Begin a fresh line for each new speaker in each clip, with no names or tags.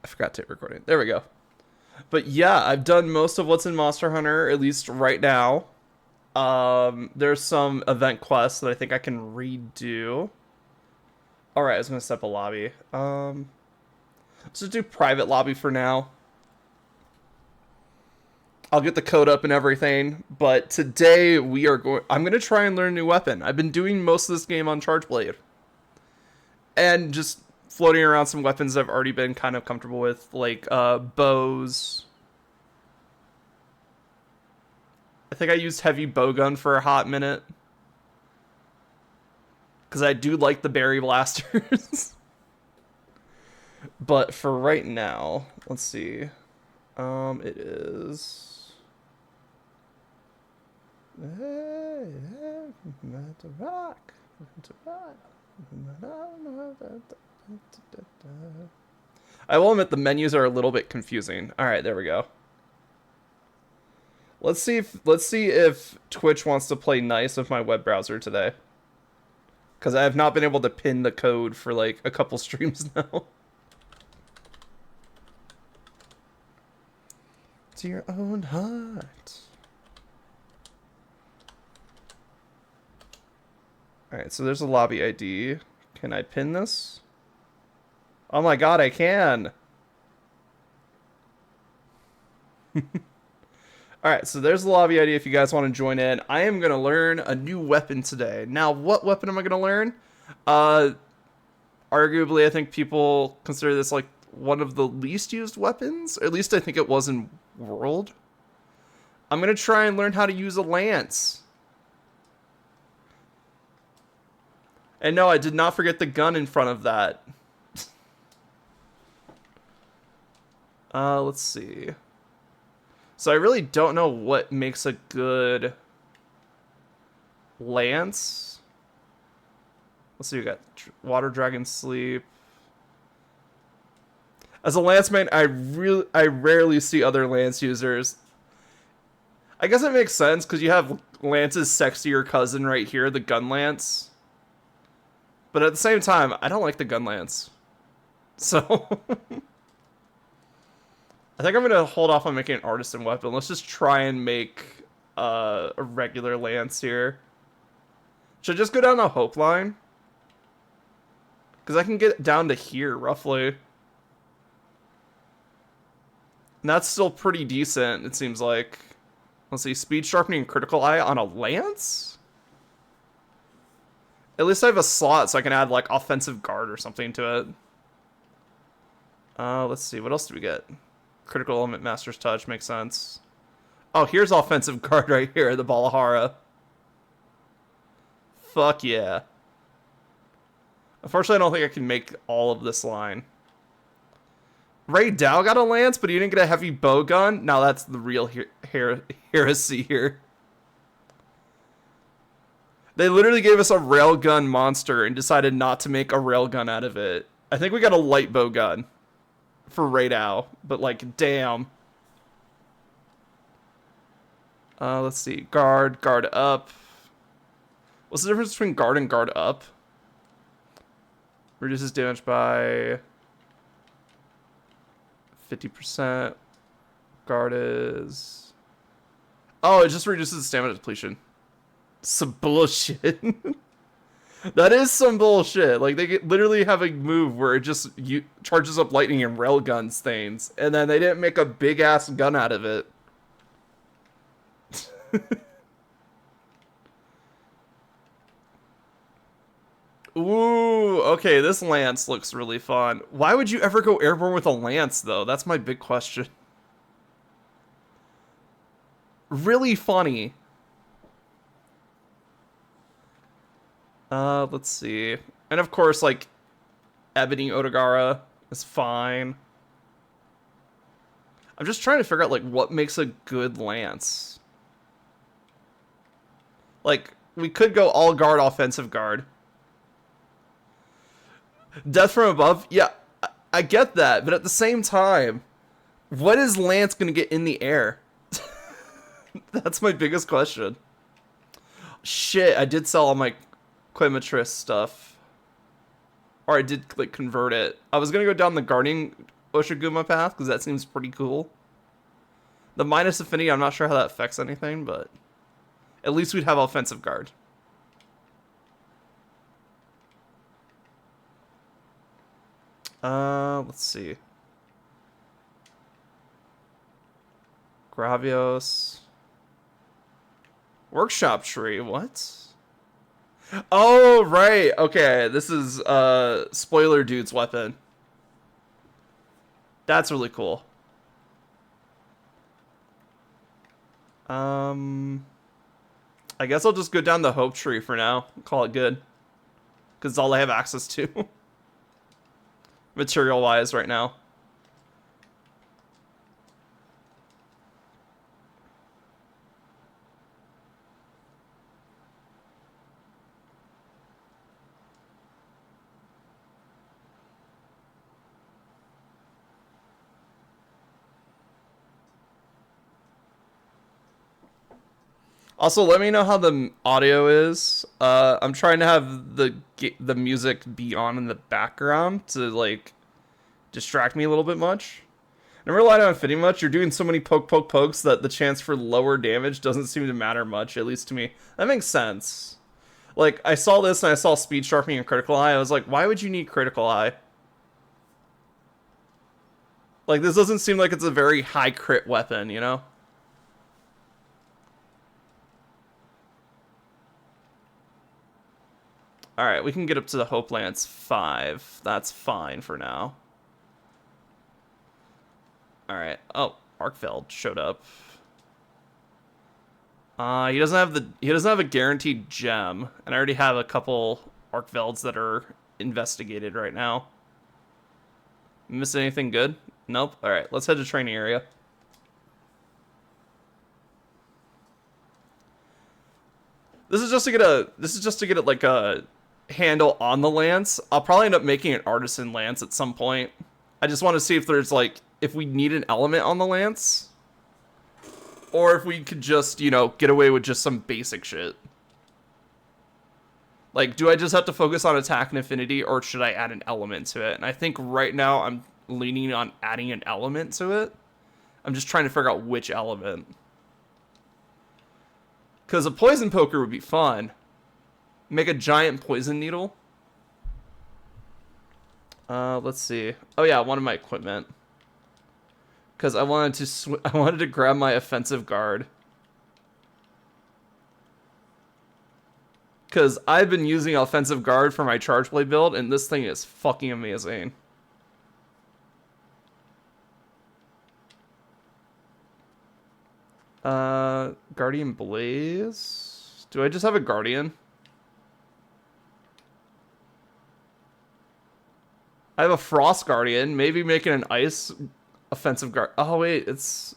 I forgot to hit recording. There we go. But yeah, I've done most of what's in Monster Hunter, at least right now. There's some event quests that I think I can redo. Alright, I was gonna set up a lobby. Let's just do private lobby for now. I'll get the code up and everything, but today I'm gonna try and learn a new weapon. I've been doing most of this game on Charge Blade. And just floating around some weapons I've already been kind of comfortable with, like bows. I think I used heavy bowgun for a hot minute. Because I do like the berry blasters. But for right now, let's see. It is... I will admit the menus are a little bit confusing. Alright, there we go. Let's see if Twitch wants to play nice with my web browser today. Because I have not been able to pin the code for like a couple streams now. To your own heart. Alright, so there's a lobby ID. Can I pin this? Oh my god, I can! Alright, so there's the lobby ID if you guys want to join in. I am going to learn a new weapon today. Now, what weapon am I going to learn? Arguably, I think people consider this like one of the least used weapons. Or at least I think it was in World. I'm going to try and learn how to use a lance. And no, I did not forget the gun in front of that. Let's see. So I really don't know what makes a good lance. Let's see, we got Water Dragon Sleep. As a lanceman, I rarely see other lance users. I guess it makes sense because you have Lance's sexier cousin right here, the gun lance. But at the same time, I don't like the gun lance. So I think I'm going to hold off on making an artisan weapon. Let's just try and make a regular lance here. Should I just go down the hope line? Because I can get down to here, roughly. And that's still pretty decent, it seems like. Let's see, speed sharpening and critical eye on a lance? At least I have a slot so I can add, like, offensive guard or something to it. Let's see, what else do we get? Critical element, master's touch, makes sense. Oh, here's offensive guard right here, the Balahara. Fuck yeah. Unfortunately, I don't think I can make all of this line. Ray Dow got a lance, but he didn't get a heavy bow gun. Now that's the real heresy here. They literally gave us a railgun monster and decided not to make a railgun out of it. I think we got a light bow gun for Ray Dow, but like, damn. Let's see. Guard up. What's the difference between guard and guard up? Reduces damage by 50%. Guard is... Oh, it just reduces stamina depletion. Some bullshit. That is some bullshit. Like, they literally have a move where it just charges up lightning and railguns things. And then they didn't make a big-ass gun out of it. Ooh, okay, this lance looks really fun. Why would you ever go airborne with a lance, though? That's my big question. Really funny. Let's see. And of course, like, Ebony Otagara is fine. I'm just trying to figure out, like, what makes a good lance. Like, we could go all guard, offensive guard. Death from above? Yeah, I get that, but at the same time, what is Lance gonna get in the air? That's my biggest question. Shit, I did sell all my Quimitris stuff. Or I did, like, convert it. I was gonna go down the Guardian Oshiguma path, because that seems pretty cool. The minus affinity, I'm not sure how that affects anything, but at least we'd have offensive guard. Let's see. Gravios. Workshop tree, what? Oh, right. Okay, this is Spoiler Dude's weapon. That's really cool. I guess I'll just go down the Hope Tree for now. Call it good. Because it's all I have access to. Material-wise right now. Also, let me know how the audio is. I'm trying to have the music be on in the background to, like, distract me a little bit much. Never relied on fitting much. You're doing so many pokes that the chance for lower damage doesn't seem to matter much, at least to me. That makes sense. Like, I saw this and I saw speed sharpening and critical eye. I was like, why would you need critical eye? Like, this doesn't seem like it's a very high crit weapon, you know? Alright, we can get up to the Hope Lance 5. That's fine for now. Alright. Oh, Arkfeld showed up. He doesn't have a guaranteed gem, and I already have a couple Arkfelds that are investigated right now. Missing anything good? Nope. Alright, let's head to training area. This is just to get it like a handle on the lance. I'll probably end up making an artisan lance at some point. I just want to see if there's like, if we need an element on the lance, or if we could just, you know, get away with just some basic shit. Like, do I just have to focus on attack and affinity, or should I add an element to it? And I think right now I'm leaning on adding an element to it. I'm just trying to figure out which element. Because a poison poker would be fun. Make a giant poison needle. Let's see. Oh yeah, one of my equipment. Because I wanted to grab my offensive guard. Because I've been using offensive guard for my charge blade build, and this thing is fucking amazing. Guardian Blaze. Do I just have a Guardian? I have a Frost Guardian. Maybe making an Ice offensive guard. Oh, wait. It's...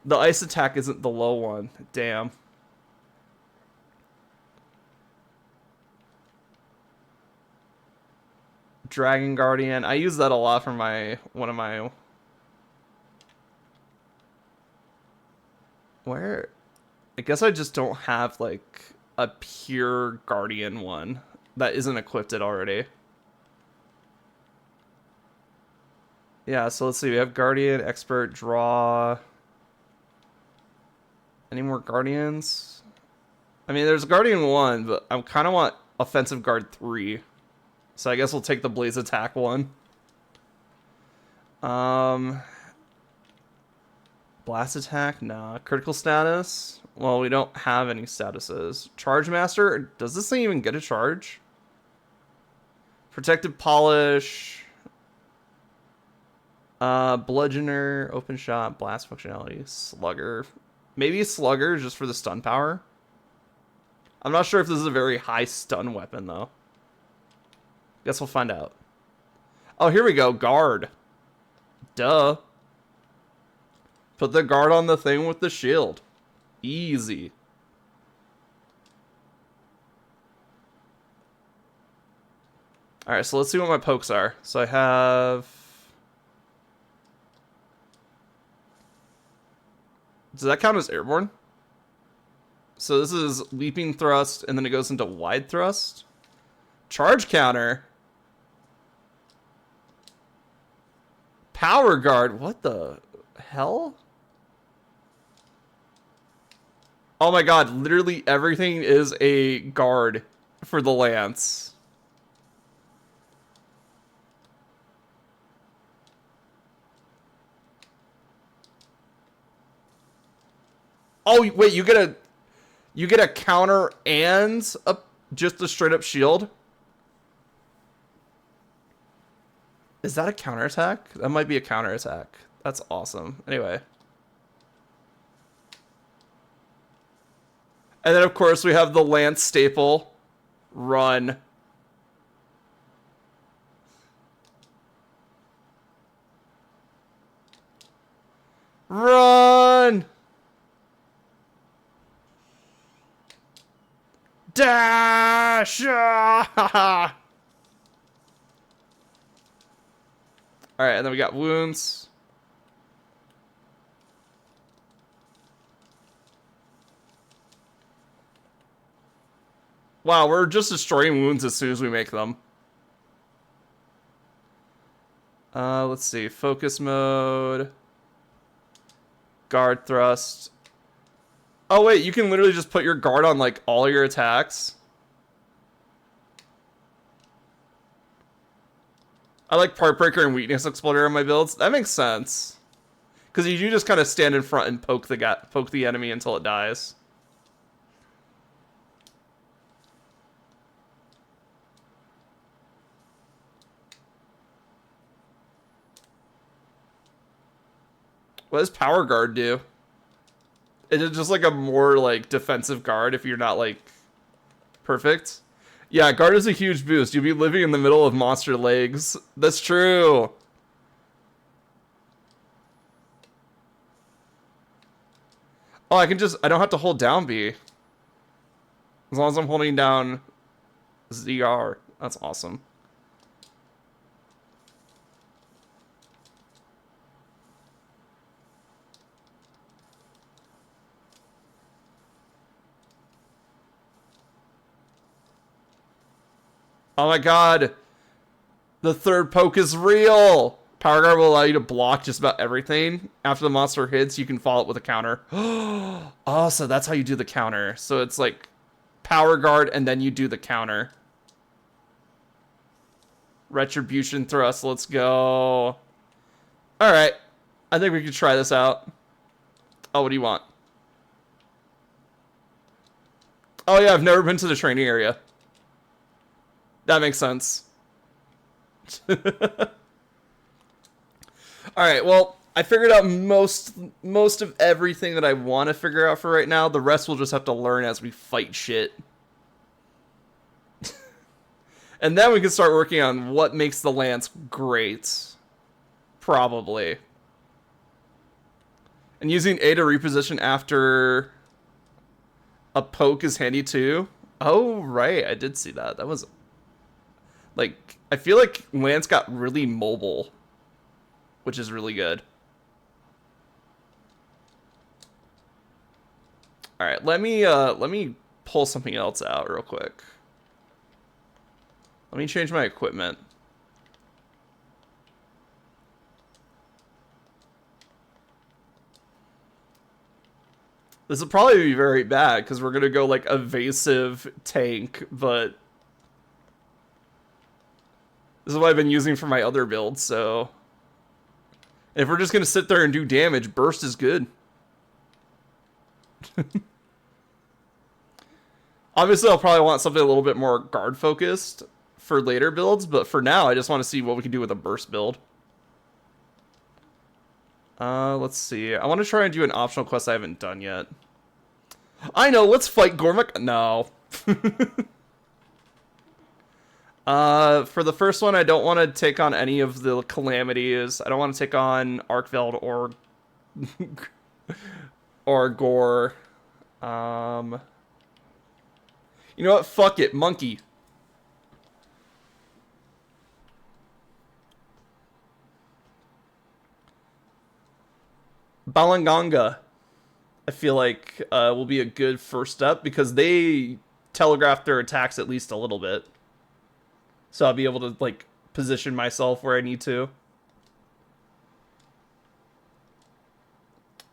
The Ice attack isn't the low one. Damn. Dragon Guardian. I use that a lot for one of my... Where? I guess I just don't have, like, a pure Guardian one that isn't equipped already. Yeah, so let's see. We have Guardian, Expert, Draw. Any more Guardians? I mean, there's Guardian 1, but I kind of want Offensive Guard 3. So I guess we'll take the Blaze Attack one. Blast Attack? Nah. Critical Status? Well, we don't have any statuses. Charge Master? Does this thing even get a charge? Protective Polish... Bludgeoner, Open Shot, Blast functionality, Slugger. Maybe Slugger just for the stun power. I'm not sure if this is a very high stun weapon, though. Guess we'll find out. Oh, here we go. Guard. Duh. Put the guard on the thing with the shield. Easy. Alright, so let's see what my pokes are. So I have... Does that count as airborne? So this is leaping thrust, and then it goes into wide thrust. Charge counter. Power guard. What the hell? Oh my god, literally everything is a guard for the lance. Oh wait, you get a counter and just a straight up shield? Is that a counterattack? That might be a counterattack. That's awesome. Anyway. And then, of course, we have the Lance staple. Run. Run! Dash! Alright, and then we got wounds. Wow, we're just destroying wounds as soon as we make them. Let's see. Focus mode. Guard thrust. Oh, wait, you can literally just put your guard on, like, all your attacks. I like Part Breaker and Weakness Exploder in my builds. That makes sense. Because you do just kind of stand in front and poke the enemy until it dies. What does Power Guard do? It is just like a more like defensive guard if you're not like perfect. Yeah, guard is a huge boost. You'll be living in the middle of monster legs. That's true. Oh, I don't have to hold down B. As long as I'm holding down ZR. That's awesome. Oh my god. The third poke is real. Power Guard will allow you to block just about everything. After the monster hits, you can follow it with a counter. Oh, so that's how you do the counter. So it's like Power Guard and then you do the counter. Retribution thrust, let's go. Alright. I think we can try this out. Oh, what do you want? Oh yeah, I've never been to the training area. That makes sense. Alright, well, I figured out most of everything that I want to figure out for right now. The rest we'll just have to learn as we fight shit. And then we can start working on what makes the lance great. Probably. And using A to reposition after a poke is handy too. Oh, right. I did see that. That was... Like, I feel like Lance got really mobile, which is really good. All right, let me pull something else out real quick. Let me change my equipment. This will probably be very bad because we're gonna go like evasive tank, but this is what I've been using for my other builds, so... If we're just going to sit there and do damage, burst is good. Obviously, I'll probably want something a little bit more guard-focused for later builds, but for now, I just want to see what we can do with a burst build. Let's see. I want to try and do an optional quest I haven't done yet. I know, let's fight Gormak. No. For the first one, I don't want to take on any of the calamities. I don't want to take on Arkveld or Gore. You know what? Fuck it, Monkey. Balanganga, I feel like will be a good first step because they telegraph their attacks at least a little bit. So I'll be able to, like, position myself where I need to.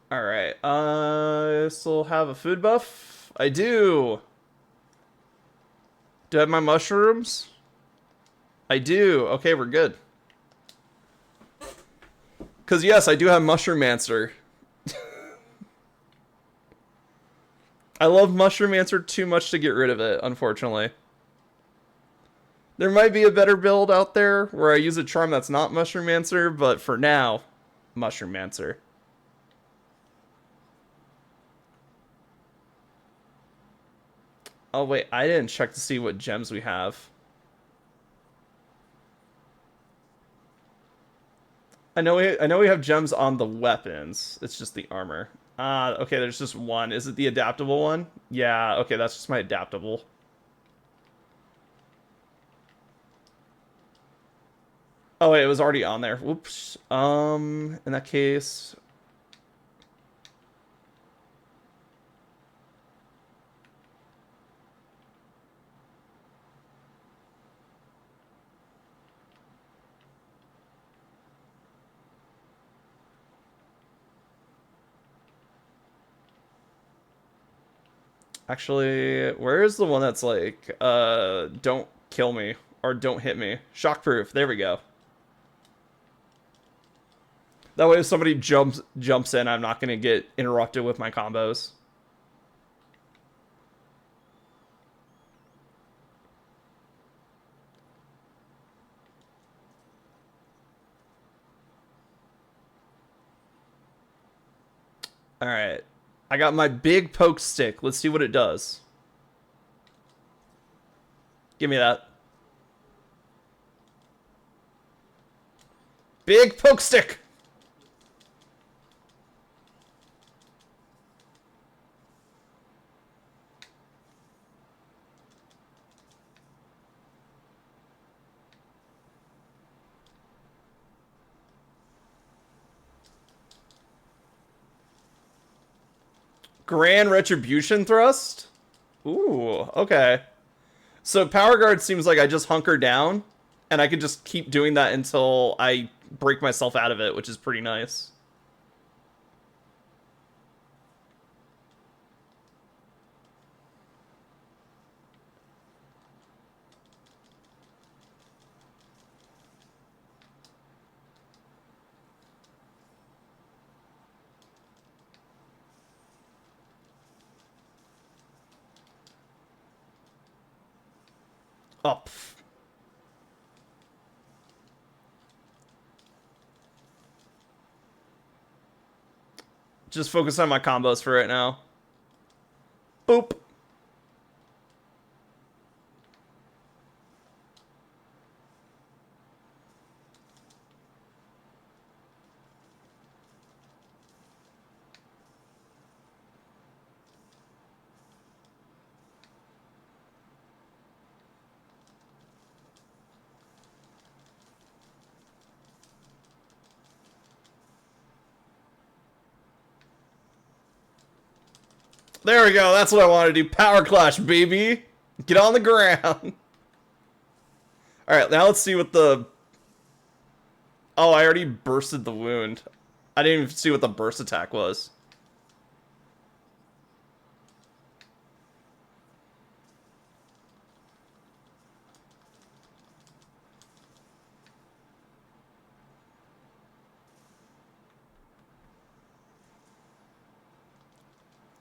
Alright, still have a food buff? I do! Do I have my mushrooms? I do. Okay, we're good. Because yes, I do have Mushroomancer. I love Mushroomancer too much to get rid of it, unfortunately. There might be a better build out there where I use a charm that's not Mushroomancer, but for now, Mushroomancer. Oh wait, I didn't check to see what gems we have. I know we have gems on the weapons. It's just the armor. Ah, okay, there's just one. Is it the adaptable one? Yeah, okay, that's just my adaptable. Oh wait, it was already on there. Whoops. In that case, actually, where is the one that's like, don't kill me or don't hit me? Shockproof. There we go. That way, if somebody jumps in, I'm not gonna get interrupted with my combos. All right, I got my big poke stick. Let's see what it does. Give me that big poke stick. Grand Retribution Thrust? Ooh, okay. So Power Guard seems like I just hunker down, and I can just keep doing that until I break myself out of it, which is pretty nice. Up. Just focus on my combos for right now. Boop. There we go. That's what I want to do. Power Clash, baby. Get on the ground. Alright, now let's see what the... Oh, I already bursted the wound. I didn't even see what the burst attack was.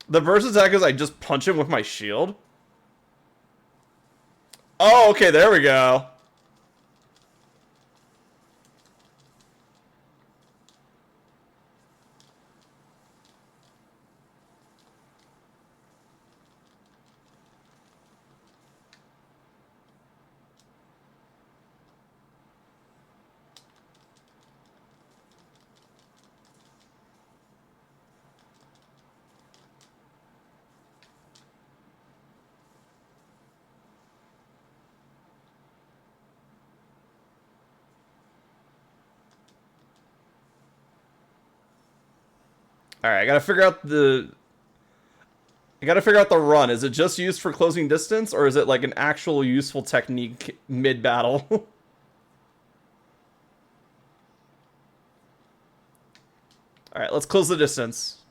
The burst attack is I just punch him with my shield. Oh, okay, there we go. Alright, I gotta figure out the... I gotta figure out the run. Is it just used for closing distance, or is it like an actual useful technique mid-battle? Alright, let's close the distance.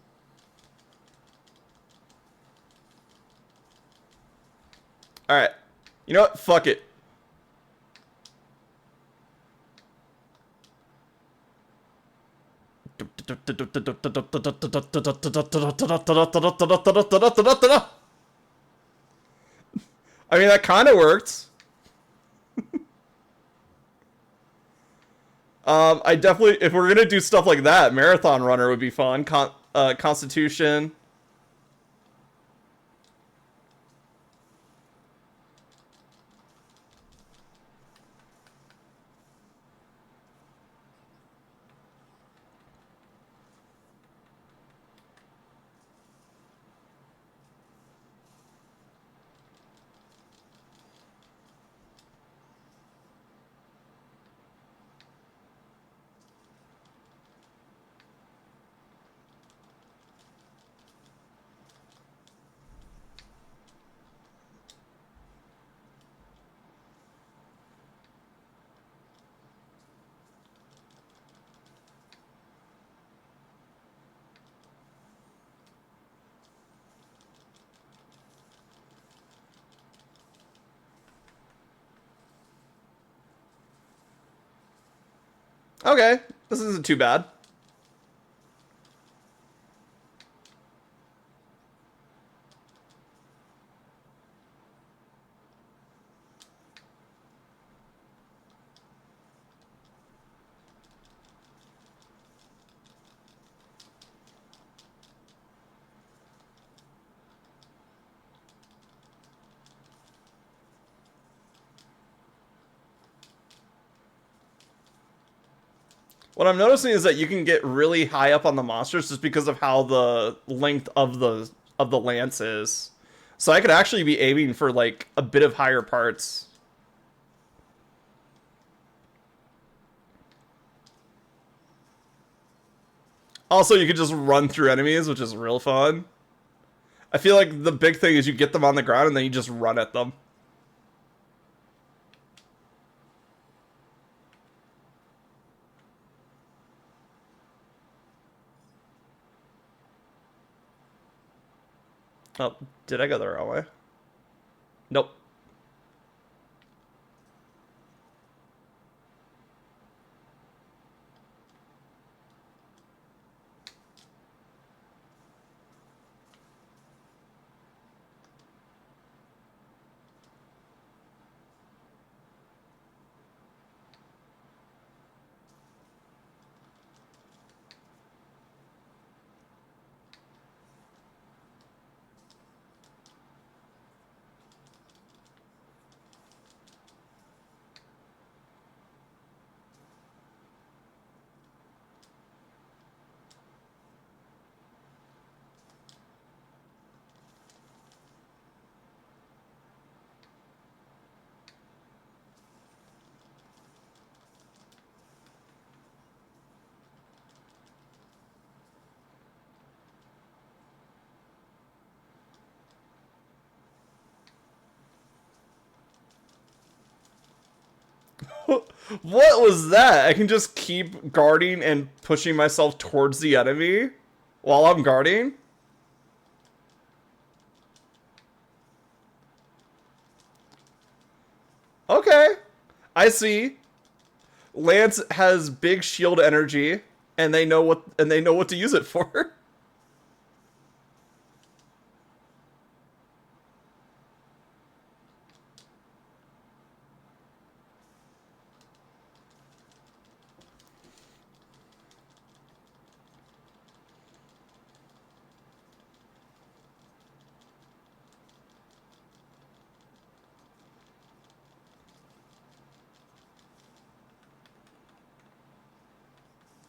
Alright. You know what? Fuck it. I mean, that kind of worked. I definitely, if we're gonna do stuff like that, Marathon Runner would be fun. Constitution. Okay, this isn't too bad. What I'm noticing is that you can get really high up on the monsters just because of how the length of the lance is. So I could actually be aiming for like a bit of higher parts. Also, you could just run through enemies, which is real fun. I feel like the big thing is you get them on the ground and then you just run at them. Oh, did I go the wrong way? Nope. What was that? I can just keep guarding and pushing myself towards the enemy while I'm guarding? Okay. I see. Lance has big shield energy and they know what to use it for.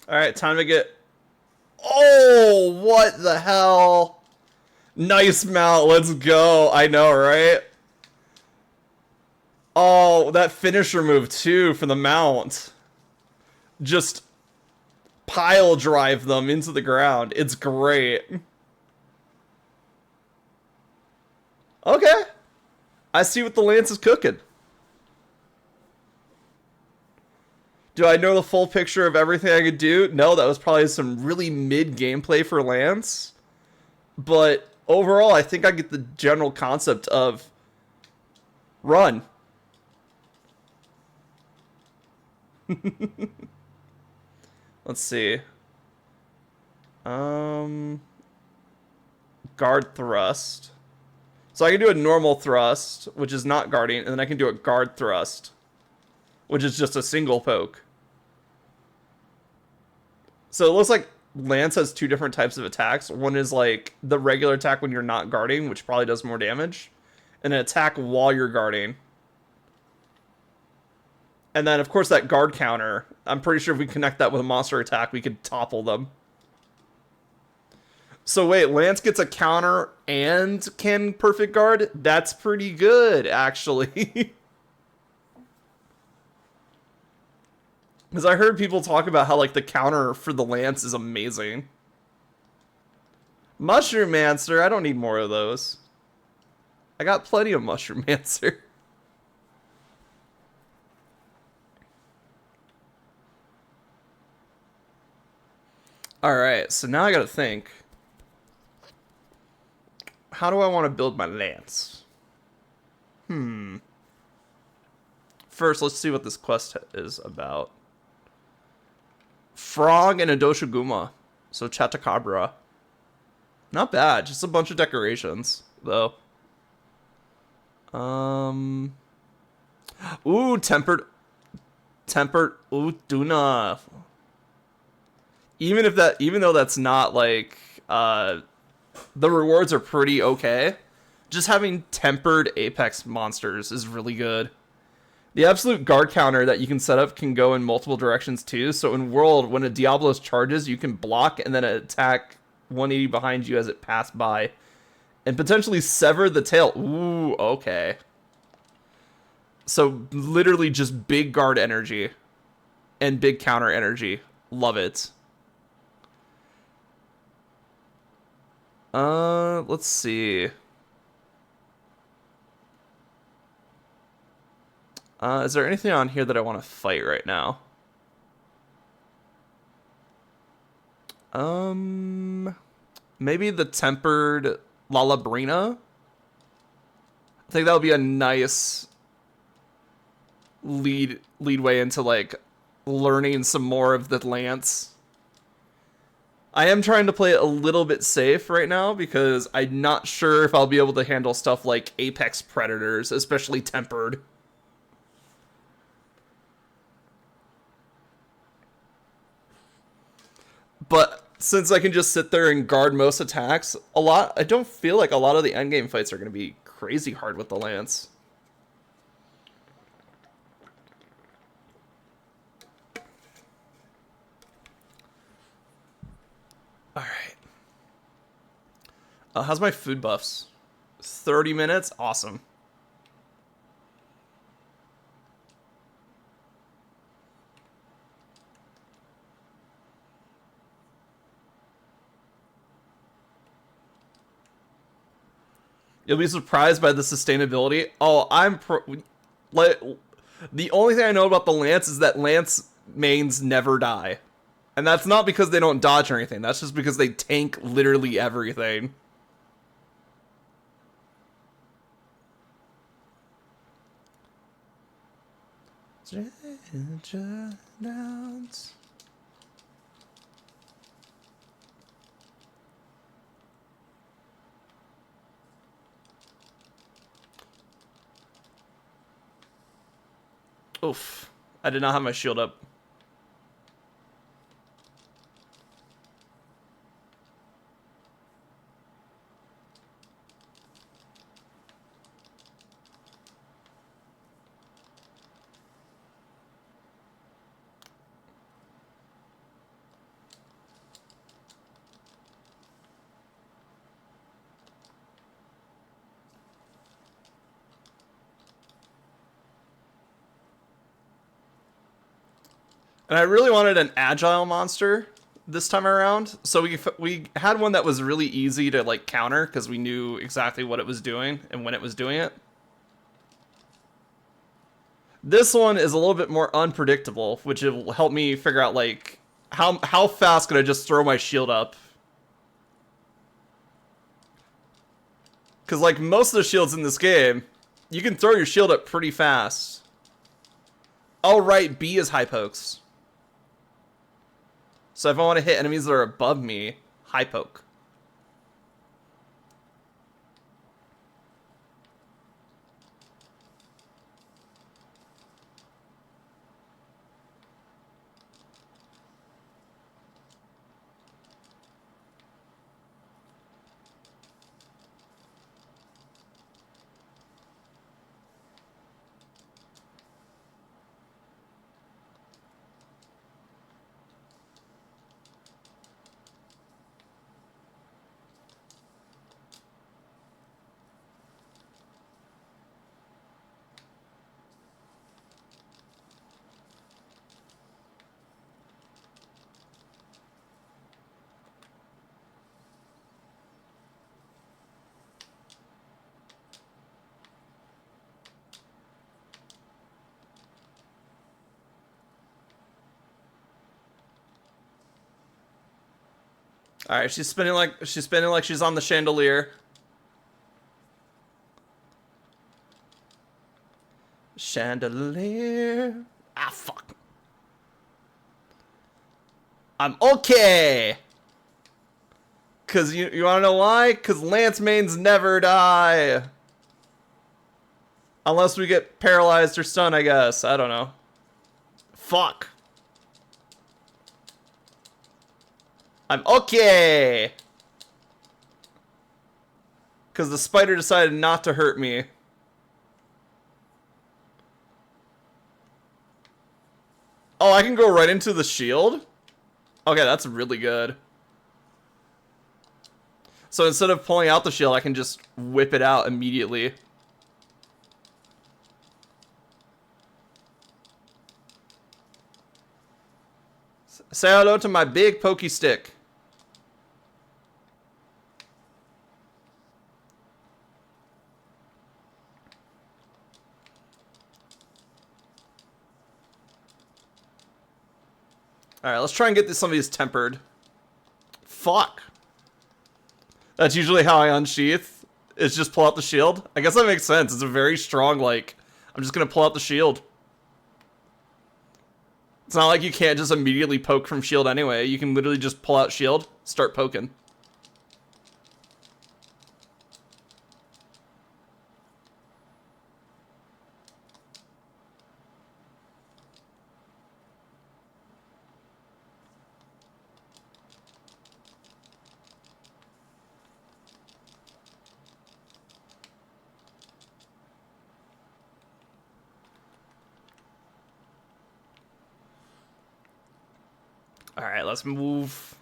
All right, time to get. Oh, what the hell? Nice mount. Let's go. I know, right? Oh, that finisher move too for the mount. Just pile drive them into the ground. It's great. Okay. I see what the Lance is cooking. Do I know the full picture of everything I could do? No, that was probably some really mid gameplay for Lance. But overall, I think I get the general concept of Run. Let's see. Guard thrust. So I can do a normal thrust, which is not guarding, and then I can do a guard thrust, which is just a single poke. So it looks like Lance has two different types of attacks. One is like the regular attack when you're not guarding, which probably does more damage, and an attack while you're guarding. And then, of course, that guard counter. I'm pretty sure if we connect that with a monster attack, we could topple them. So wait, Lance gets a counter and can perfect guard? That's pretty good, actually. Because I heard people talk about how, like, the counter for the Lance is amazing. Mushroom Mancer, I don't need more of those. I got plenty of Mushroom Mancer. Alright, so now I gotta think. How do I want to build my Lance? First, let's see what this quest is about. Frog and a Doshiguma. So Chatakabra. Not bad, just a bunch of decorations, though. Ooh, tempered Uduna. Even though that's not like the rewards are pretty okay, just having tempered Apex monsters is really good. The absolute guard counter that you can set up can go in multiple directions too. So in World, when a Diablos charges, you can block and then attack 180 behind you as it passed by, and potentially sever the tail. Ooh, okay. So literally just big guard energy and big counter energy. Love it. Let's see. Is there anything on here that I want to fight right now? Maybe the tempered Lalabrina? I think that would be a nice lead way into, like, learning some more of the Lance. I am trying to play it a little bit safe right now because I'm not sure if I'll be able to handle stuff like Apex Predators, especially tempered. But since I can just sit there and guard most attacks, I don't feel like a lot of the endgame fights are going to be crazy hard with the Lance. Alright. How's my food buffs? 30 minutes? Awesome. You'll be surprised by the sustainability. Oh, the only thing I know about the Lance is that Lance mains never die. And that's not because they don't dodge or anything. That's just because they tank literally everything. Oof. I did not have my shield up. And I really wanted an agile monster this time around. So we had one that was really easy to, like, counter because we knew exactly what it was doing and when it was doing it. This one is a little bit more unpredictable, which will help me figure out, like, how fast could I just throw my shield up? Because, like, most of the shields in this game You can throw your shield up pretty fast. Oh, right, B is high pokes. So if I want to hit enemies that are above me, high poke. All right, she's spinning like she's on the chandelier. Chandelier. Ah, fuck. I'm okay. Cause you wanna know why? Cause Lance mains never die. Unless we get paralyzed or stunned, I guess. I don't know. Fuck. I'm okay. Cause the spider decided not to hurt me. Oh, I can go right into the shield? Okay, that's really good. So instead of pulling out the shield, I can just whip it out immediately. Say hello to my big pokey stick. Alright, let's try and get some of these tempered. Fuck. That's usually how I unsheath. Is just pull out the shield. I guess that makes sense. It's a very strong, like, I'm just gonna pull out the shield. It's not like you can't just immediately poke from shield anyway. You can literally just pull out shield, start poking. Alright, let's move.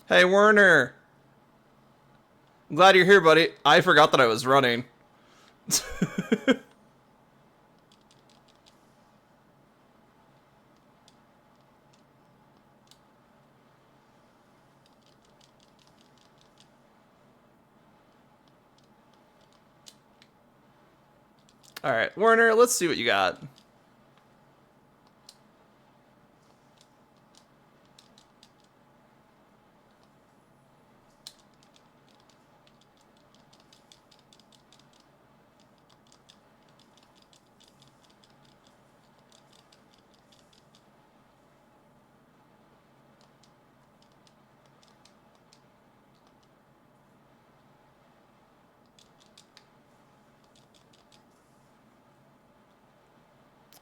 Hey, Werner. I'm glad you're here, buddy. I forgot that I was running. Alright, Werner, let's see what you got.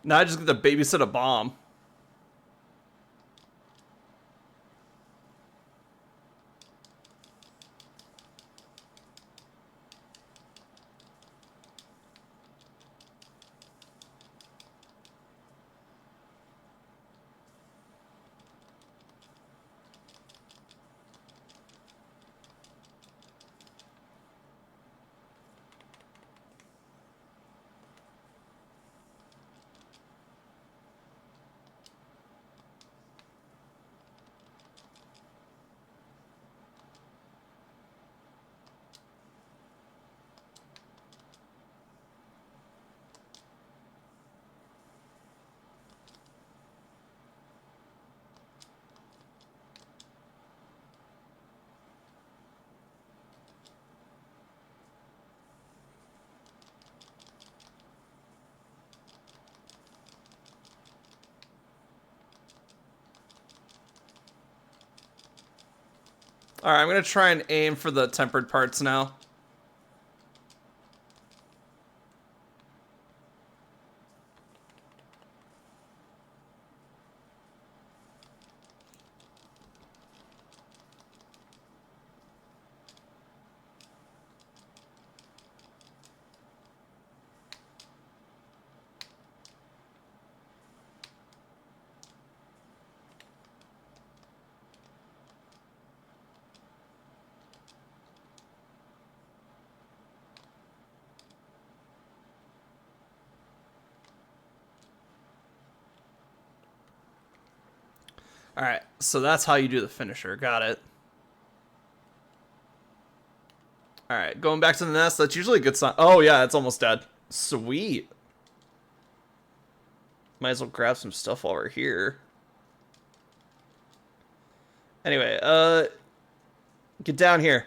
Now I just get to babysit a bomb. Alright, I'm gonna try and aim for the tempered parts now. Alright, so that's how you do the finisher. Got it. Alright, going back to the nest. That's usually a good sign. Oh, yeah, it's almost dead. Sweet. Might as well grab some stuff while we're here. Anyway, get down here.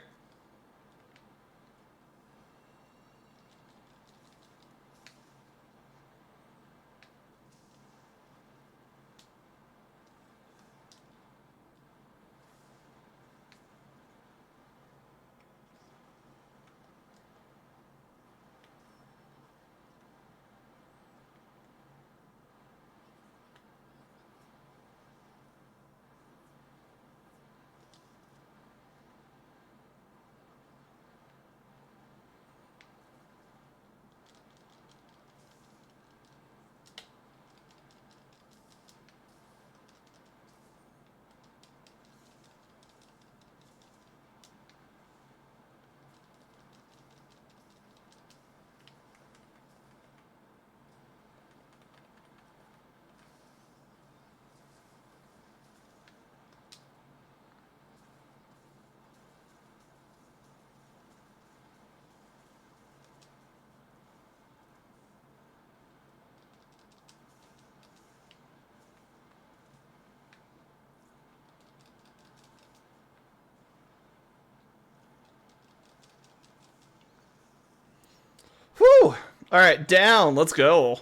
Whew! Alright, down. Let's go.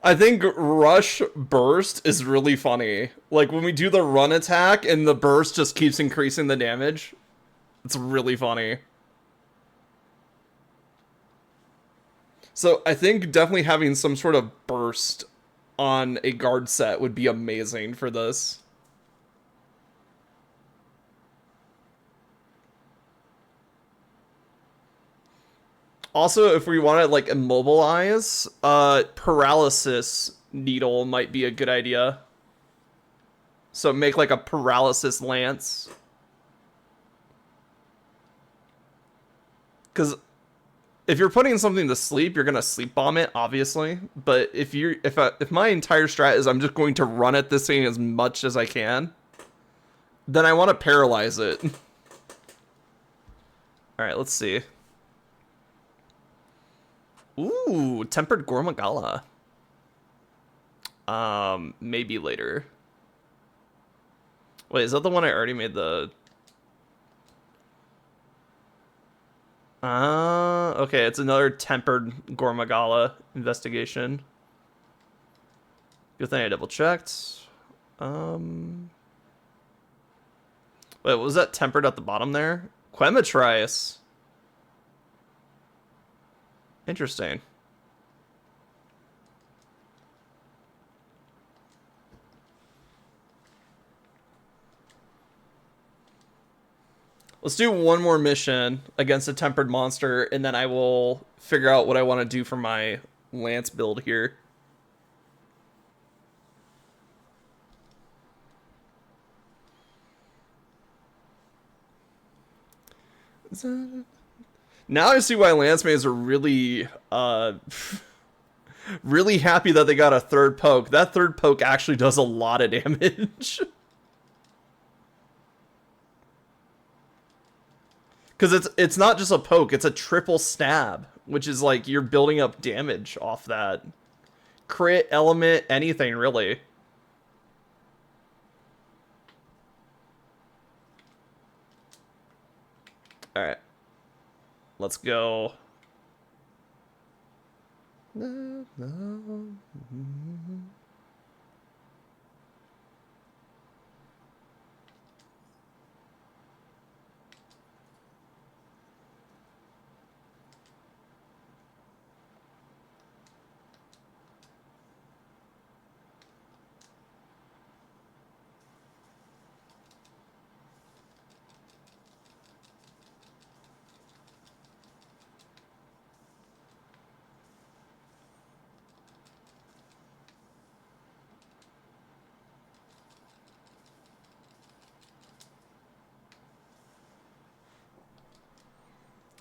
I think rush burst is really funny. Like when we do the run attack and the burst just keeps increasing the damage. It's really funny. So I think definitely having some sort of burst on a guard set would be amazing for this. Also, if we want to like immobilize, paralysis needle might be a good idea. So make like a paralysis lance. Because if you're putting something to sleep, you're gonna sleep bomb it, obviously. But if my entire strat is I'm just going to run at this thing as much as I can, then I want to paralyze it. All right, let's see. Ooh, tempered Gormagala. Maybe later. Wait, is that the one I already made the... Okay, it's another tempered Gormagala investigation. Good thing I double checked. Wait, was that tempered at the bottom there? Quematrius. Interesting. Let's do one more mission against a tempered monster, and then I will figure out what I want to do for my lance build here. Now I see why lance mays are really, really happy that they got a third poke. That third poke actually does a lot of damage. Because it's not just a poke, it's a triple stab, which is like you're building up damage off that. Crit, element, anything really. Alright. Let's go.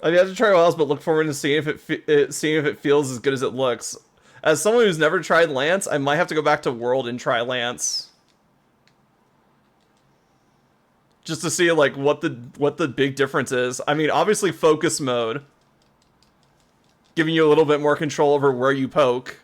I'd have to try Wells, but look forward to seeing if it feels as good as it looks. As someone who's never tried Lance, I might have to go back to World and try Lance. Just to see like what the big difference is. I mean, obviously focus mode, giving you a little bit more control over where you poke.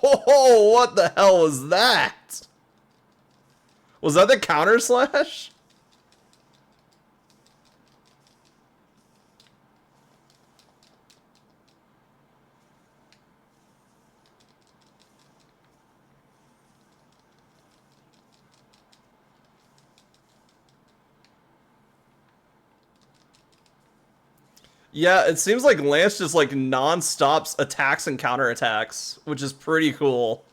Oh, what the hell was that? Was that the counter slash? Yeah, it seems like Lance just like non-stops attacks and counterattacks, which is pretty cool.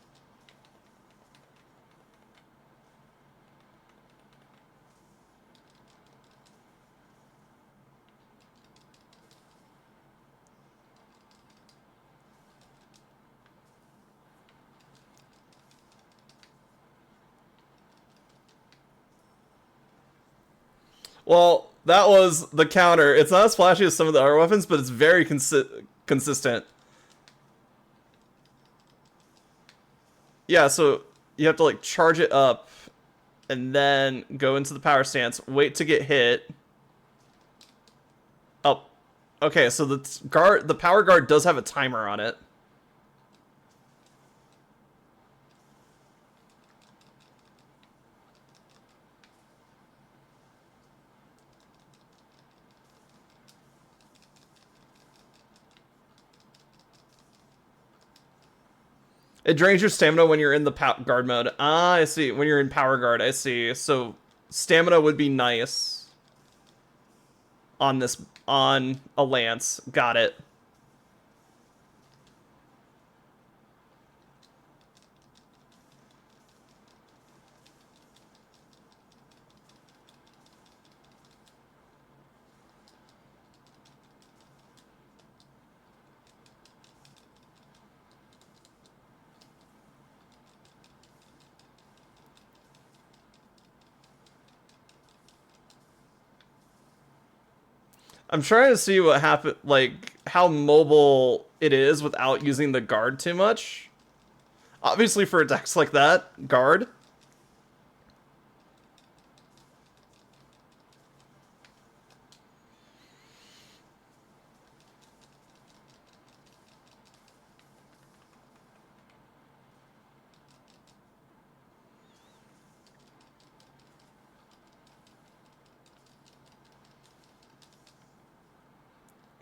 Well, that was the counter. It's not as flashy as some of the other weapons, but it's very consistent. Yeah, so you have to like charge it up and then go into the power stance, wait to get hit. Oh, okay, so the power guard does have a timer on it. It drains your stamina when you're in the guard mode. Ah, I see. When you're in power guard, I see. So stamina would be nice on a lance. Got it. I'm trying to see what happened, like how mobile it is without using the guard too much. Obviously, for attacks like that, guard.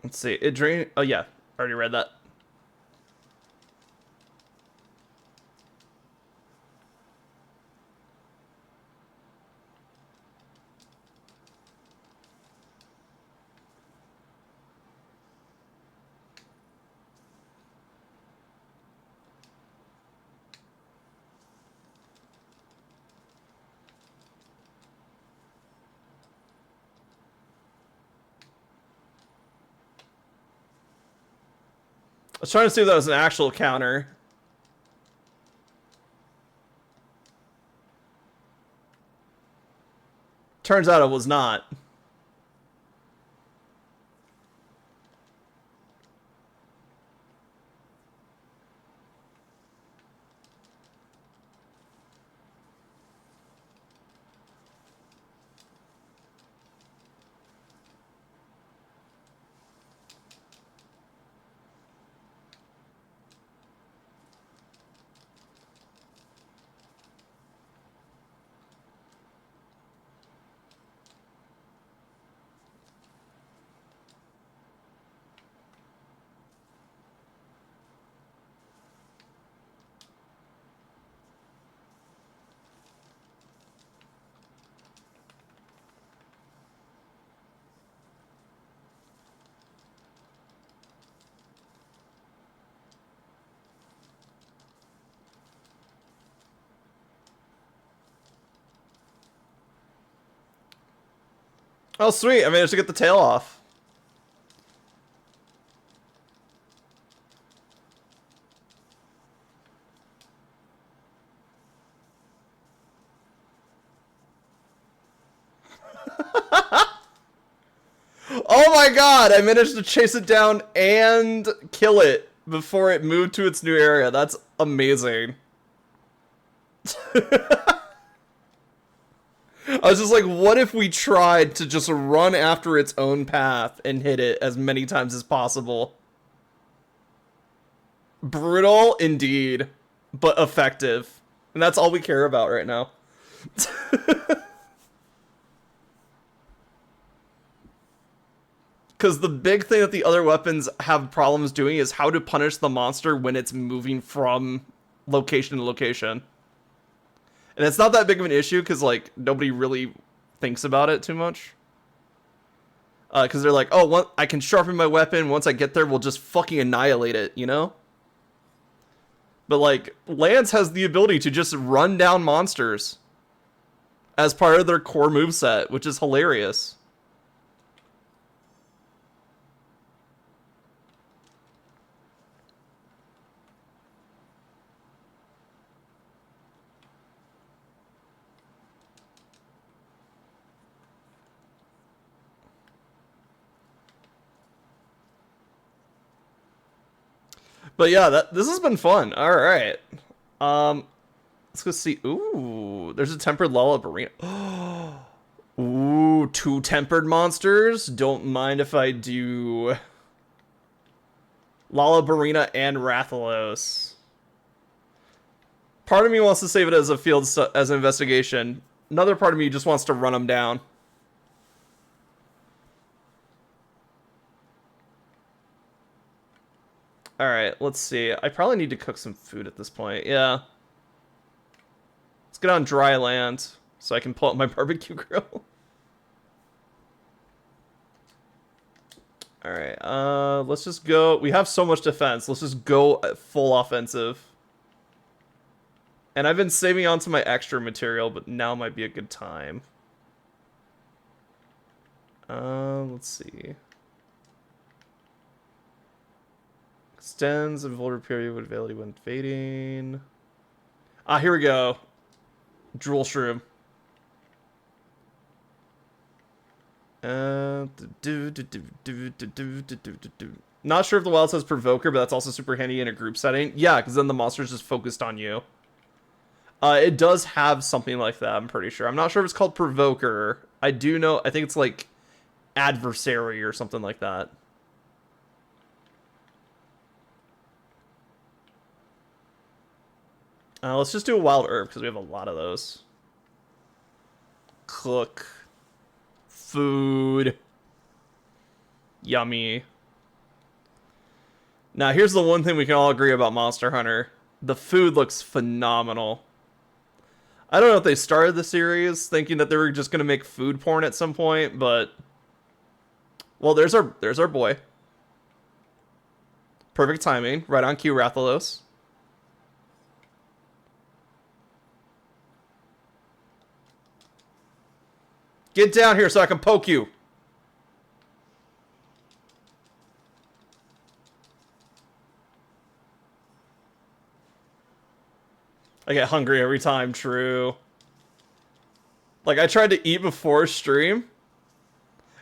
Let's see. It drain. Oh yeah, already read that. I was trying to see if that was an actual counter. Turns out it was not. Oh, sweet. I managed to get the tail off. Oh my god! I managed to chase it down and kill it before it moved to its new area. That's amazing. I was just like, what if we tried to just run after its own path and hit it as many times as possible? Brutal indeed, but effective. And that's all we care about right now. Because the big thing that the other weapons have problems doing is how to punish the monster when it's moving from location to location. And it's not that big of an issue because, like, nobody really thinks about it too much. Because they're like, oh, I can sharpen my weapon. Once I get there, we'll just fucking annihilate it, you know? But, like, Lance has the ability to just run down monsters as part of their core moveset, which is hilarious. But yeah, this has been fun. All right. Let's go see. Ooh, there's a tempered Lullabarina. Ooh, 2 tempered monsters. Don't mind if I do. Lullabarina and Rathalos. Part of me wants to save it as a as an investigation. Another part of me just wants to run them down. Alright, let's see. I probably need to cook some food at this point. Yeah. Let's get on dry land so I can pull out my barbecue grill. Alright, let's just go. We have so much defense. Let's just go full offensive. And I've been saving onto my extra material, but now might be a good time. Let's see. Extends invulnerable period with availability when fading. Ah, here we go. Drool Shroom. Not sure if the wild says Provoker, but that's also super handy in a group setting. Yeah, because then the monster's just focused on you. It does have something like that, I'm pretty sure. I'm not sure if it's called Provoker. I do know, I think it's like Adversary or something like that. Let's just do a wild herb because we have a lot of those. Cook. Food. Yummy. Now, here's the one thing we can all agree about Monster Hunter. The food looks phenomenal. I don't know if they started the series thinking that they were just going to make food porn at some point, but... Well, there's our boy. Perfect timing. Right on cue, Rathalos. Get down here so I can poke you. I get hungry every time, true. Like, I tried to eat before stream.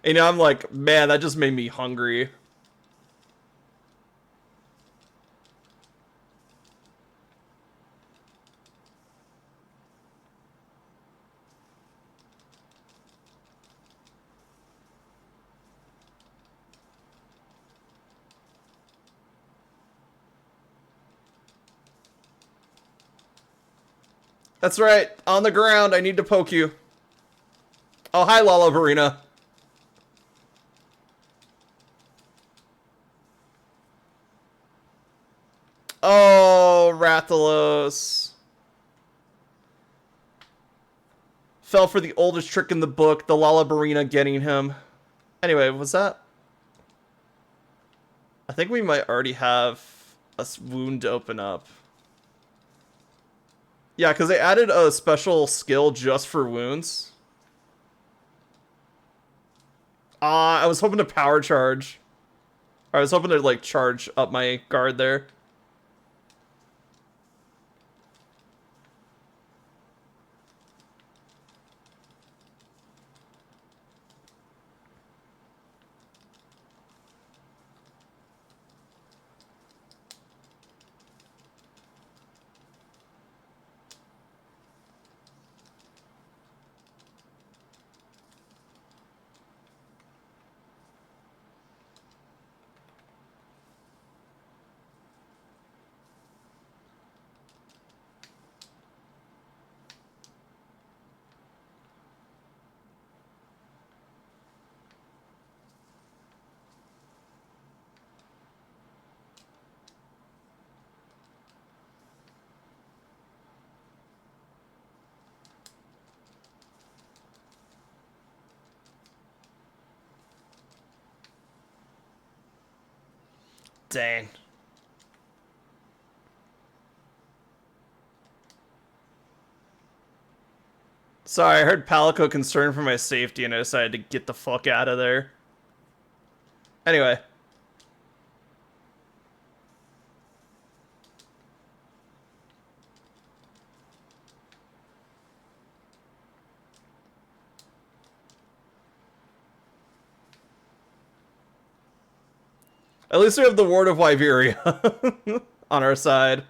And now I'm like, man, that just made me hungry. That's right. On the ground, I need to poke you. Oh, hi, Lullabarina. Oh, Rathalos. Fell for the oldest trick in the book, the Lullabarina getting him. Anyway, was that... I think we might already have a wound to open up. Yeah, because they added a special skill just for wounds. I was hoping to power charge. I was hoping to, like, charge up my guard there. Dang. Sorry, I heard Palico concerned for my safety and I decided to get the fuck out of there. Anyway. At least we have the Ward of Wyveria on our side.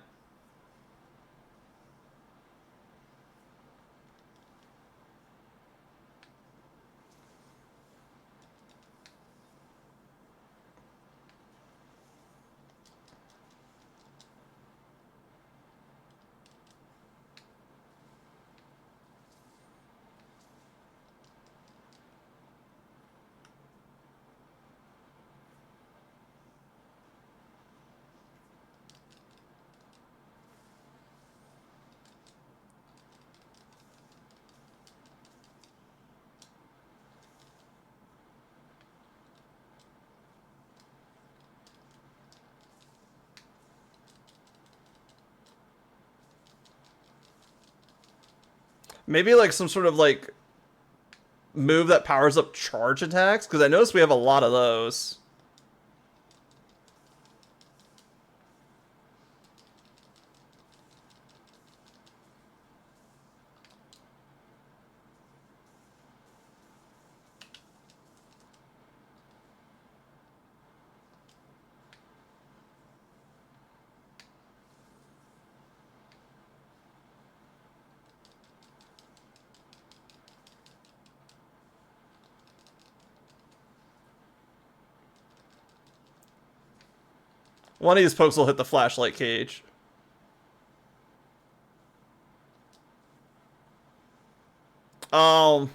Maybe like some sort of like move that powers up charge attacks, because I noticed we have a lot of those. One of these pokes will hit the flashlight cage. Um.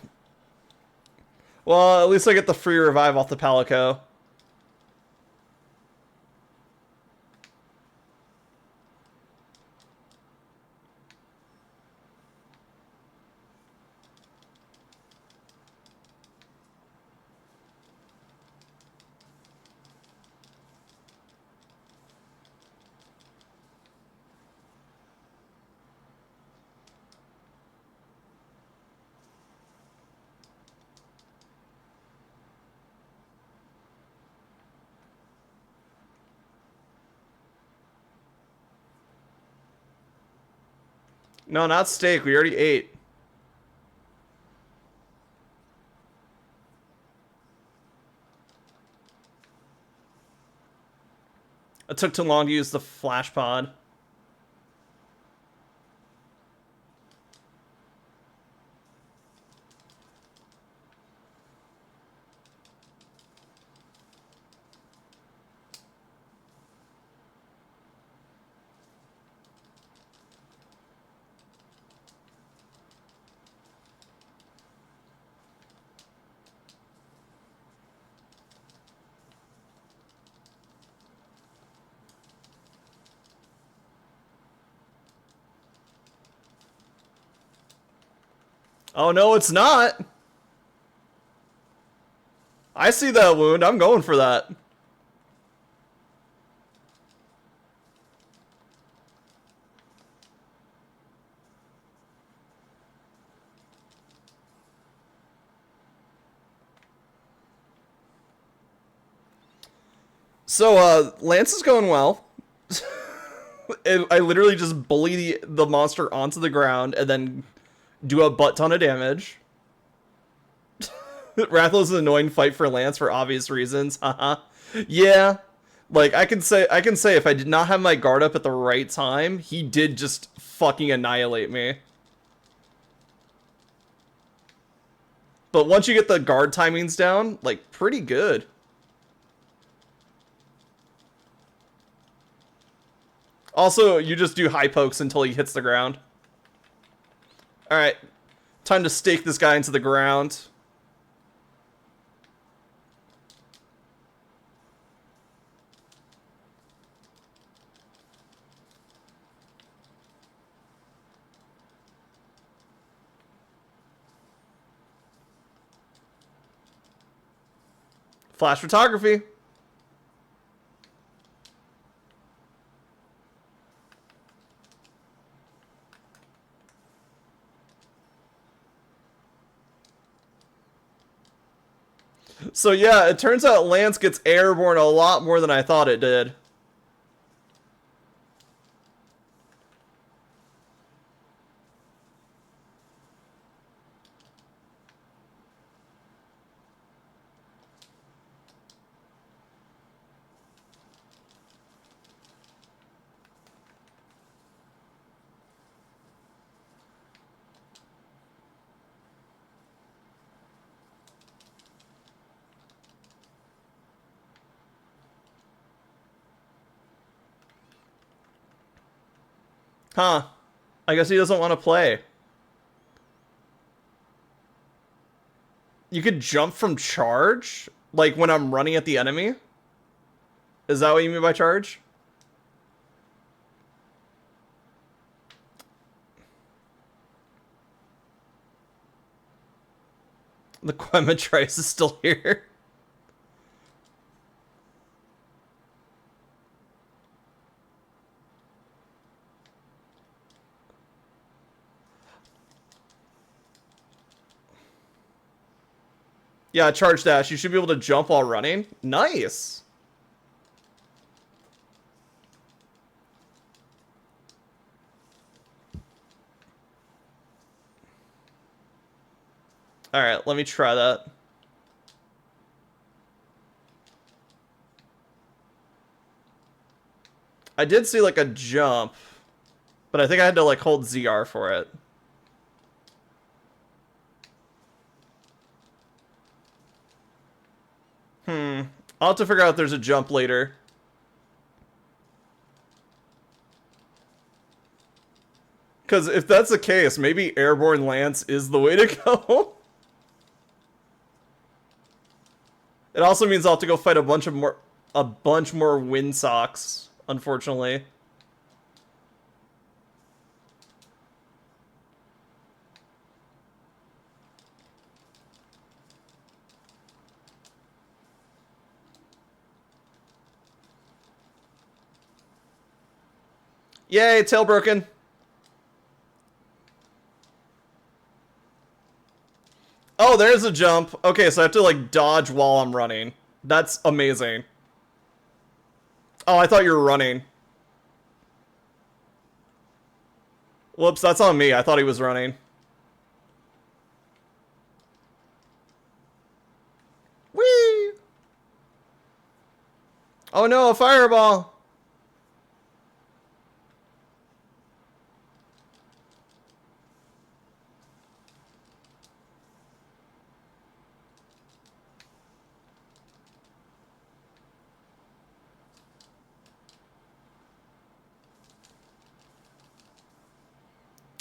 Well, at least I get the free revive off the Palico. No, not steak. We already ate. It took too long to use the flash pod. Oh no, it's not. I see that wound. I'm going for that. So, Lance is going well. I literally just bully the monster onto the ground and then do a butt ton of damage. Rathalos is an annoying fight for Lance for obvious reasons. Haha. Yeah. Like I can say if I did not have my guard up at the right time, he did just fucking annihilate me. But once you get the guard timings down, like pretty good. Also, you just do high pokes until he hits the ground. Alright. Time to stake this guy into the ground. Flash photography. So yeah, it turns out Lance gets airborne a lot more than I thought it did. Huh. I guess he doesn't want to play. You could jump from charge? Like when I'm running at the enemy? Is that what you mean by charge? The Quematrice is still here. Yeah, charge dash. You should be able to jump while running. Nice. Alright, let me try that. I did see like a jump, but I think I had to like hold ZR for it. I'll have to figure out if there's a jump later. Because if that's the case, maybe Airborne Lance is the way to go. It also means I'll have to go fight a bunch more Windsocks, unfortunately. Yay, tail broken. Oh, there's a jump. Okay, so I have to like dodge while I'm running. That's amazing. Oh, I thought you were running. Whoops, that's on me. I thought he was running. Whee! Oh no, a fireball!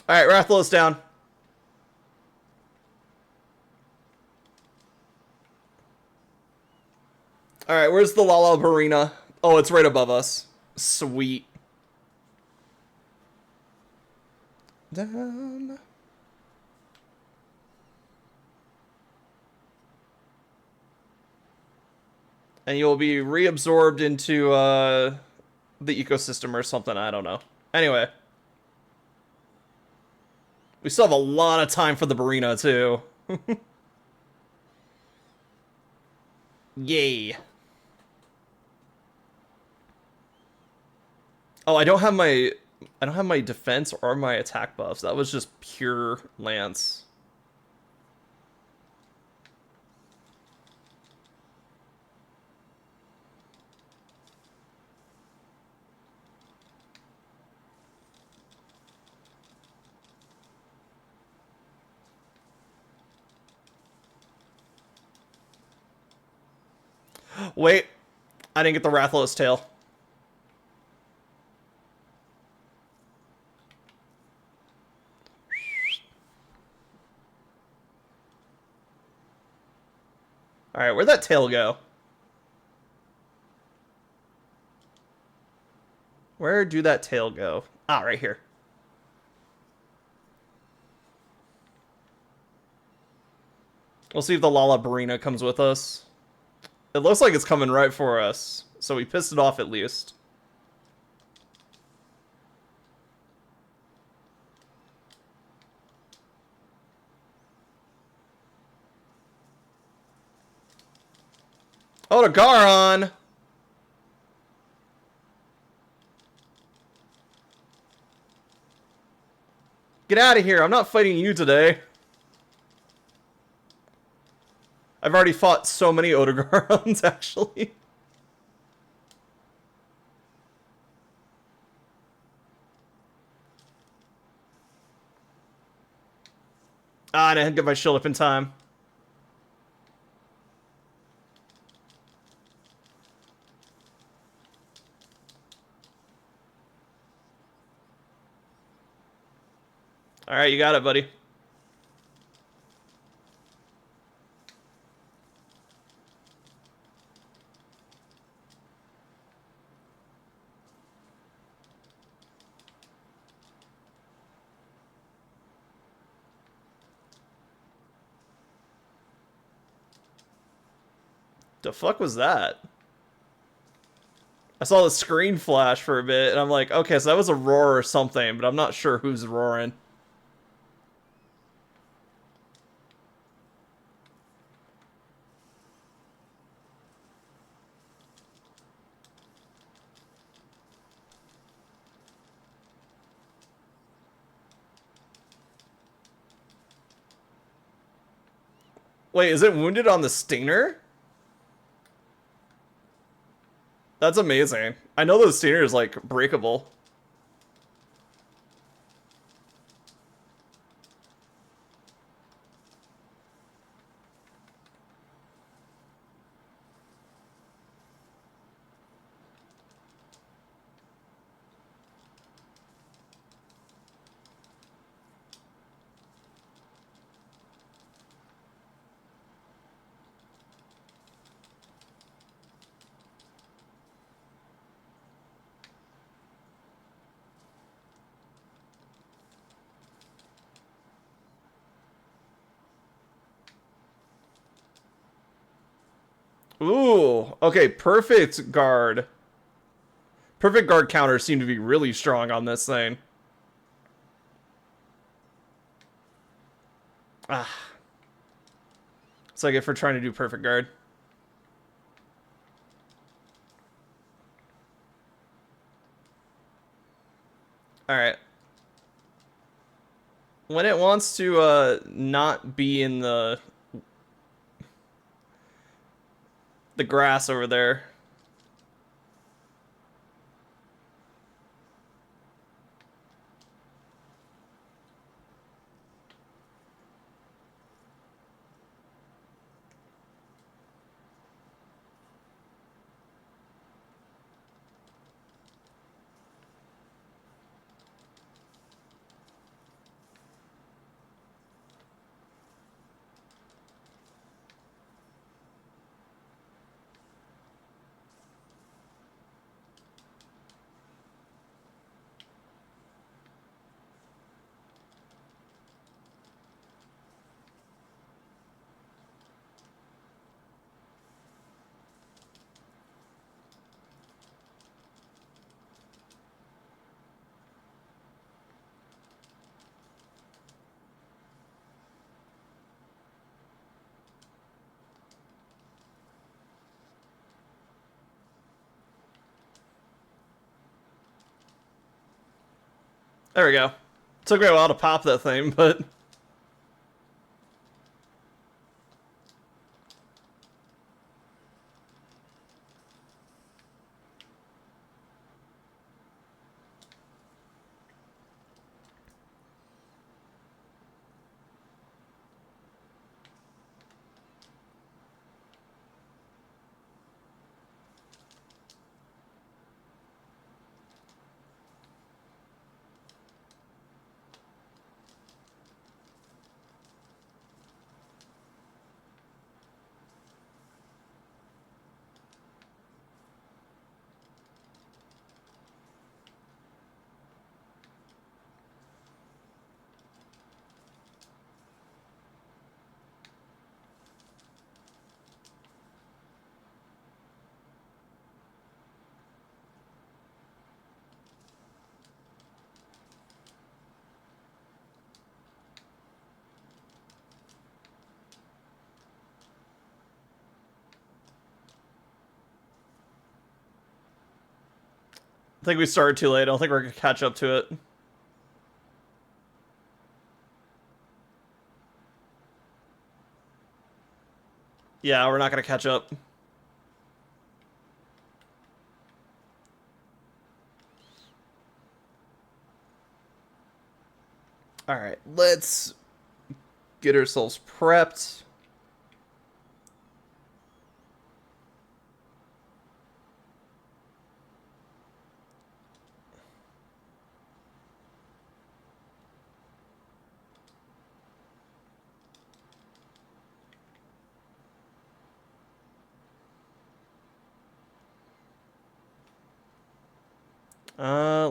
Alright, Rathlow's down. Alright, where's the Lalabarina? Oh, it's right above us. Sweet. Down. And you'll be reabsorbed into the ecosystem or something. I don't know. Anyway. We still have a lot of time for the Barina, too. Yay. Oh, I don't have my defense or my attack buffs. That was just pure Lance. Wait, I didn't get the Rathalos tail. Alright, where'd that tail go? Where do that tail go? Ah, right here. We'll see if the Lalabarina comes with us. It looks like it's coming right for us, so we pissed it off at least. Oh, the Garon! Get out of here. I'm not fighting you today. I've already fought so many Odogarons, actually. Ah, I didn't get my shield up in time. Alright, you got it, buddy. The fuck was that? I saw the screen flash for a bit, and I'm like, okay, so that was a roar or something, but I'm not sure who's roaring. Wait, is it wounded on the stinger? That's amazing. I know those stingers, like, breakable. Ooh, okay, perfect guard. Perfect guard counters seem to be really strong on this thing. Ah. It's like if we're trying to do perfect guard. Alright. When it wants to not be in the grass over there. There we go. Took me a while to pop that thing, but... I think we started too late. I don't think we're gonna catch up to it. Yeah, we're not gonna catch up. Alright, let's get ourselves prepped.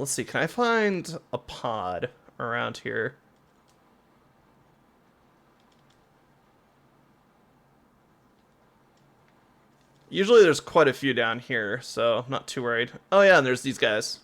Let's see. Can I find a pod around here? Usually there's quite a few down here, so I'm not too worried. Oh yeah, and there's these guys.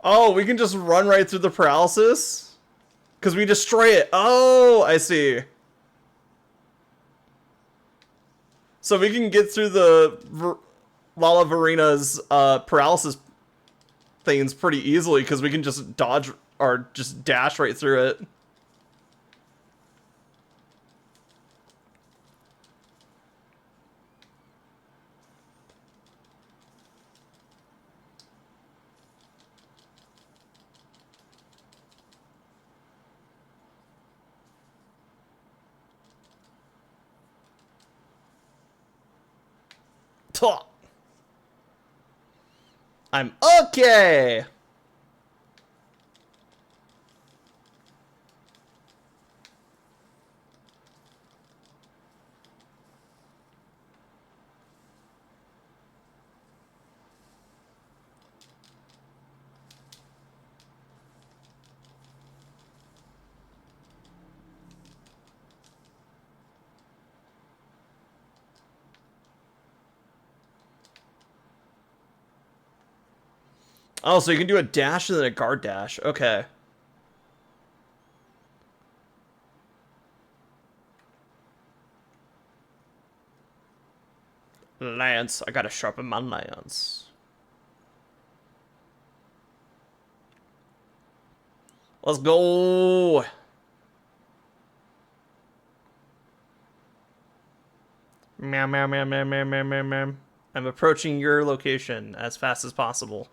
Oh, we can just run right through the paralysis? Because we destroy it. Oh, I see. So we can get through the Lala Varina's paralysis things pretty easily because we can just dodge or just dash right through it. Tuh. I'm okay. Oh, so you can do a dash and then a guard dash. Okay. Lance, I gotta sharpen my lance. Let's go. Meow, meow, meow, meow, meow, meow, meow, meow. I'm approaching your location as fast as possible.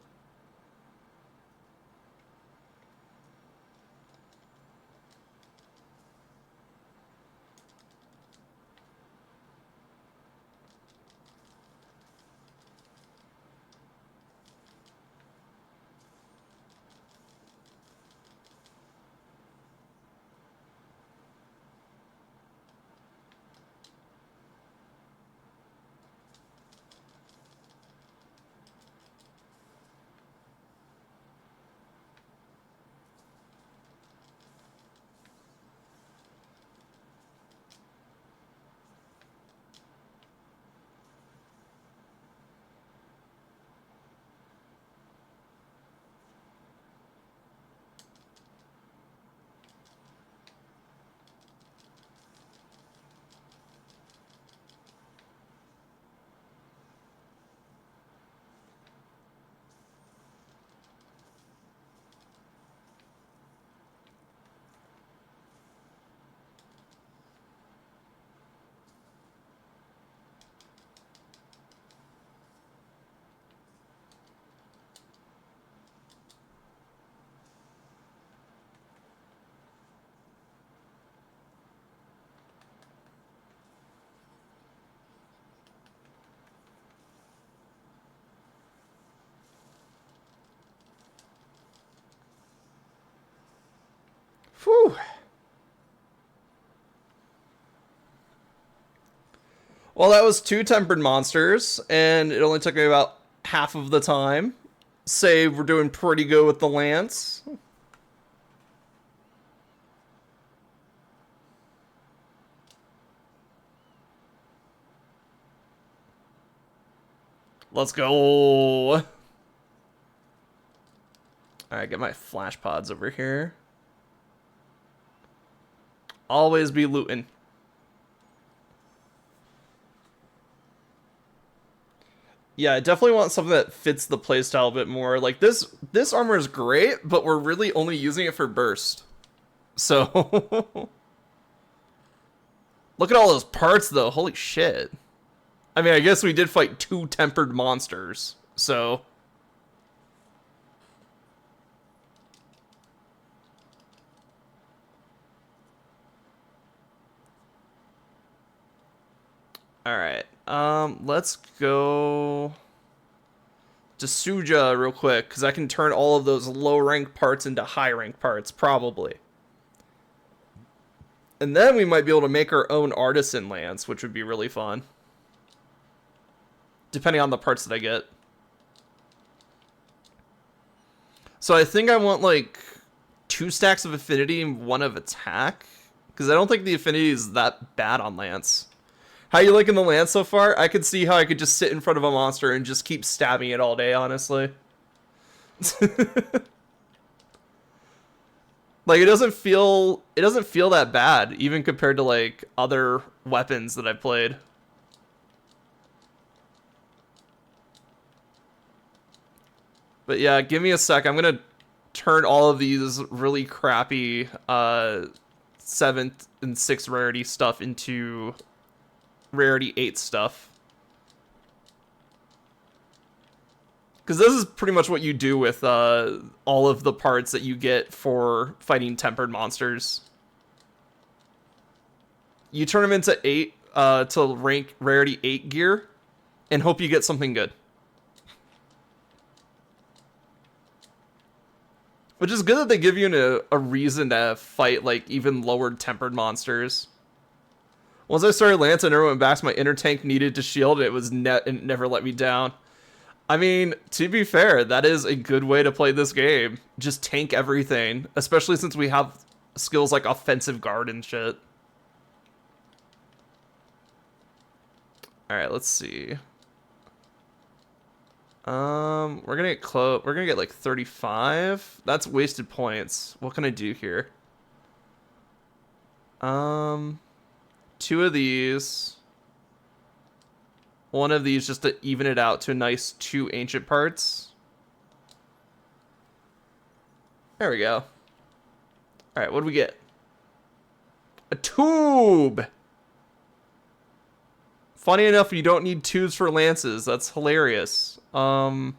Well, that was 2 tempered monsters, and it only took me about half of the time. Say we're doing pretty good with the lance. Let's go. Alright, get my flash pods over here. Always be looting. Yeah, I definitely want something that fits the playstyle a bit more. Like this armor is great, but we're really only using it for burst. So look at all those parts though. Holy shit. I mean, I guess we did fight 2 tempered monsters. So all right. Let's go to Suja real quick, because I can turn all of those low rank parts into high rank parts, probably. And then we might be able to make our own artisan lance, which would be really fun. Depending on the parts that I get. So I think I want like 2 stacks of affinity and 1 of attack, because I don't think the affinity is that bad on lance. How you liking the lance so far? I could see how I could just sit in front of a monster and just keep stabbing it all day, honestly. Like it doesn't feel that bad, even compared to like other weapons that I've played. But yeah, give me a sec. I'm gonna turn all of these really crappy 7th and 6th rarity stuff into rarity 8 stuff. Because this is pretty much what you do with all of the parts that you get for fighting tempered monsters. You turn them into 8 to rank rarity 8 gear and hope you get something good. Which is good that they give you a reason to fight like even lower tempered monsters. Once I started Lance, I never went back, so my inner tank needed to shield, and it never let me down. I mean, to be fair, that is a good way to play this game. Just tank everything, especially since we have skills like offensive guard and shit. Alright, let's see. We're gonna get close. We're gonna get like 35. That's wasted points. What can I do here? 2 of these. 1 of these just to even it out to a nice 2 ancient parts. There we go. Alright, what do we get? A tube! Funny enough, you don't need tubes for lances. That's hilarious. A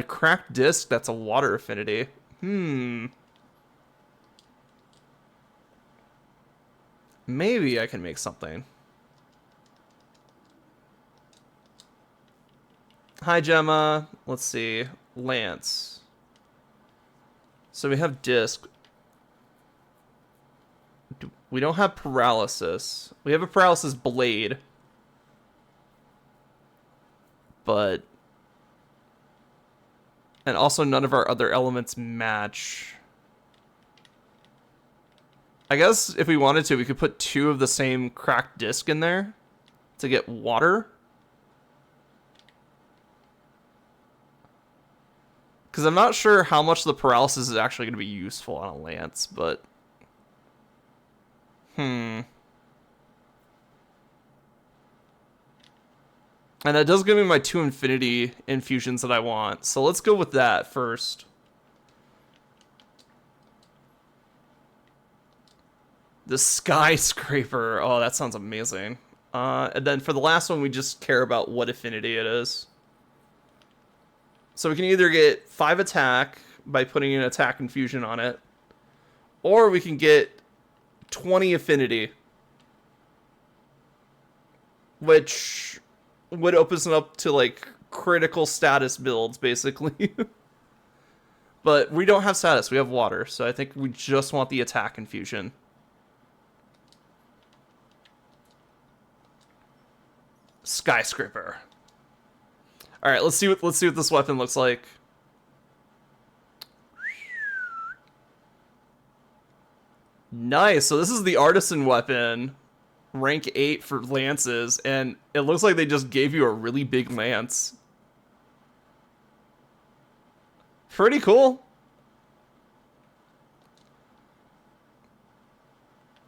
cracked disc, that's a water affinity. Maybe I can make something. Hi, Gemma. Let's see. Lance. So we have disc. We don't have paralysis. We have a paralysis blade. But... and also none of our other elements match. I guess if we wanted to, we could put 2 of the same cracked disc in there to get water. Because I'm not sure how much the paralysis is actually going to be useful on a lance, but... And that does give me my 2 infinity infusions that I want. So let's go with that first. The skyscraper. Oh, that sounds amazing. And then for the last one, we just care about what affinity it is. So we can either get 5 attack by putting an attack infusion on it, or we can get 20 affinity, which would open us up to like critical status builds, basically. But we don't have status, we have water, so I think we just want the attack infusion. Skyscraper. All right, let's see what this weapon looks like. Nice. So this is the artisan weapon, rank 8 for lances, and it looks like they just gave you a really big lance. Pretty cool.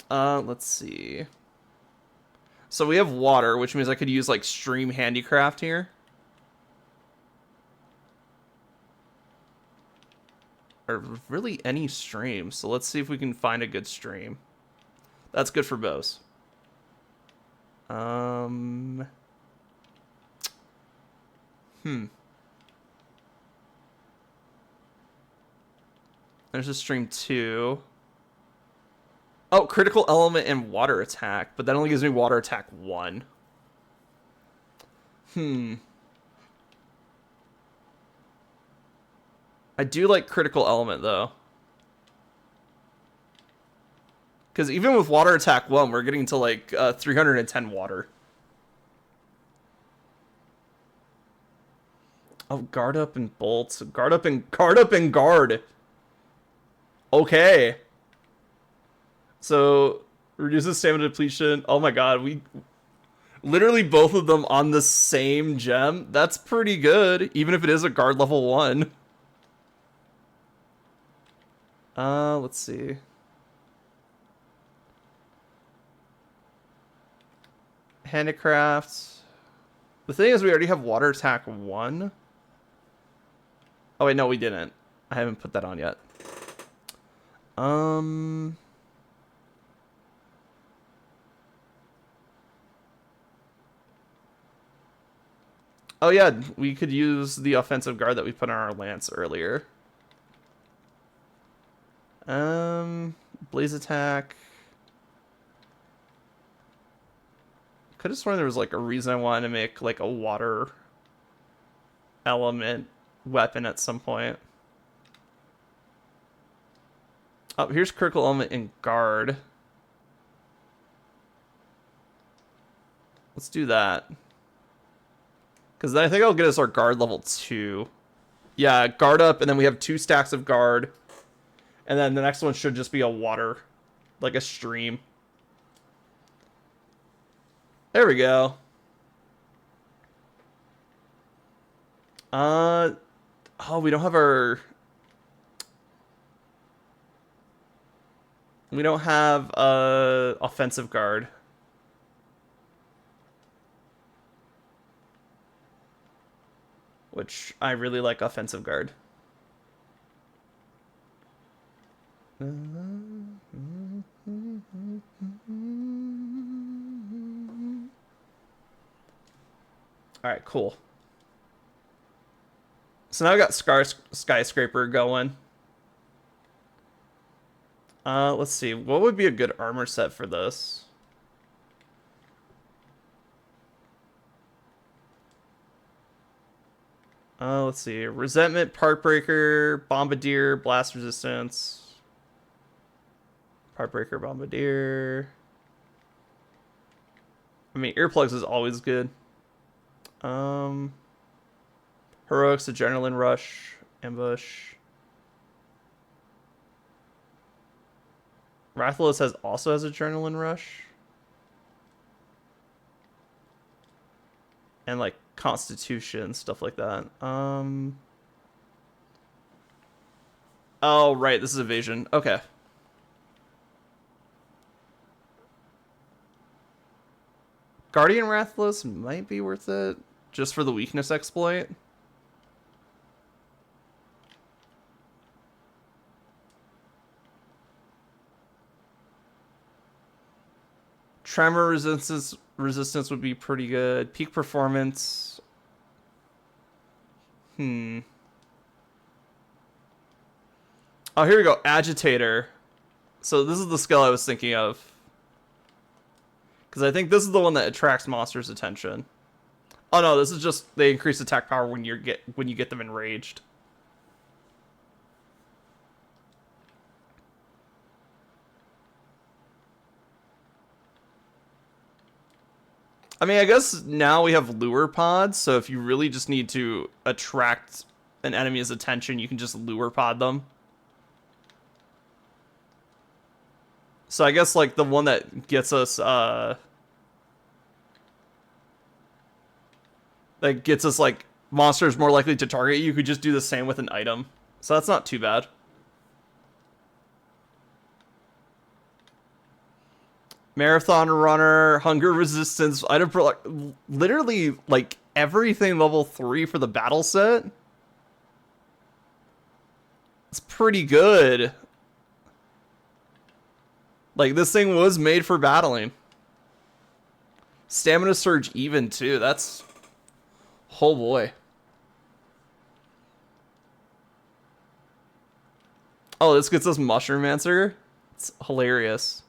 Let's see. So we have water, which means I could use like stream handicraft here. Or really any stream. So let's see if we can find a good stream. That's good for bows. There's a stream 2. Oh, critical element and water attack, but that only gives me water attack 1. I do like critical element though. Because even with water attack 1, we're getting to like 310 water. Oh, guard up and bolt. Guard up and guard. Okay. So reduces stamina depletion. Oh my god, we literally both of them on the same gem. That's pretty good, even if it is a guard level 1. Let's see. Handicraft. The thing is, we already have water attack 1. Oh wait, no, we didn't. I haven't put that on yet. Oh yeah, we could use the offensive guard that we put on our lance earlier. Blaze attack. Could have sworn there was like a reason I wanted to make like a water element weapon at some point. Oh, here's critical element and guard. Let's do that. Because then I think I'll get us our guard level 2. Yeah, guard up, and then we have 2 stacks of guard. And then the next one should just be a water, like a stream. There we go. Oh, we don't have our... We don't have offensive guard. Which I really like offensive guard. Alright, cool. So now I got Skyscraper going. Let's see. What would be a good armor set for this? Let's see. Resentment, Part Breaker, Bombardier, Blast Resistance. Part Breaker, Bombardier. I mean, Earplugs is always good. Heroics, Adrenaline Rush, Ambush. Rathalos also has Adrenaline Rush. And like Constitution, stuff like that. Oh, right, this is evasion. Okay. Guardian Rathalos might be worth it, just for the weakness exploit. Tremor resistance would be pretty good. Peak performance. Oh, here we go. Agitator. So this is the skill I was thinking of. Because I think this is the one that attracts monsters' attention. Oh no, this is just they increase attack power when you get them enraged. I mean, I guess now we have lure pods, so if you really just need to attract an enemy's attention, you can just lure pod them. So I guess, like, the one that gets us, like, monsters more likely to target you, could just do the same with an item. So that's not too bad. Marathon runner, hunger resistance, item pro, literally, like, everything level 3 for the battle set. It's pretty good. Like, this thing was made for battling. Stamina surge even, too. That's... oh, boy. Oh, this gets us Mushroom Answer? It's hilarious.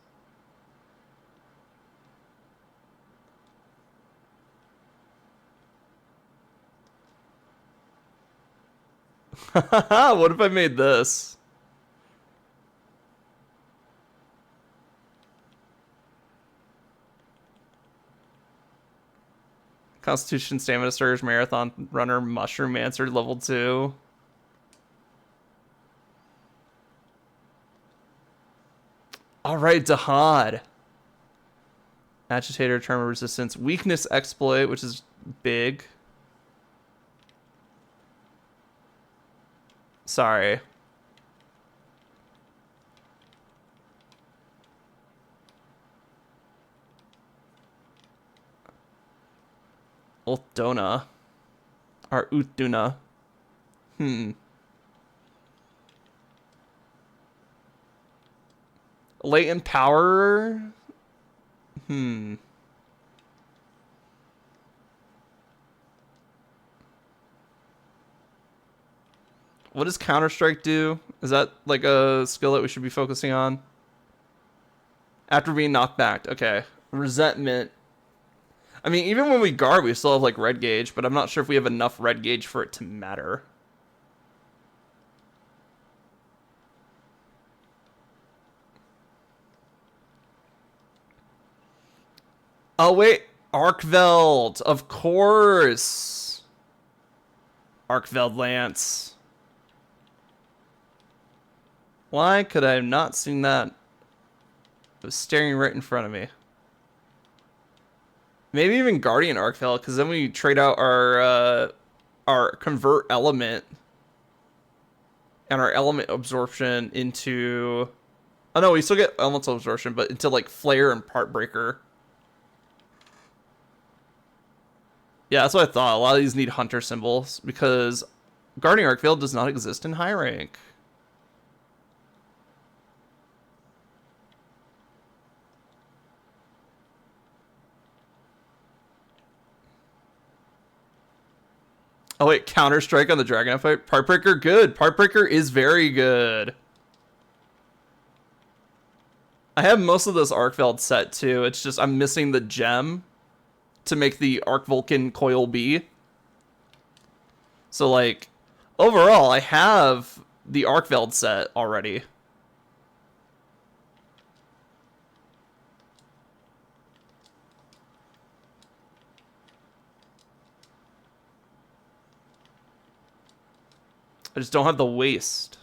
What if I made this? Constitution, Stamina Surge, Marathon Runner, Mushroom Answer, level 2. Alright, Dahad. Agitator, Tremor Resistance, Weakness Exploit, which is big. Sorry. Ultdona. Or Utduna. Latent power? What does Counter-Strike do? Is that like a skill that we should be focusing on? After being knocked back. Okay. Resentment. I mean, even when we guard, we still have like red gauge, but I'm not sure if we have enough red gauge for it to matter. Oh, wait. Arkveld. Of course. Arkveld Lance. Why could I have not seen that? It was staring right in front of me. Maybe even Guardian Arkveld, because then we trade out our convert element and our element absorption into... oh no, we still get elemental absorption, but into like Flare and Part Breaker. Yeah, that's what I thought. A lot of these need hunter symbols because Guardian Arkveld does not exist in high rank. Oh wait, Counter-Strike on the Dragonite fight? Part Breaker, good. Part Breaker is very good. I have most of this Arkveld set too. It's just I'm missing the gem to make the Arc Vulcan Coil B. So like, overall, I have the Arkveld set already. I just don't have the waste.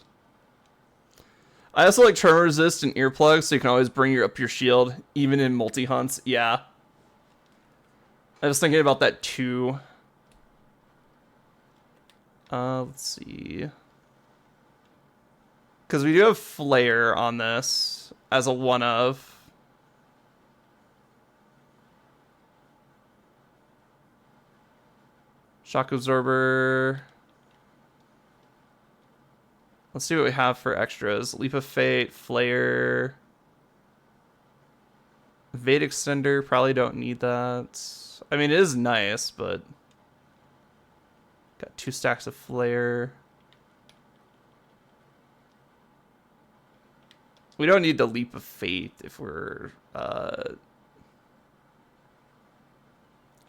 I also like Tremor Resist and Earplugs, so you can always bring up your shield, even in multi-hunts. Yeah. I was thinking about that too. Let's see. Because we do have Flare on this as a one-of. Shock Absorber. Let's see what we have for extras. Leap of Fate, Flare. Vade Extender, probably don't need that. I mean, it is nice, but... got 2 stacks of Flare. We don't need the Leap of Fate if we're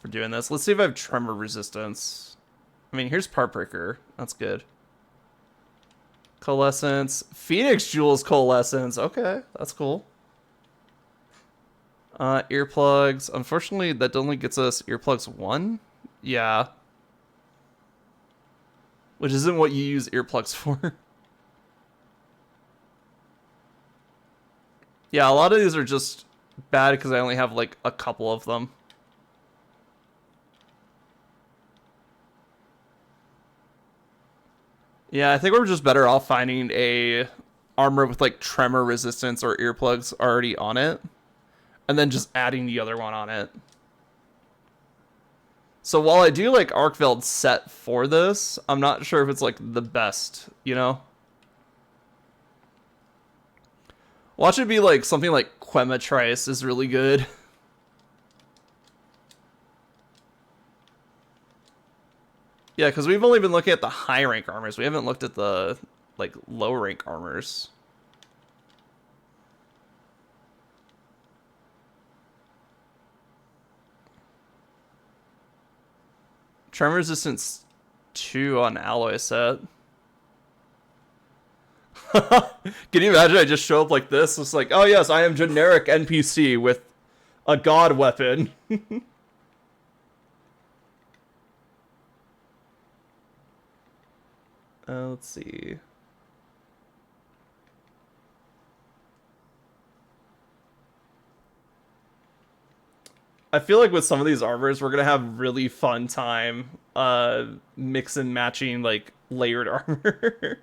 doing this. Let's see if I have Tremor Resistance. I mean, here's Part Breaker. That's good. Coalescence. Phoenix Jewel's Coalescence. Okay, that's cool. Earplugs. Unfortunately, that only gets us earplugs 1. Yeah. Which isn't what you use earplugs for. Yeah, a lot of these are just bad because I only have like a couple of them. Yeah, I think we're just better off finding a armor with like tremor resistance or earplugs already on it, and then just adding the other one on it. So while I do like Arkveld's set for this, I'm not sure if it's like the best, you know? Watch it be like something like Quematrice is really good. Yeah, because we've only been looking at the high rank armors. We haven't looked at the like low rank armors. Tremor resistance 2 on alloy set. Can you imagine I just show up like this? It's like, oh yes, I am generic NPC with a god weapon. Let's see. I feel like with some of these armors, we're gonna have really fun time mix and matching like layered armor.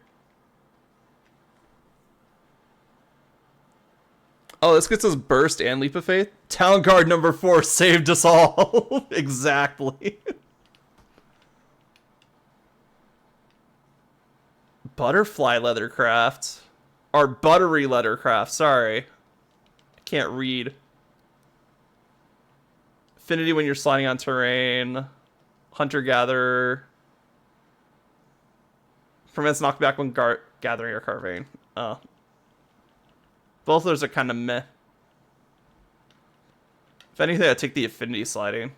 Oh, this gets us burst and leap of faith. Town guard number 4 saved us all. Exactly. Butterfly leathercraft. Or buttery leathercraft, sorry. I can't read. Affinity when you're sliding on terrain. Hunter-gatherer. Prevents knockback when gathering or carving. Oh. Both of those are kind of meh. If anything, I'd take the affinity sliding.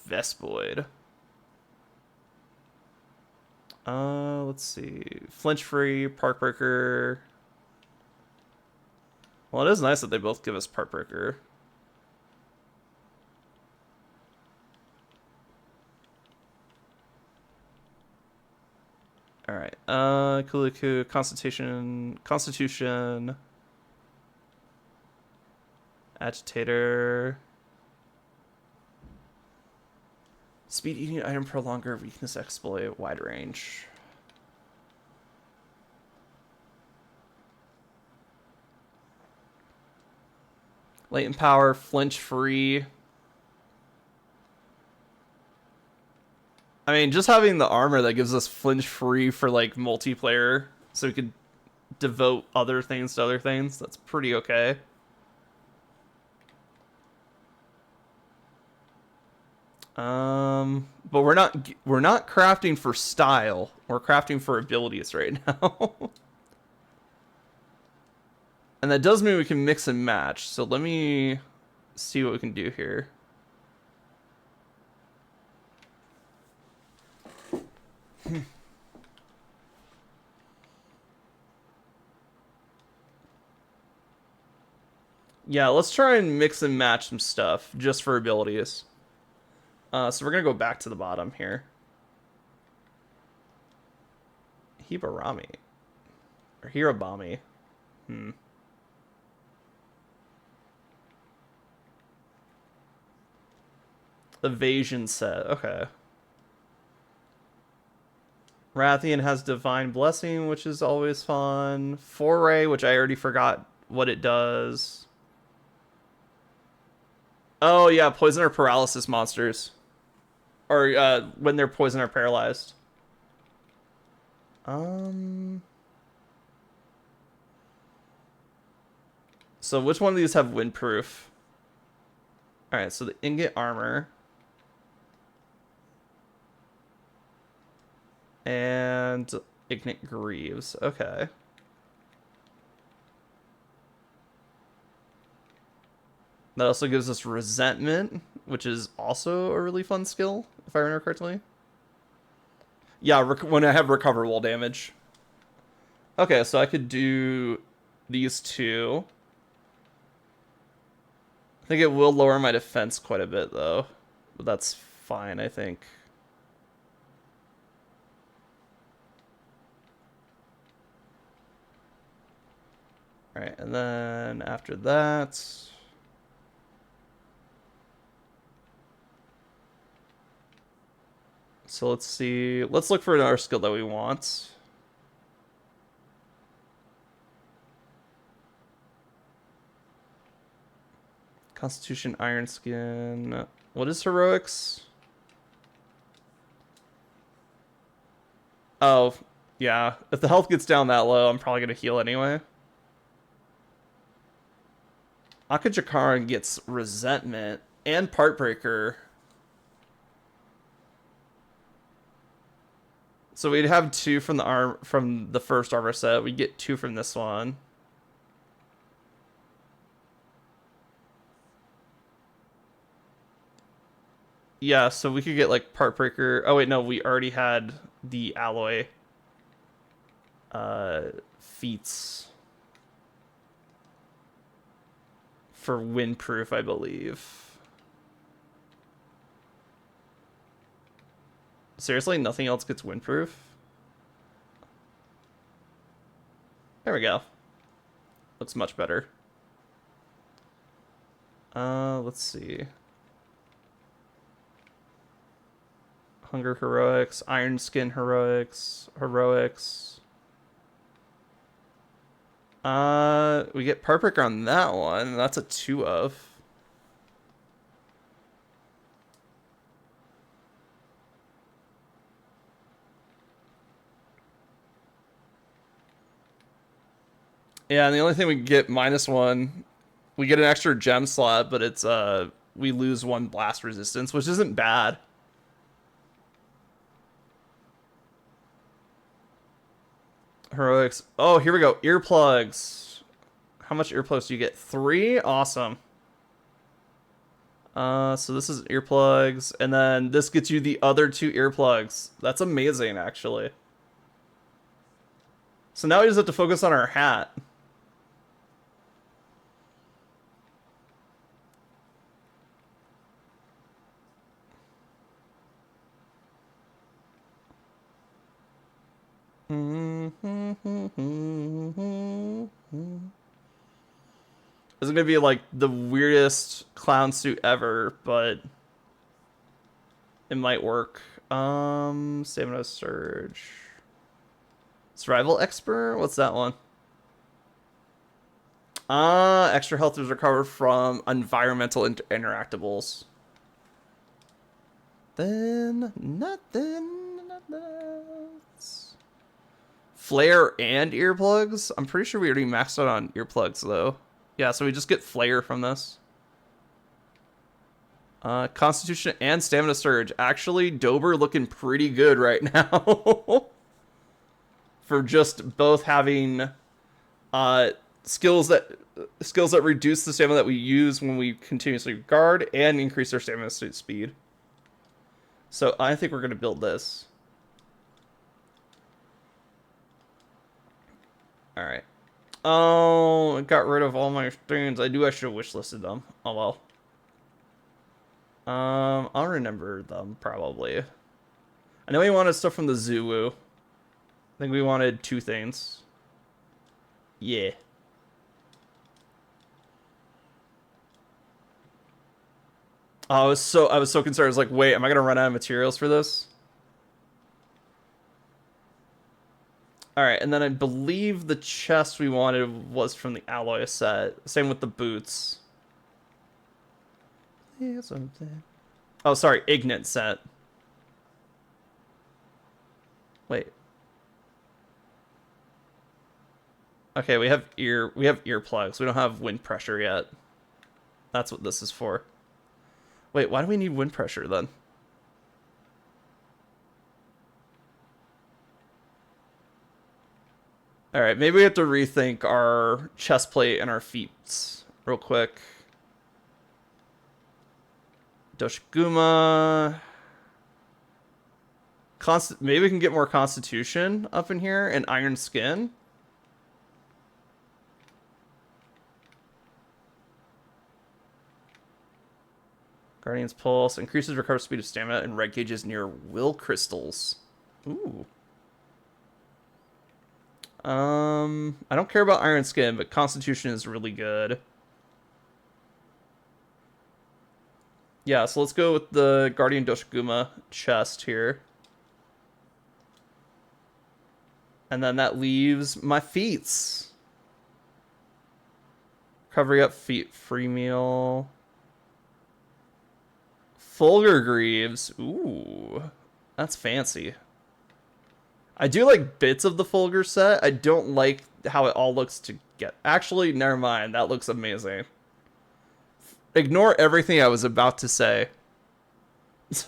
Vespoid. Let's see. Flinch free, park breaker. Well, it is nice that they both give us park breaker. Alright. Kuliku, Constitution. Agitator. Speed eating item prolonger, weakness exploit, wide range. Latent power, flinch free. I mean, just having the armor that gives us flinch free for like multiplayer, so we could devote other things to other things, that's pretty okay. But we're not crafting for style. We're crafting for abilities right now. And that does mean we can mix and match. So let me see what we can do here. Yeah, let's try and mix and match some stuff just for abilities. So we're gonna go back to the bottom here. Hibarami. Or Hirabami. Evasion set. Okay. Rathian has Divine Blessing, which is always fun. Foray, which I already forgot what it does. Oh, yeah, poison or paralysis monsters. Or when they're poisoned or paralyzed. So which one of these have windproof? Alright, so the ingot armor. And Ignite Greaves. Okay. That also gives us Resentment, which is also a really fun skill, if I remember correctly. Yeah, when I have recoverable damage. Okay, so I could do these two. I think it will lower my defense quite a bit, though. But that's fine, I think. Alright, and then after that... So let's see. Let's look for another skill that we want. Constitution, Iron Skin. What is heroics? Oh, yeah. If the health gets down that low, I'm probably going to heal anyway. Akajakara gets resentment and part breaker. So we'd have 2 from the first armor set. We get 2 from this one. Yeah, so we could get like part breaker. Oh wait, no, we already had the alloy feats for windproof, I believe. Seriously, nothing else gets windproof? There we go. Looks much better. Let's see. Hunger heroics, Iron Skin heroics. We get Parprick on that one. That's a 2 of. Yeah, and the only thing we get -1, we get an extra gem slot, but it's we lose 1 blast resistance, which isn't bad. Heroics. Oh, here we go. Earplugs. How much earplugs do you get? 3? Awesome. So this is earplugs, and then this gets you the other 2 earplugs. That's amazing, actually. So now we just have to focus on our hat. It's gonna be like the weirdest clown suit ever, but it might work. Stamina surge. Survival expert? What's that one? Extra health is recovered from environmental interactables. Then nothing else. Flare and earplugs? I'm pretty sure we already maxed out on earplugs though. Yeah, so we just get flare from this. Constitution and stamina surge. Actually, Dober looking pretty good right now. For just both having skills that reduce the stamina that we use when we continuously guard and increase our stamina speed. So I think we're going to build this. Alright. Oh, I got rid of all my things. I should have wishlisted them. Oh well. I'll remember them probably. I know we wanted stuff from the Zulu. I think we wanted 2 things. Yeah. Oh, I was so concerned. I was like, wait, am I gonna run out of materials for this? Alright, and then I believe the chest we wanted was from the alloy set. Same with the boots. Oh, sorry, Ignite set. Wait. Okay, we have earplugs. We don't have wind pressure yet. That's what this is for. Wait, why do we need wind pressure then? Alright, maybe we have to rethink our chest plate and our feet real quick. Doshiguma. Maybe we can get more constitution up in here and iron skin. Guardian's Pulse increases recovery speed of stamina and red gauges near will crystals. Ooh. I don't care about Iron Skin, but Constitution is really good. Yeah, so let's go with the Guardian Doshiguma chest here. And then that leaves my feats. Recovery up feet, free meal. Fulgur Greaves. Ooh, that's fancy. I do like bits of the Fulgur set. I don't like how it all looks to get. Actually, never mind. That looks amazing. Ignore everything I was about to say. Let's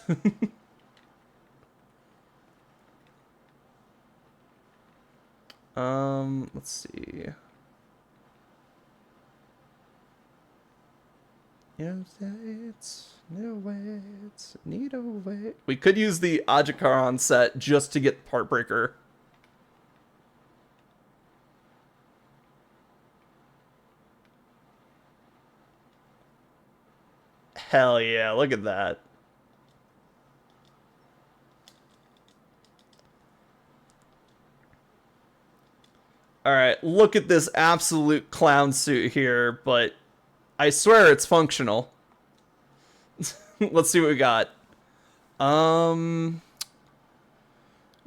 see. Need a way. We could use the Ajikaron set just to get Heartbreaker. Hell yeah, look at that. Alright, look at this absolute clown suit here, but I swear it's functional. Let's see what we got.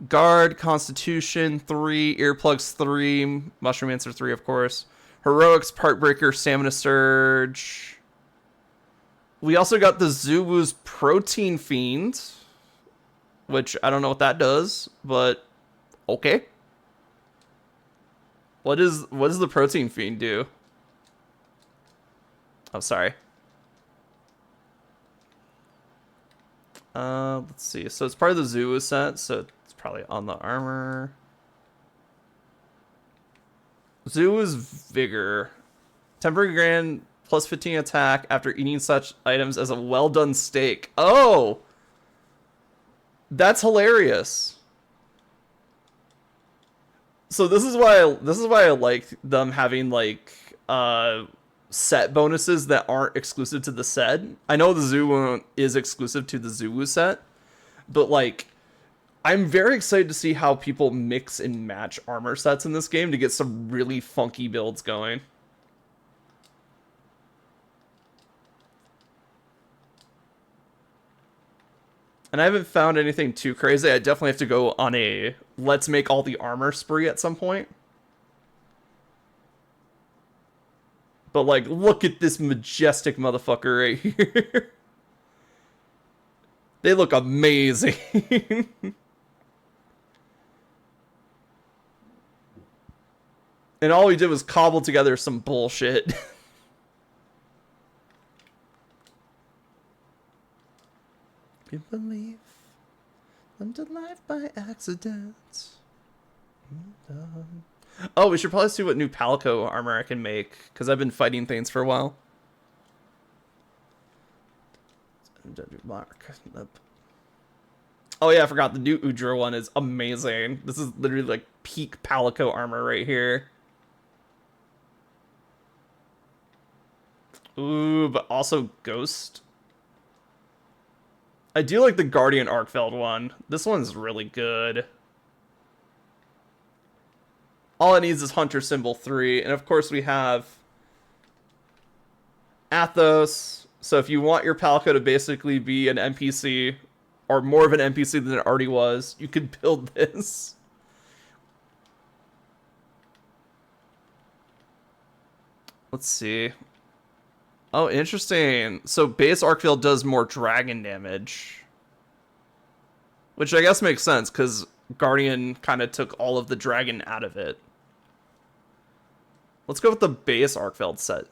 Guard, Constitution 3, Earplugs 3, Mushroom Answer 3, of course. Heroics, Heartbreaker, Stamina Surge. We also got the Zuwu's Protein Fiend, which I don't know what that does, but okay. What does the Protein Fiend do? Oh, sorry. Let's see. So it's part of the Zuwu set, so it's probably on the armor. Zuwu's Vigor. Temporary Grand plus 15 attack after eating such items as a well-done steak. Oh! That's hilarious. So this is why I like them having like set bonuses that aren't exclusive to the set. I know the Zuwu is exclusive to the Zuwu set, but like I'm very excited to see how people mix and match armor sets in this game to get some really funky builds going. And I haven't found anything too crazy. I definitely have to go on a let's make all the armor spree at some point. But like, look at this majestic motherfucker right here. They look amazing. And all we did was cobble together some bullshit. You believe them to life by accident. Oh, we should probably see what new Palico armor I can make, because I've been fighting things for a while. Mark. Oh yeah, I forgot the new Udra one is amazing. This is literally like peak Palico armor right here. Ooh, but also Ghost. I do like the Guardian Arkfeld one. This one's really good. All it needs is Hunter Symbol 3. And of course we have Athos. So if you want your Palico to basically be an NPC, or more of an NPC than it already was, you could build this. Let's see. Oh, interesting. So base Arkfeld does more dragon damage. Which I guess makes sense, because Guardian kind of took all of the dragon out of it. Let's go with the base Arkfeld set.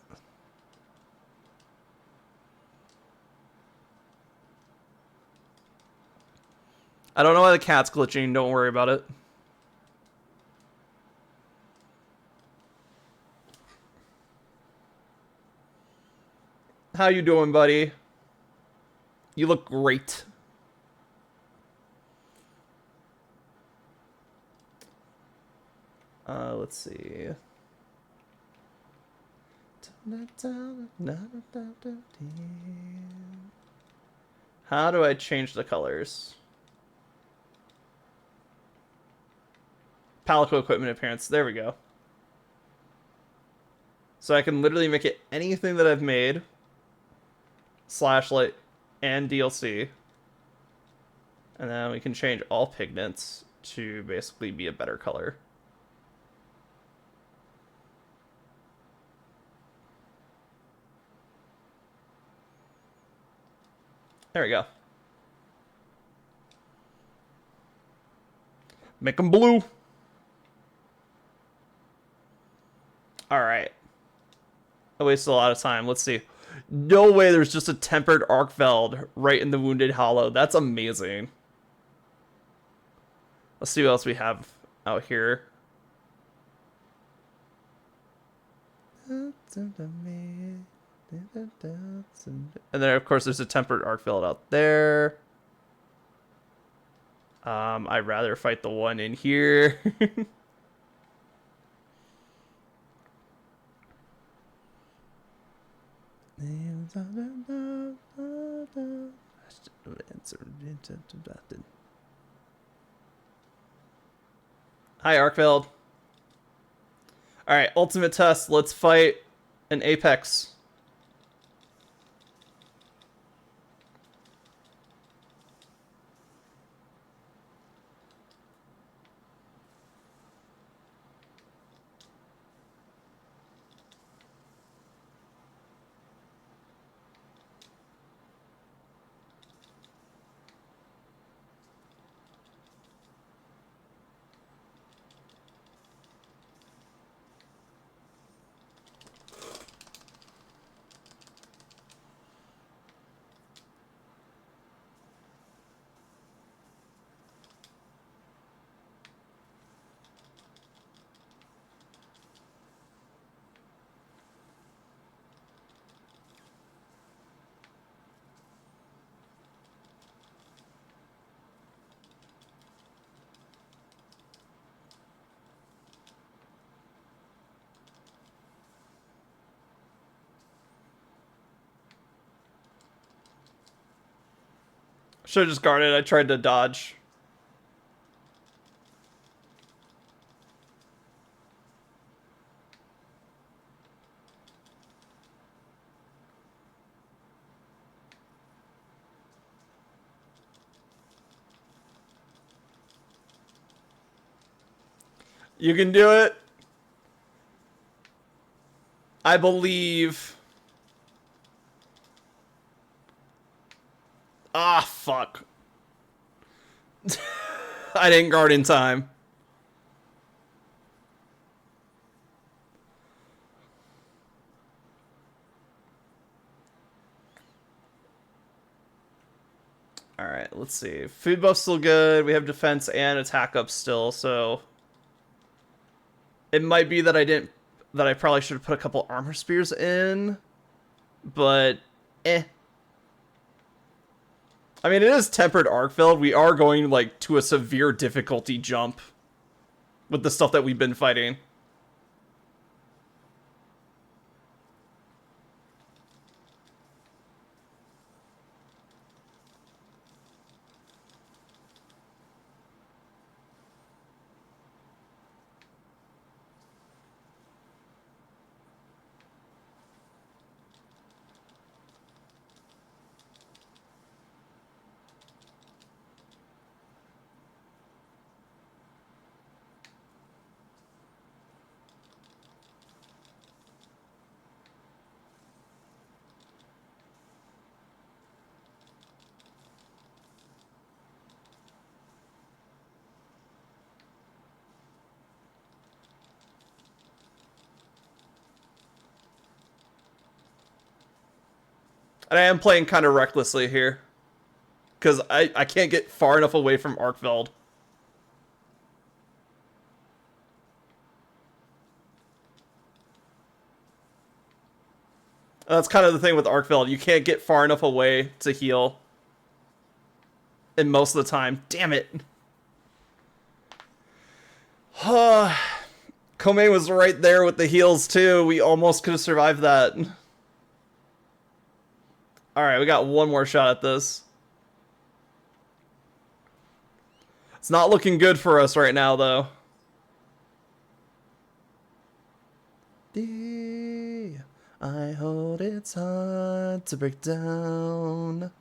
I don't know why the cat's glitching, don't worry about it. How you doing, buddy? You look great. Let's see. How do I change the colors? Palico equipment appearance. There we go. So I can literally make it anything that I've made. Slashlight and DLC. And then we can change all pigments to basically be a better color. There we go. Make them blue. Alright. I wasted a lot of time. Let's see. No way there's just a tempered Arkveld right in the Wounded Hollow. That's amazing. Let's see what else we have out here. And then, of course, there's a tempered Arkveld out there. I'd rather fight the one in here. Hi, Arkveld. Alright, ultimate test. Let's fight an Apex. Should have just guarded. I tried to dodge. You can do it. I believe. Ah, fuck. I didn't guard in time. Alright, let's see. Food buff's still good. We have defense and attack up still, so... It might be that I probably should have put a couple armor spears in. But, eh. I mean, it is tempered Arkveld. We are going, like, to a severe difficulty jump with the stuff that we've been fighting. And I am playing kind of recklessly here. Because I can't get far enough away from Arkveld. That's kind of the thing with Arkveld. You can't get far enough away to heal. And most of the time. Damn it. Kome was right there with the heals too. We almost could have survived that. Alright, we got one more shot at this. It's not looking good for us right now, though. I hold it's hard to break down.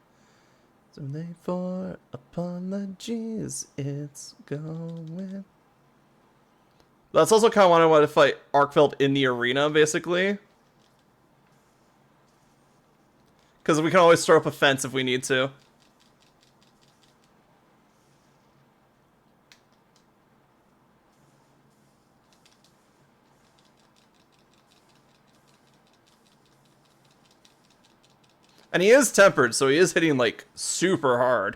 Something for apologies, it's going. That's also kind of why I wanted to fight Arkfeld in the arena, basically. Because we can always throw up a fence if we need to. And he is tempered, so he is hitting, like, super hard.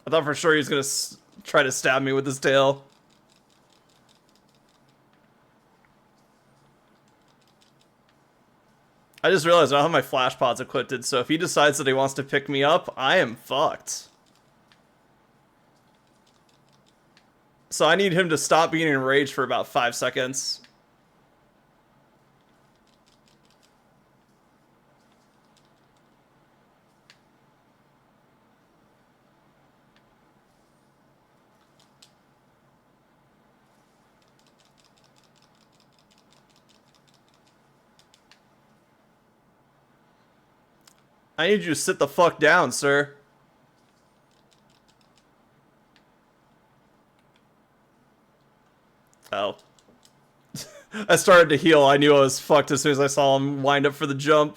I thought for sure he was going to try to stab me with his tail. I just realized I don't have my flash pods equipped, so if he decides that he wants to pick me up, I am fucked. So I need him to stop being enraged for about 5 seconds. I need you to sit the fuck down, sir. Oh. I started to heal. I knew I was fucked as soon as I saw him wind up for the jump.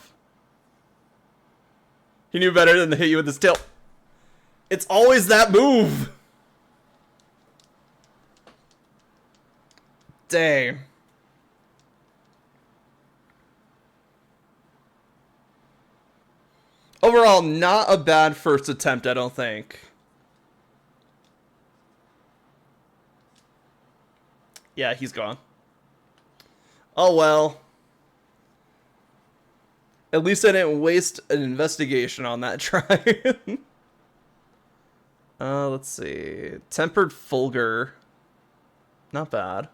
He knew better than to hit you with his tail. It's always that move. Dang. Overall, not a bad first attempt, I don't think. Yeah, he's gone. Oh well. At least I didn't waste an investigation on that try. Let's see. Tempered Fulgur. Not bad.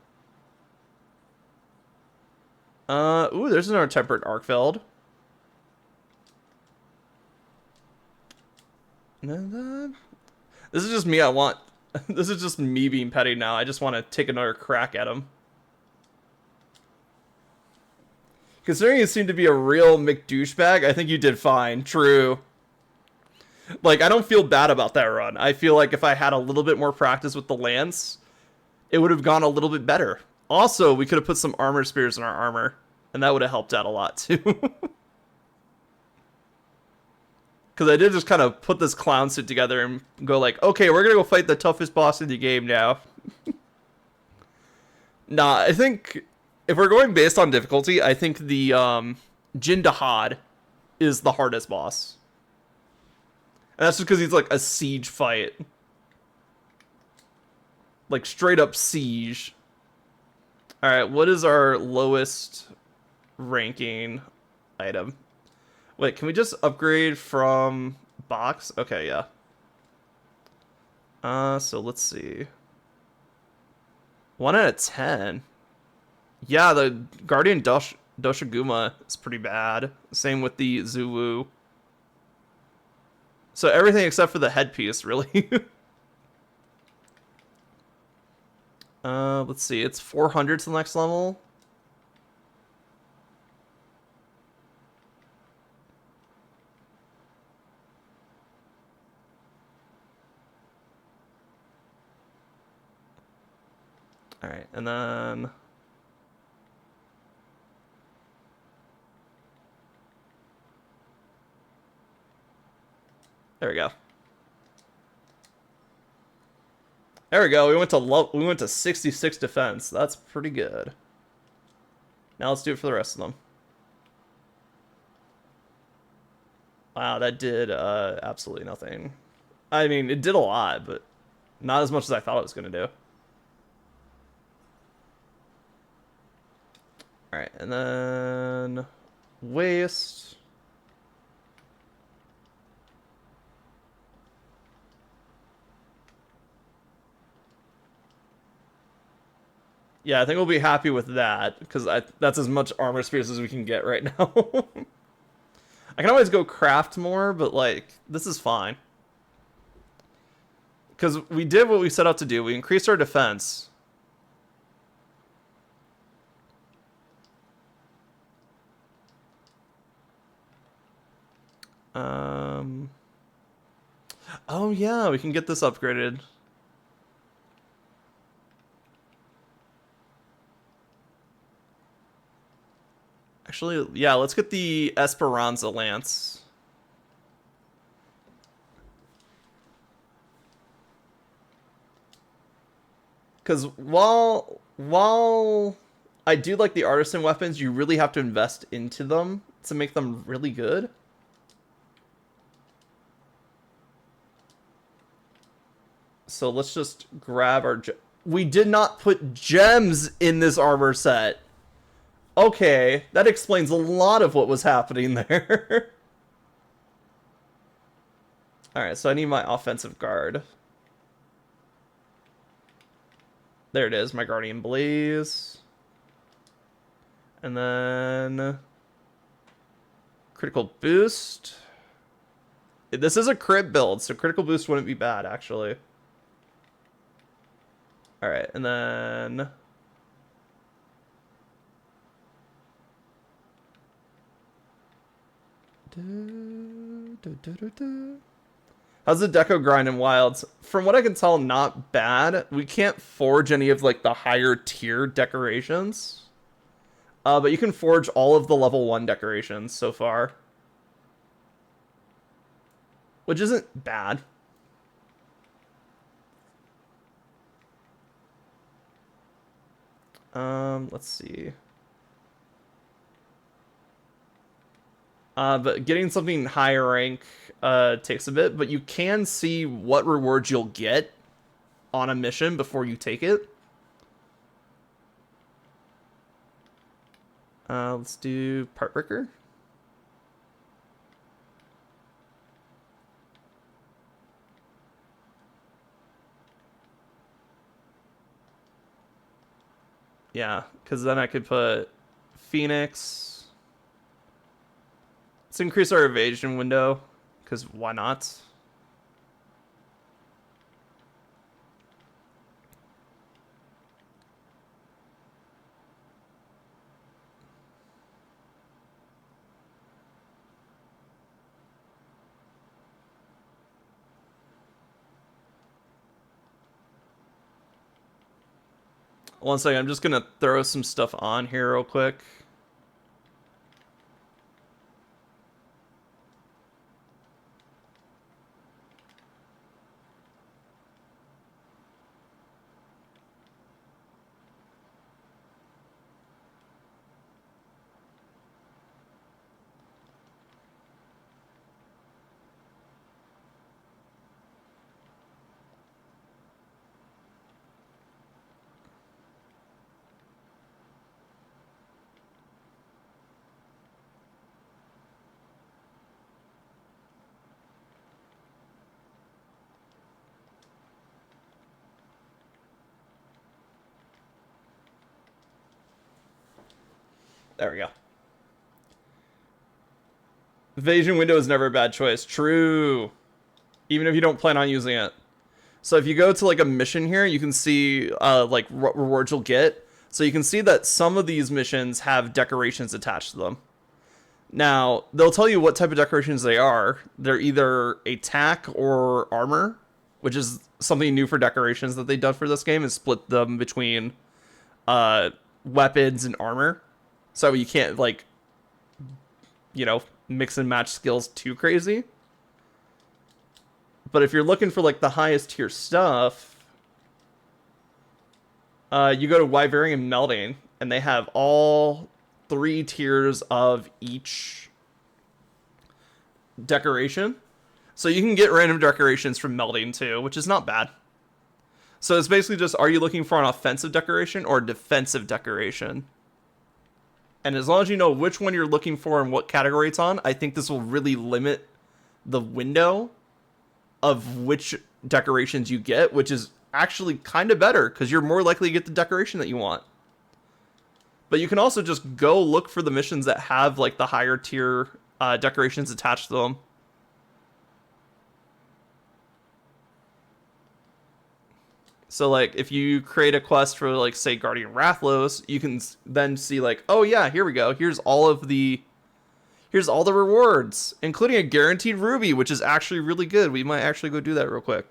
Ooh, there's another Tempered Arkfeld. This is just me. This is just me being petty now. I just want to take another crack at him. Considering you seem to be a real McDouchebag, I think you did fine. True. Like, I don't feel bad about that run. I feel like if I had a little bit more practice with the lance, it would have gone a little bit better. Also, we could have put some armor spears in our armor, and that would have helped out a lot, too. Because I did just kind of put this clown suit together and go like, okay, we're going to go fight the toughest boss in the game now. Nah, I think if we're going based on difficulty, I think the Jin Dahad is the hardest boss. And that's just because he's like a siege fight. Like straight up siege. Alright, what is our lowest ranking item? Wait, can we just upgrade from box? Okay, yeah. So let's see. 1 out of 10. Yeah, the Guardian Doshiguma is pretty bad. Same with the Zuwu. So everything except for the headpiece, really. Let's see. It's 400 to the next level. Alright, and then... There we go. There we go. We went to 66 defense. That's pretty good. Now let's do it for the rest of them. Wow, that did absolutely nothing. I mean, it did a lot, but not as much as I thought it was going to do. Alright, and then... waste. Yeah, I think we'll be happy with that, because that's as much armor space as we can get right now. I can always go craft more, but, like, this is fine. Because we did what we set out to do. We increased our defense. Oh, yeah, we can get this upgraded. Actually, yeah, let's get the Esperanza Lance. Because while I do like the artisan weapons, you really have to invest into them to make them really good. So let's just grab our... We did not put gems in this armor set. Okay, that explains a lot of what was happening there. Alright, so I need my offensive guard. There it is, my Guardian Blaze. And then... critical boost. This is a crit build, so critical boost wouldn't be bad, actually. Alright, and then... How's the deco grind in Wilds? From what I can tell, not bad. We can't forge any of like the higher tier decorations. But you can forge all of the level 1 decorations so far. Which isn't bad. Let's see. But getting something higher rank takes a bit, but you can see what rewards you'll get on a mission before you take it. Let's do Part Breaker. Yeah, because then I could put Phoenix. Let's increase our evasion window, because why not? One second, I'm just gonna throw some stuff on here real quick. There we go. Evasion window is never a bad choice. True. Even if you don't plan on using it. So if you go to like a mission here, you can see like what rewards you'll get. So you can see that some of these missions have decorations attached to them. Now, they'll tell you what type of decorations they are. They're either attack or armor, which is something new for decorations that they've done for this game, is split them between weapons and armor. So you can't, like, you know, mix and match skills too crazy. But if you're looking for like the highest tier stuff, you go to Wyverian Melting, and they have all 3 tiers of each decoration. So you can get random decorations from Melting too, which is not bad. So it's basically just, are you looking for an offensive decoration or a defensive decoration? And as long as you know which one you're looking for and what category it's on, I think this will really limit the window of which decorations you get, which is actually kind of better because you're more likely to get the decoration that you want. But you can also just go look for the missions that have like the higher tier decorations attached to them. So like if you create a quest for like say Guardian Rathalos, you can then see like, oh yeah, here we go. Here's all the rewards, including a guaranteed ruby, which is actually really good. We might actually go do that real quick.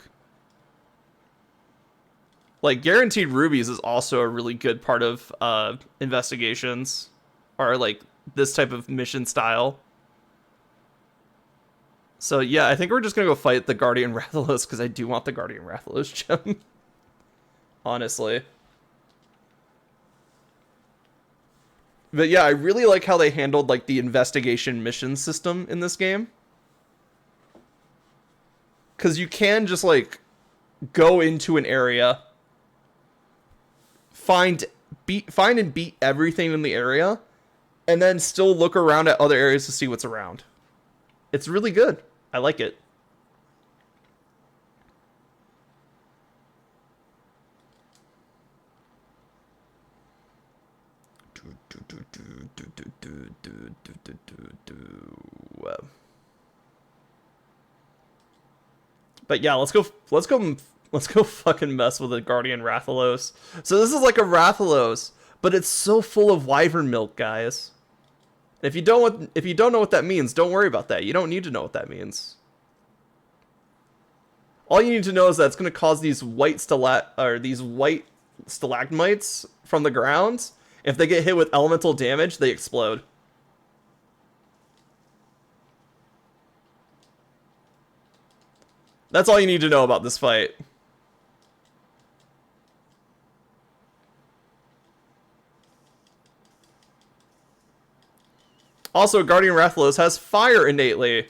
Like guaranteed rubies is also a really good part of investigations, or like this type of mission style. So yeah, I think we're just gonna go fight the Guardian Rathalos because I do want the Guardian Rathalos gem. Honestly. But yeah, I really like how they handled like the investigation mission system in this game. Cause you can just like go into an area, find and beat everything in the area, and then still look around at other areas to see what's around. It's really good. I like it. But yeah, let's go fucking mess with a Guardian Rathalos. So this is like a Rathalos, but it's so full of wyvern milk, guys. If you don't know what that means, don't worry about that. You don't need to know what that means. All you need to know is that it's going to cause these white stalagmites from the ground. If they get hit with elemental damage, they explode. That's all you need to know about this fight. Also, Guardian Rathalos has fire innately.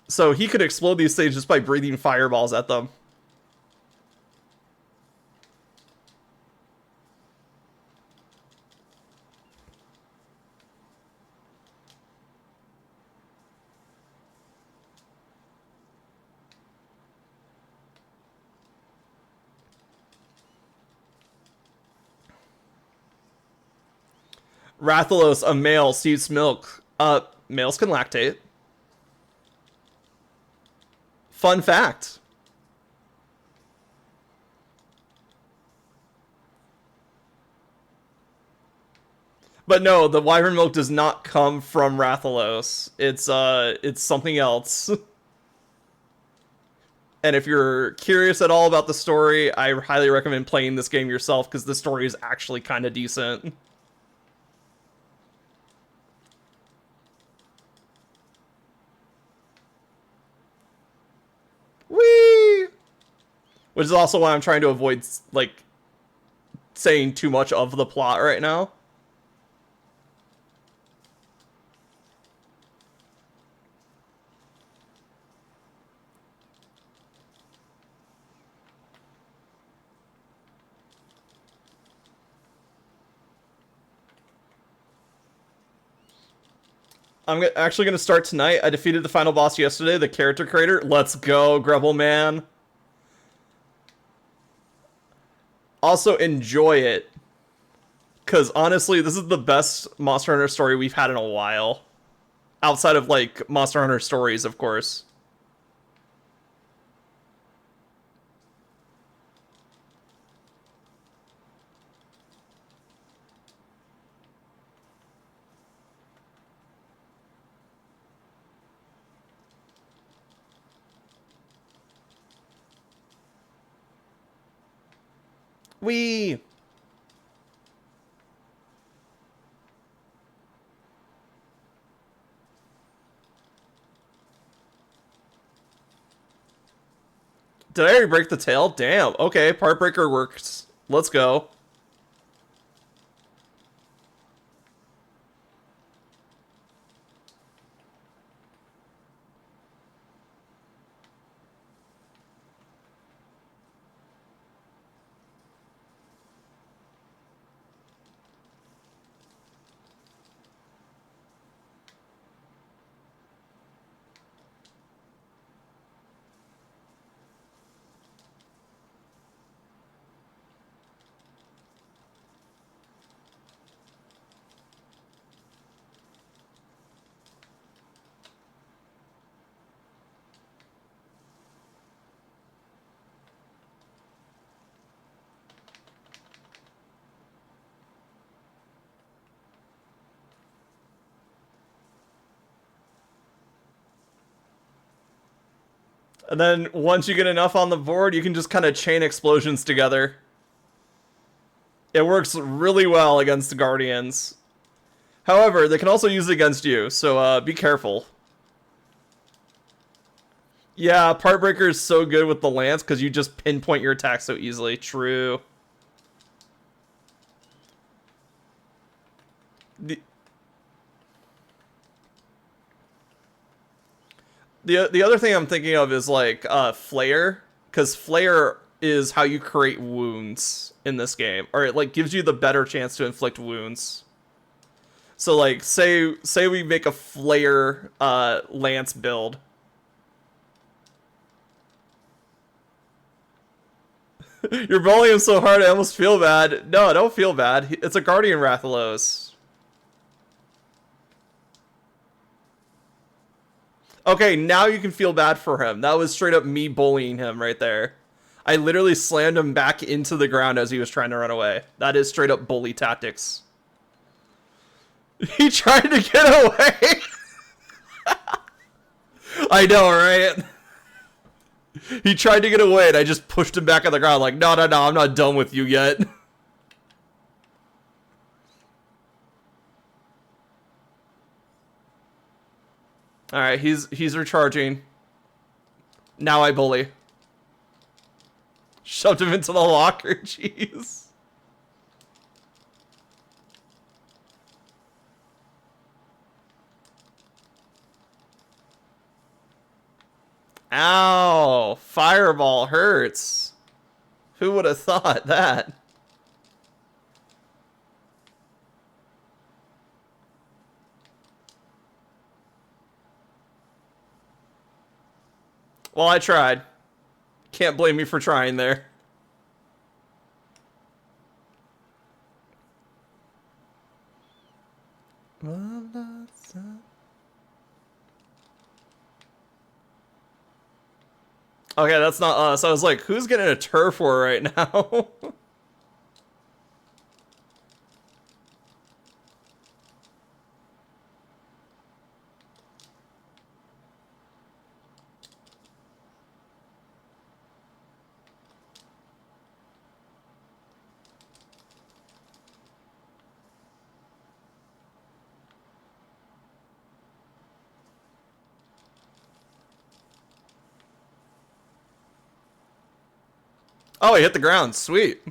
So he could explode these things just by breathing fireballs at them. Rathalos, a male, sees milk. Males can lactate. Fun fact. But no, the wyvern milk does not come from Rathalos. It's something else. And if you're curious at all about the story, I highly recommend playing this game yourself because the story is actually kind of decent. Whee! Which is also why I'm trying to avoid, like, saying too much of the plot right now. I'm actually going to start tonight. I defeated the final boss yesterday, the character creator. Let's go, Grubble Man. Also, enjoy it. Because honestly, this is the best Monster Hunter story we've had in a while. Outside of, like, Monster Hunter stories, of course. Wee! Did I already break the tail? Damn. Okay, part breaker works. Let's go. And then once you get enough on the board, you can just kind of chain explosions together. It works really well against the Guardians. However, they can also use it against you, so be careful. Yeah, part breaker is so good with the lance because you just pinpoint your attack so easily. True. The other thing I'm thinking of is like Flare, because Flare is how you create wounds in this game, or it like gives you the better chance to inflict wounds. So like say we make a Flare lance build. You're bullying him so hard I almost feel bad. No, I don't feel bad. It's a Guardian Rathalos. Okay, now you can feel bad for him. That was straight up me bullying him right there. I literally slammed him back into the ground as he was trying to run away. That is straight up bully tactics. He tried to get away. I know, right? He tried to get away and I just pushed him back on the ground like, no, I'm not done with you yet. Alright, he's recharging. Now I bully. Shoved him into the locker, jeez. Ow! Fireball hurts. Who would have thought that? Well, I tried. Can't blame me for trying there. Okay, that's not us. I was like, who's getting a turf war right now? Oh, he hit the ground. Sweet.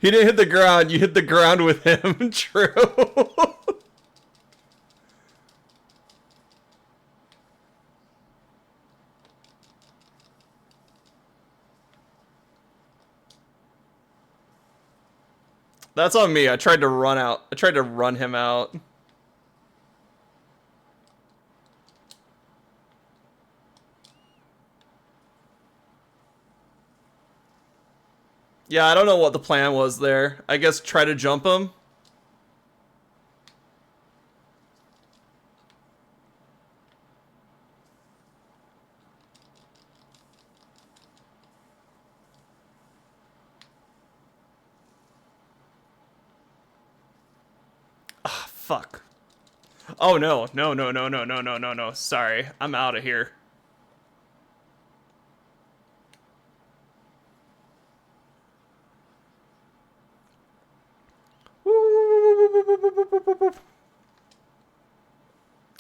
He didn't hit the ground. You hit the ground with him. True. That's on me. I tried to run out. I tried to run him out. Yeah, I don't know what the plan was there. I guess try to jump him. fuck. Oh no, no, no, no, no, no, no, no, no. Sorry, I'm out of here.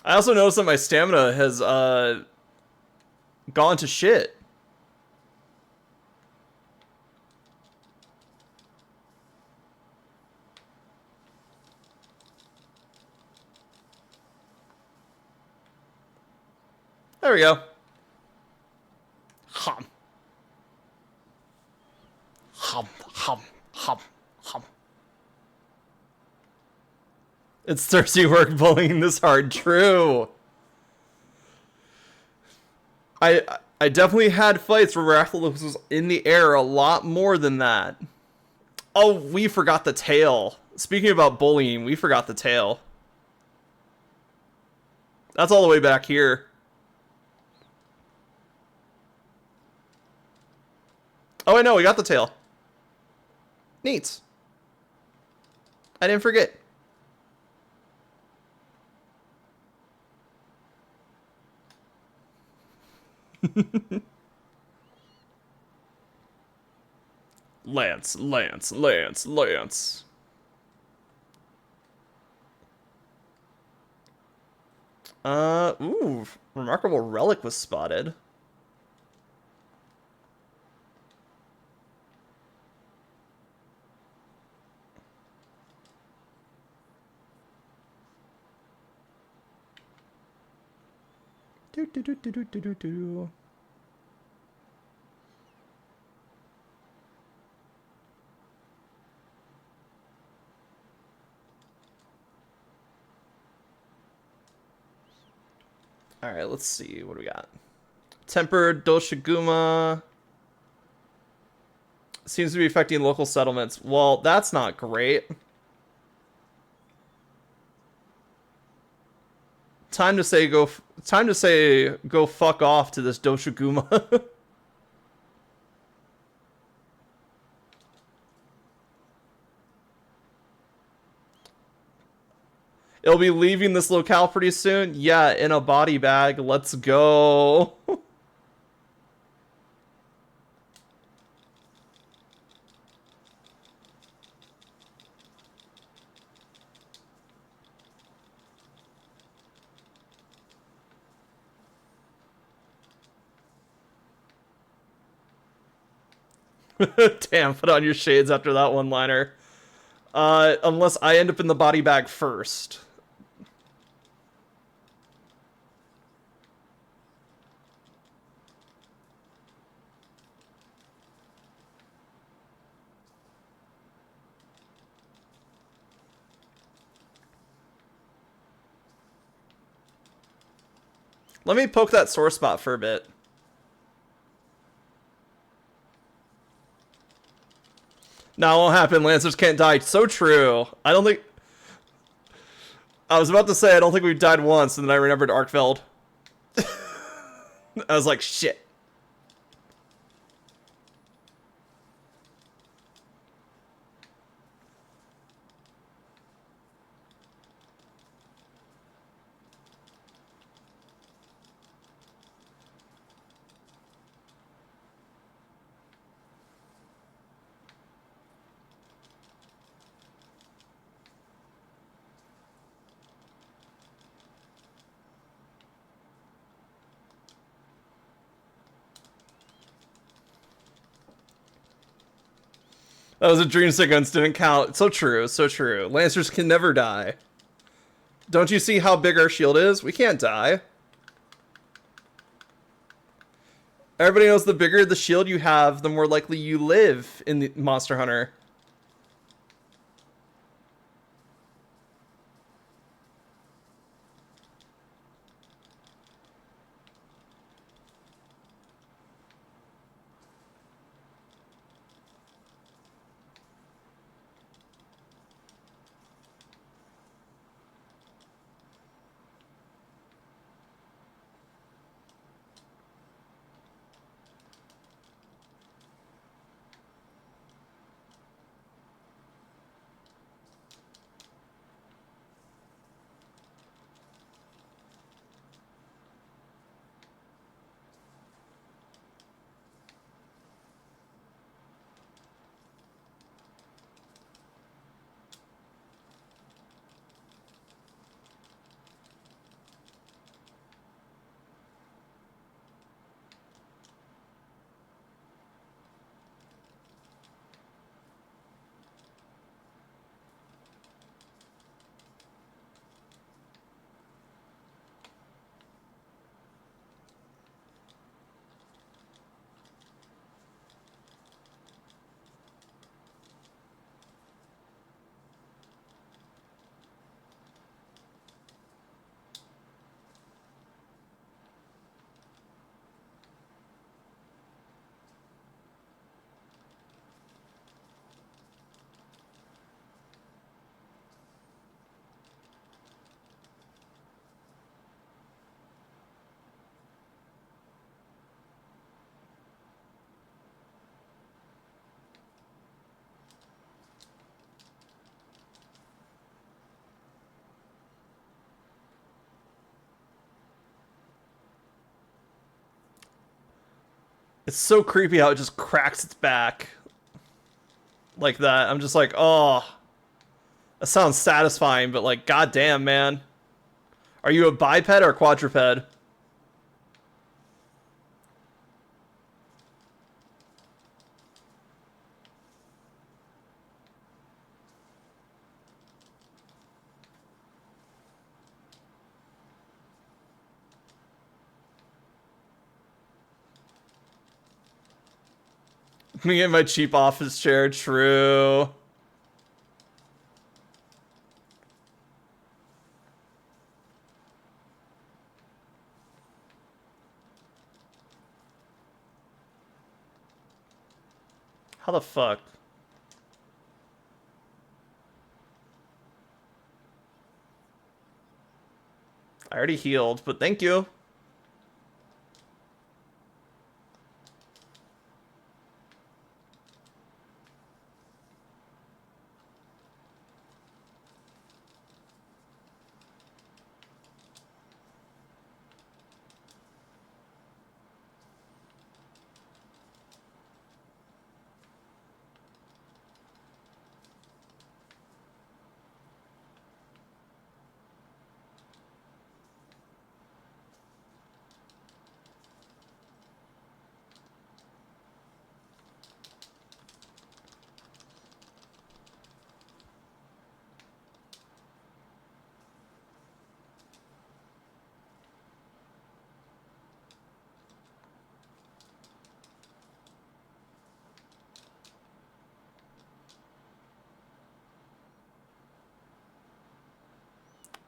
I also noticed that my stamina has gone to shit. There we go. Hum. Hum, hum, hum, hum. It's thirsty work bullying this hard. True. I definitely had fights where Rathalos was in the air a lot more than that. Oh, we forgot the tail. Speaking about bullying, we forgot the tail. That's all the way back here. Oh, I know, we got the tail. Neat. I didn't forget. Lance, Lance, Lance, Lance. Ooh, remarkable relic was spotted. Do do do do do do do do. All right, let's see what do we got. Tempered Doshiguma seems to be affecting local settlements. Well, that's not great. Time to say go fuck off to this Doshiguma. It'll be leaving this locale pretty soon. Yeah, in a body bag. Let's go. Damn, put on your shades after that one-liner. Unless I end up in the body bag first. Let me poke that sore spot for a bit. No, it won't happen. Lancers can't die. So true. I don't think... I was about to say, I don't think we've died once, and then I remembered Arkfeld. I was like, shit. That was a dream sequence, didn't count. So true, so true. Lancers can never die. Don't you see how big our shield is? We can't die. Everybody knows the bigger the shield you have, the more likely you live in the Monster Hunter. It's so creepy how it just cracks its back like that. I'm just like, oh, that sounds satisfying, but like, goddamn, man. Are you a biped or a quadruped? Me and my cheap office chair, true. How the fuck? I already healed, but thank you.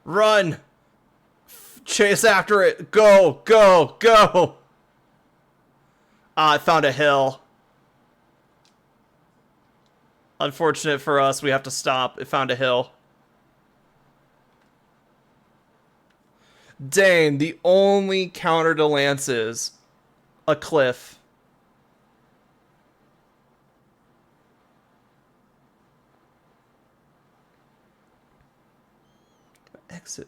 Run! Chase after it! Go! Go! Go! Ah, I found a hill. Unfortunate for us, we have to stop. It found a hill. Dang, the only counter to lances. A cliff. Exit.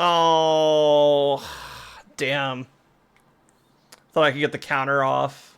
Oh, damn. Thought I could get the counter off.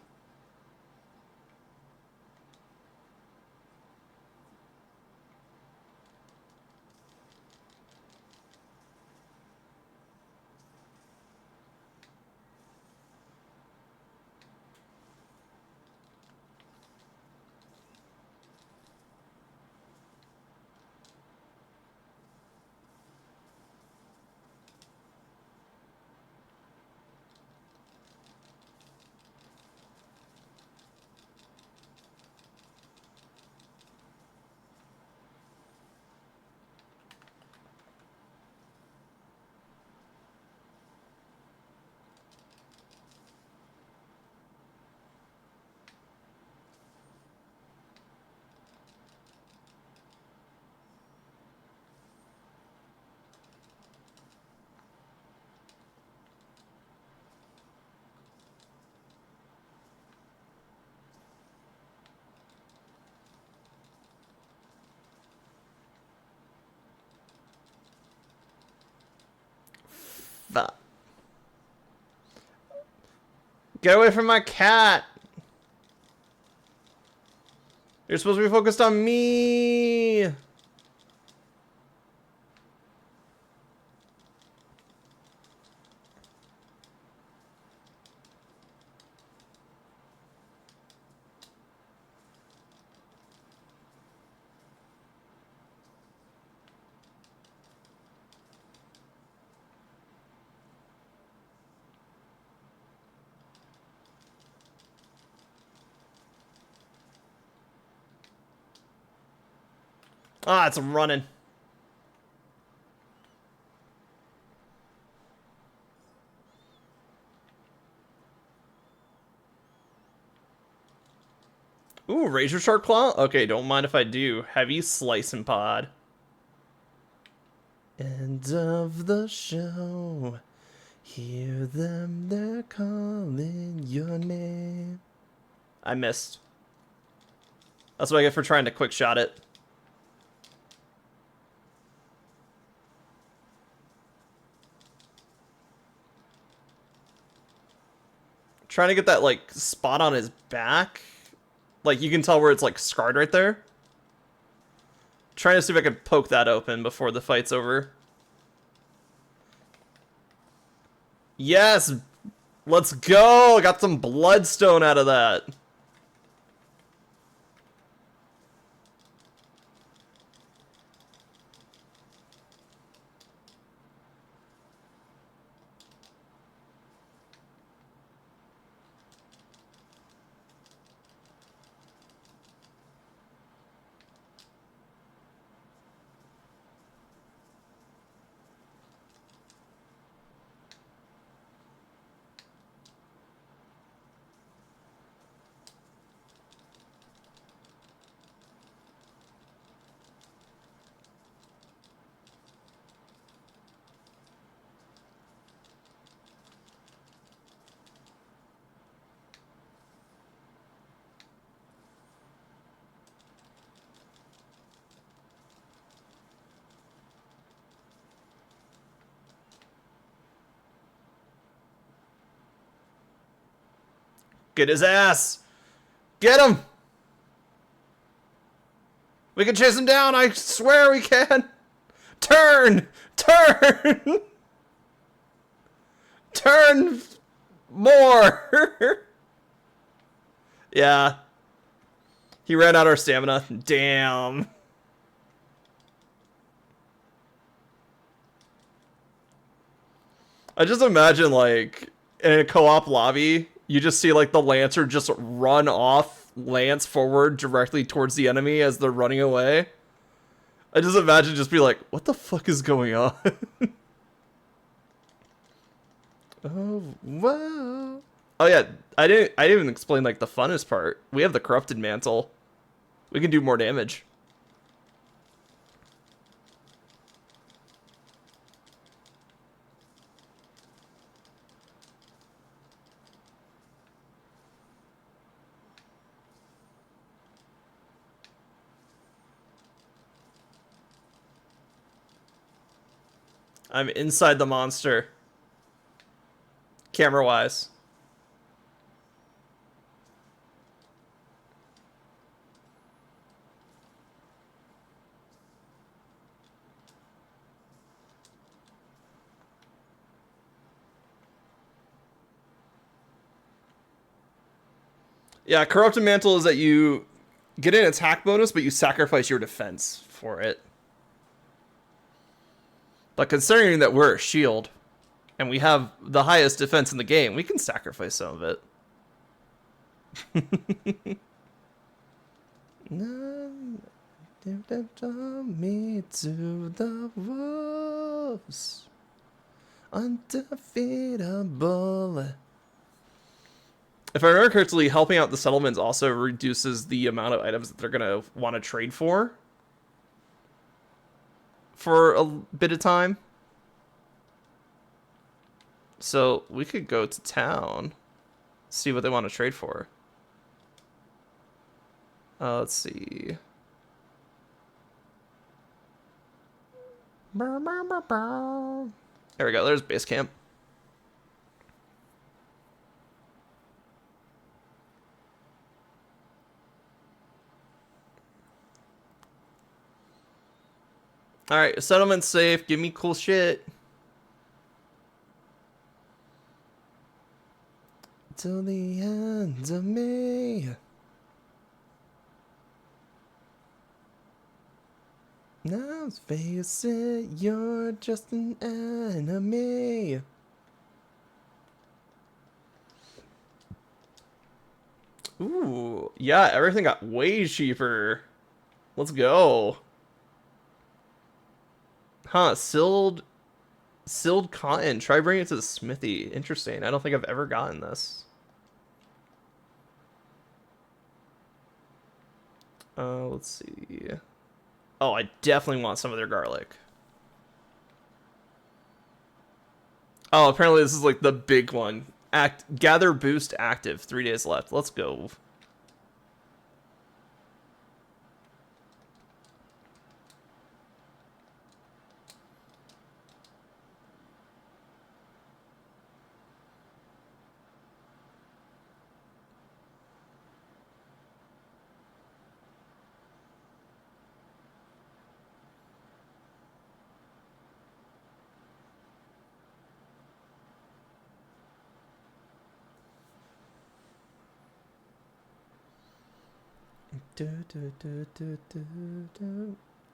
Fuck. Get away from my cat. You're supposed to be focused on me. Ah, it's running. Ooh, Razor Shark Claw? Okay, don't mind if I do. Heavy Slice and Pod. End of the show. Hear them, they're calling your name. I missed. That's what I get for trying to quick shot it. Trying to get that, like, spot on his back. Like, you can tell where it's, like, scarred right there. Trying to see if I can poke that open before the fight's over. Yes! Let's go! Got some bloodstone out of that. Get his ass! Get him! We can chase him down, I swear we can! Turn! Turn! Turn! More! Yeah. He ran out of stamina. Damn. I just imagine, like, in a co-op lobby, you just see, like, the Lancer just run off Lance forward directly towards the enemy as they're running away. I just imagine just be like, what the fuck is going on? Oh, wow. Oh, yeah. I didn't even explain, like, the funnest part. We have the Corrupted Mantle. We can do more damage. I'm inside the monster. Camera-wise. Yeah, Corrupted Mantle is that you get an attack bonus, but you sacrifice your defense for it. But considering that we're a shield, and we have the highest defense in the game, we can sacrifice some of it. Me to the wolves. Undefeatable. If I remember correctly, helping out the settlements also reduces the amount of items that they're going to want to trade for a bit of time. So we could go to town, see what they want to trade for. Let's see. There we go. There's base camp. Alright, settlement's safe. Give me cool shit. Till the end of May. Now face it, you're just an enemy. Ooh, yeah, everything got way cheaper. Let's go. Huh, Sealed cotton. Try bringing it to the smithy. Interesting. I don't think I've ever gotten this. Let's see. Oh, I definitely want some of their garlic. Oh, apparently this is like the big one. Gather boost active. 3 days left. Let's go.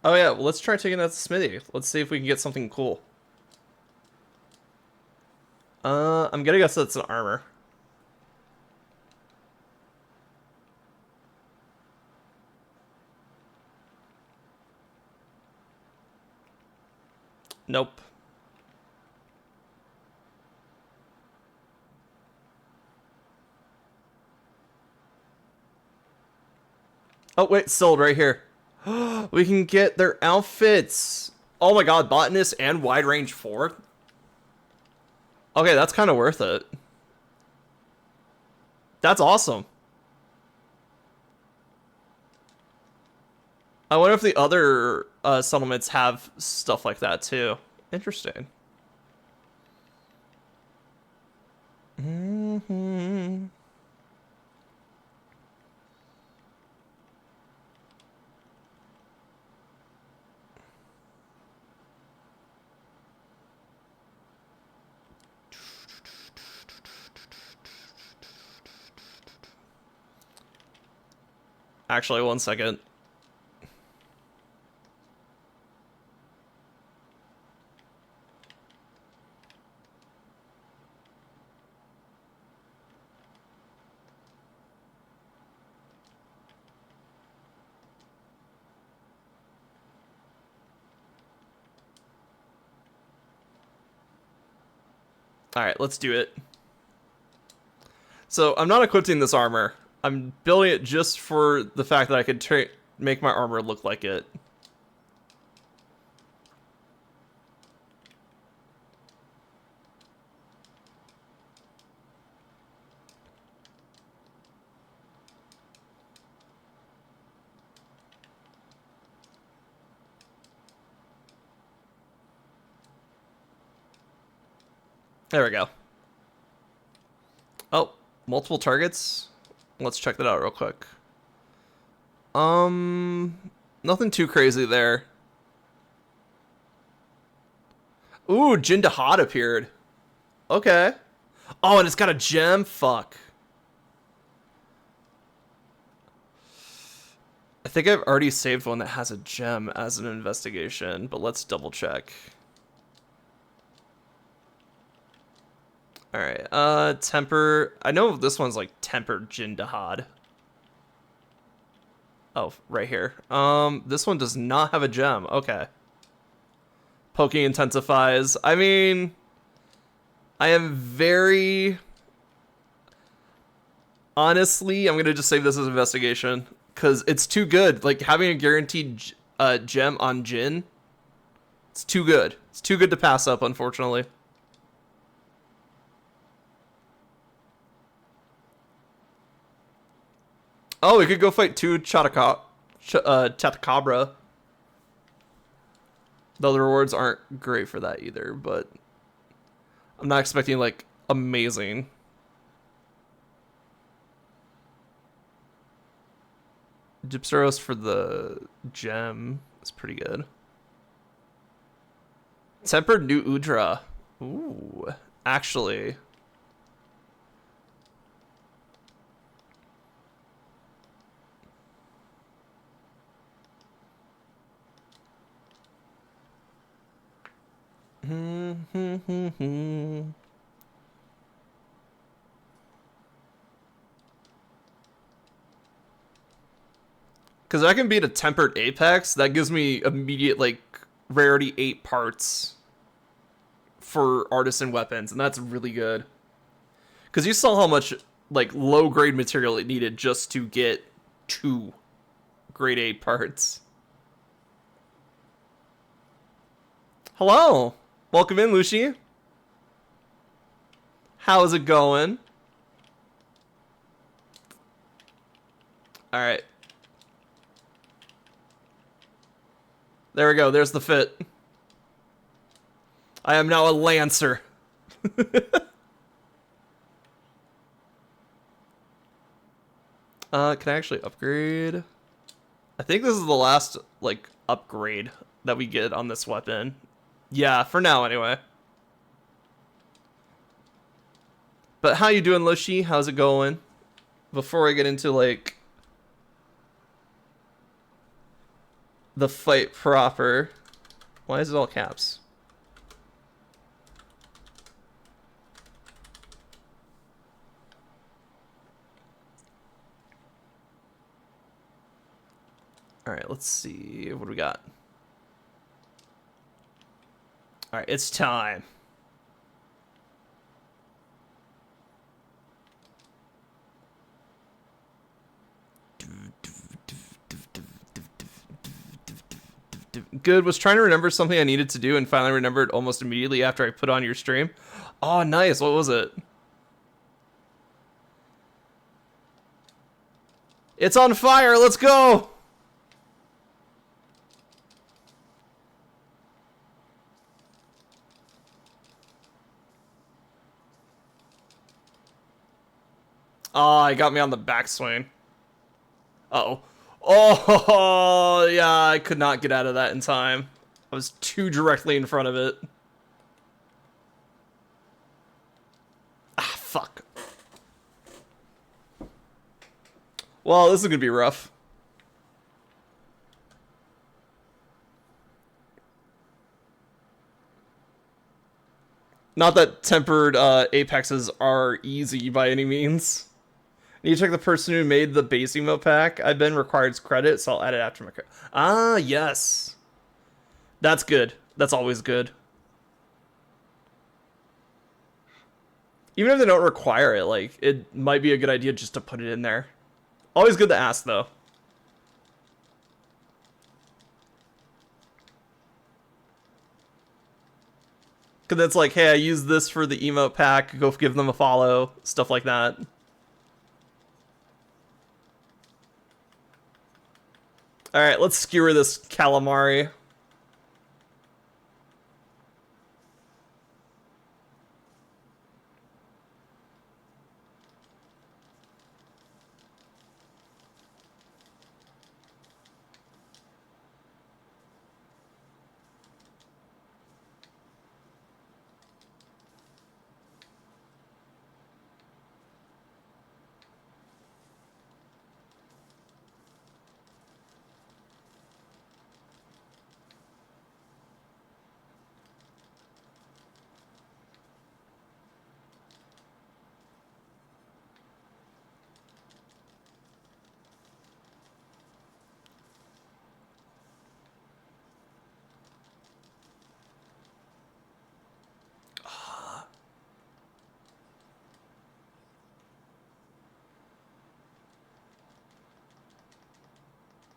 Oh yeah, well, let's try taking that to Smithy. Let's see if we can get something cool. I'm gonna guess that's an armor. Nope. Oh wait, sold right here. We can get their outfits. Oh my god, botanist and wide range 4. Okay, that's kind of worth it. That's awesome. I wonder if the other settlements have stuff like that too. Interesting. Mm-hmm. Actually, one second. Alright, let's do it. So, I'm not equipping this armor. I'm building it just for the fact that I could make my armor look like it. There we go. Oh, multiple targets? Let's check that out real quick. Nothing too crazy there. Ooh, Jindahad appeared. Okay. Oh, and it's got a gem? Fuck. I think I've already saved one that has a gem as an investigation, but let's double check. Alright, temper. I know this one's like tempered Jindahad. Oh, right here. This one does not have a gem. Okay. Poking intensifies. I mean, I am very... Honestly, I'm gonna just save this as investigation. Because it's too good. Like, having a guaranteed gem on Jin, it's too good. It's too good to pass up, unfortunately. Oh, we could go fight 2 Chatacabra. Though the rewards aren't great for that either, but I'm not expecting, like, amazing. Gypsteros for the gem is pretty good. Tempered New Udra. Ooh, actually. Because I can beat a tempered Apex, that gives me immediate, like, rarity 8 parts for artisan weapons, and that's really good. Because you saw how much like low grade material it needed just to get 2 grade 8 parts. Hello! Welcome in, Lucy. How's it going? Alright. There we go, there's the fit. I am now a Lancer. Can I actually upgrade? I think this is the last, like, upgrade that we get on this weapon. Yeah, for now, anyway. But how you doing, Lushi? How's it going? Before I get into, like, the fight proper. Why is it all caps? Alright, let's see. What do we got? Alright, it's time. Good. Was trying to remember something I needed to do and finally remembered almost immediately after I put on your stream. Oh, nice. What was it? It's on fire. Let's go. Oh, it got me on the backswing. Uh-oh. Oh, yeah, I could not get out of that in time. I was too directly in front of it. Ah, fuck. Well, this is gonna be rough. Not that tempered apexes are easy by any means. Need to check the person who made the base emote pack. I've been required credit, so I'll add it after my credit. Ah, yes. That's good. That's always good. Even if they don't require it, like, it might be a good idea just to put it in there. Always good to ask, though. Because it's like, hey, I use this for the emote pack. Go give them a follow. Stuff like that. Alright, let's skewer this calamari.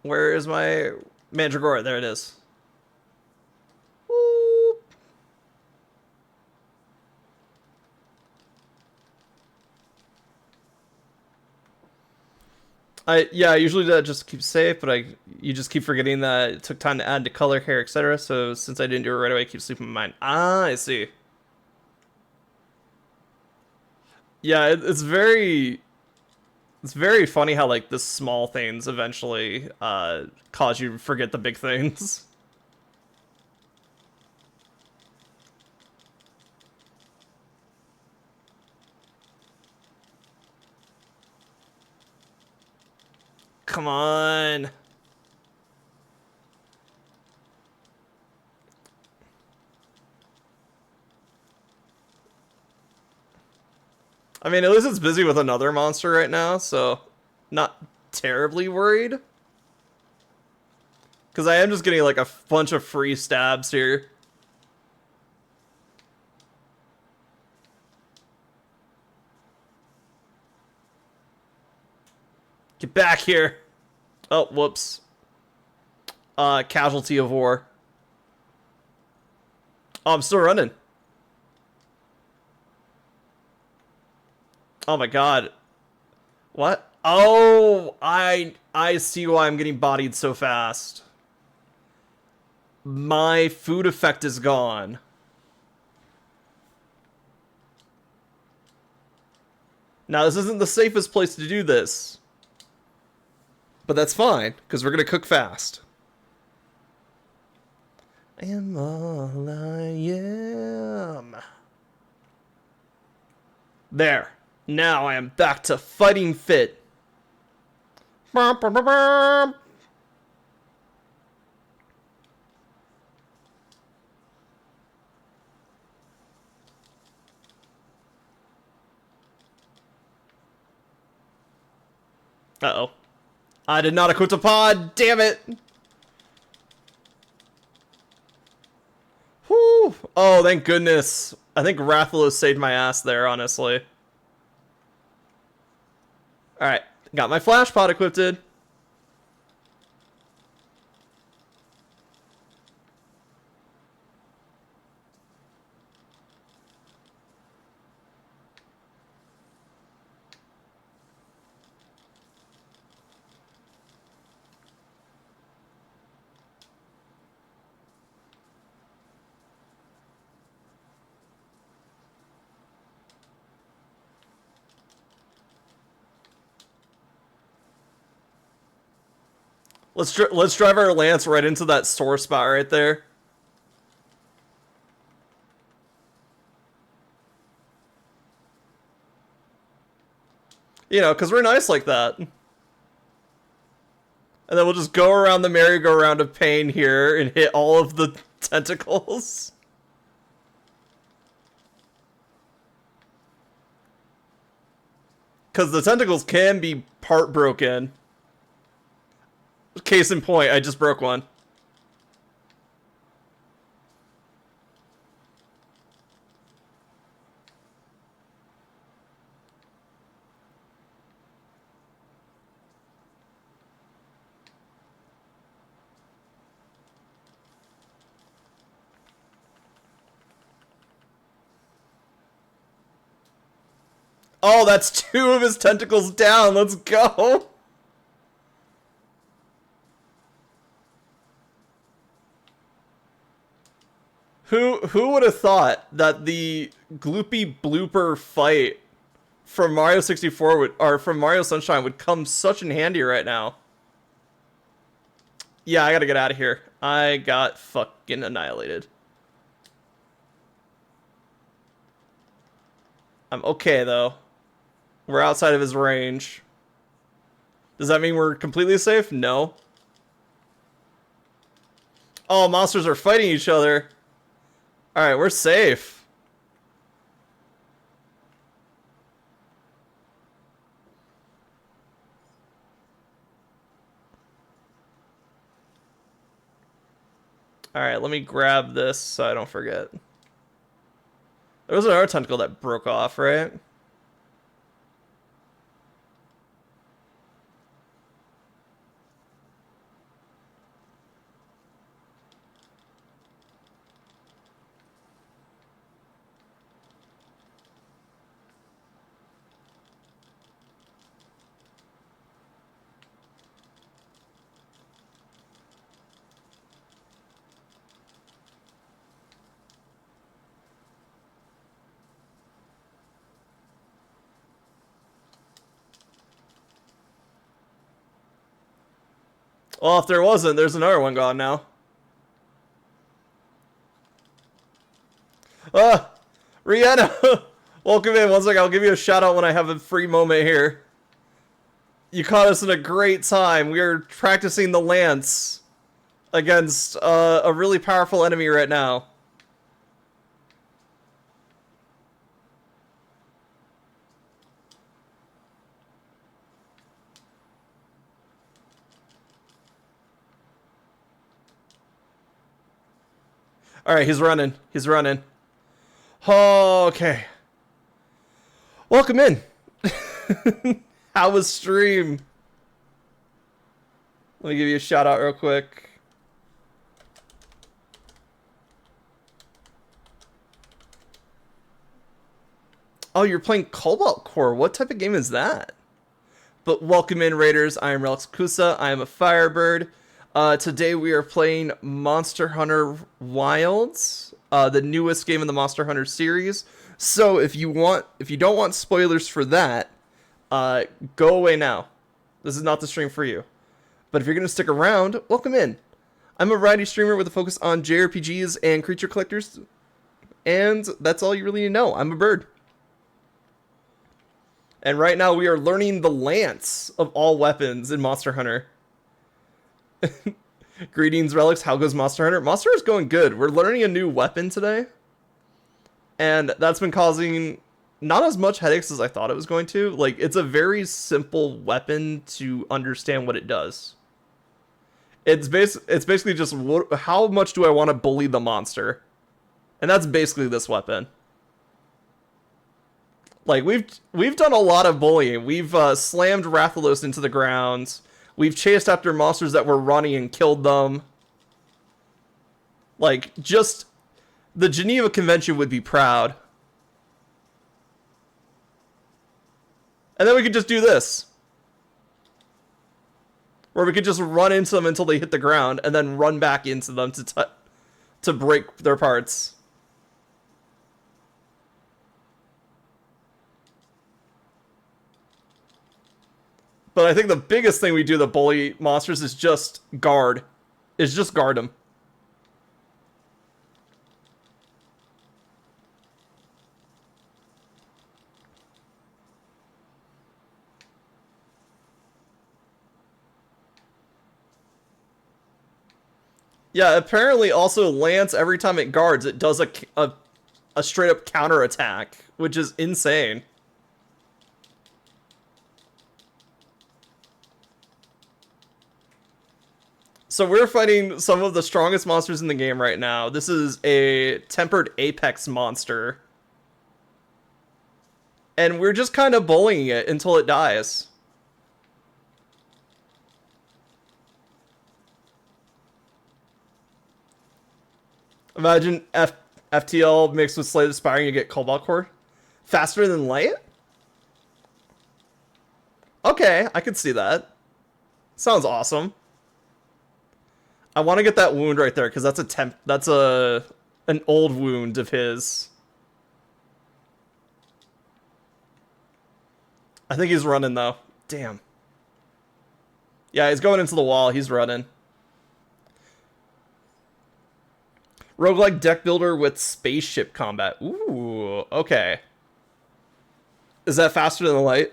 Where is my Mandragora? There it is. Whoop. I usually do that just to keep safe, but you just keep forgetting that it took time to add to color, hair, etc. So since I didn't do it right away, I keep sleeping in mine. Ah, I see. Yeah, it's very funny how like the small things eventually cause you to forget the big things. Come on. I mean, at least it's busy with another monster right now, so not terribly worried. Because I am just getting like a bunch of free stabs here. Get back here. Oh, whoops. Casualty of war. Oh, I'm still running. Oh my god. What? Oh, I see why I'm getting bodied so fast. My food effect is gone. Now, this isn't the safest place to do this. But that's fine, because we're going to cook fast. I am all I am. There. Now I am back to fighting fit. Uh-oh. I did not equip a pod. Damn it. Whew. Oh, thank goodness. I think Rathalos saved my ass there, honestly. Alright. Got my flash pod equipped. Let's drive our lance right into that sore spot right there. You know, because we're nice like that. And then we'll just go around the merry-go-round of pain here and hit all of the tentacles. Because the tentacles can be part broken. Case in point, I just broke one. Oh, that's 2 of his tentacles down. Let's go. Who would have thought that the gloopy blooper fight from Mario 64 would, or from Mario Sunshine would come such in handy right now? Yeah, I gotta get out of here. I got fucking annihilated. I'm okay though. We're outside of his range. Does that mean we're completely safe? No. Oh, monsters are fighting each other. Alright, we're safe. Alright, let me grab this so I don't forget. There was another tentacle that broke off, right? Well, if there wasn't, there's another one gone now. Rihanna! Welcome in. One second, I'll give you a shout out when I have a free moment here. You caught us in a great time. We are practicing the lance against a really powerful enemy right now. All right, he's running. He's running. Oh, okay. Welcome in. How was stream? Let me give you a shout out real quick. Oh, you're playing Cobalt Core. What type of game is that? But welcome in, Raiders. I am Relix Kusa. I am a Firebird. Today we are playing Monster Hunter Wilds, the newest game in the Monster Hunter series. So if you don't want spoilers for that, go away now. This is not the stream for you. But if you're gonna stick around, welcome in. I'm a variety streamer with a focus on JRPGs and creature collectors, and that's all you really need to know. I'm a bird. And right now we are learning the lance of all weapons in Monster Hunter. Greetings, Relics. How goes Monster Hunter? Monster Hunter's going good. We're learning a new weapon today. And that's been causing not as much headaches as I thought it was going to. Like, it's a very simple weapon to understand what it does. It's basically just how much do I want to bully the monster? And that's basically this weapon. Like, we've done a lot of bullying. We've slammed Rathalos into the ground. We've chased after monsters that were running and killed them. Like, just the Geneva Convention would be proud. And then we could just do this. Or we could just run into them until they hit the ground and then run back into them to break their parts. But I think the biggest thing we do to bully monsters is just guard. Is just guard them. Yeah, apparently also Lance, every time it guards, it does a straight up counter attack, which is insane. So we're fighting some of the strongest monsters in the game right now. This is a tempered apex monster. And we're just kind of bullying it until it dies. Imagine FTL mixed with Slay the Spire and you get Cobalt Core. Faster than light? Okay, I could see that. Sounds awesome. I want to get that wound right there because that's an old wound of his. I think he's running though. Damn. Yeah, he's going into the wall. He's running. Roguelike deck builder with spaceship combat. Ooh, okay. Is that faster than the light?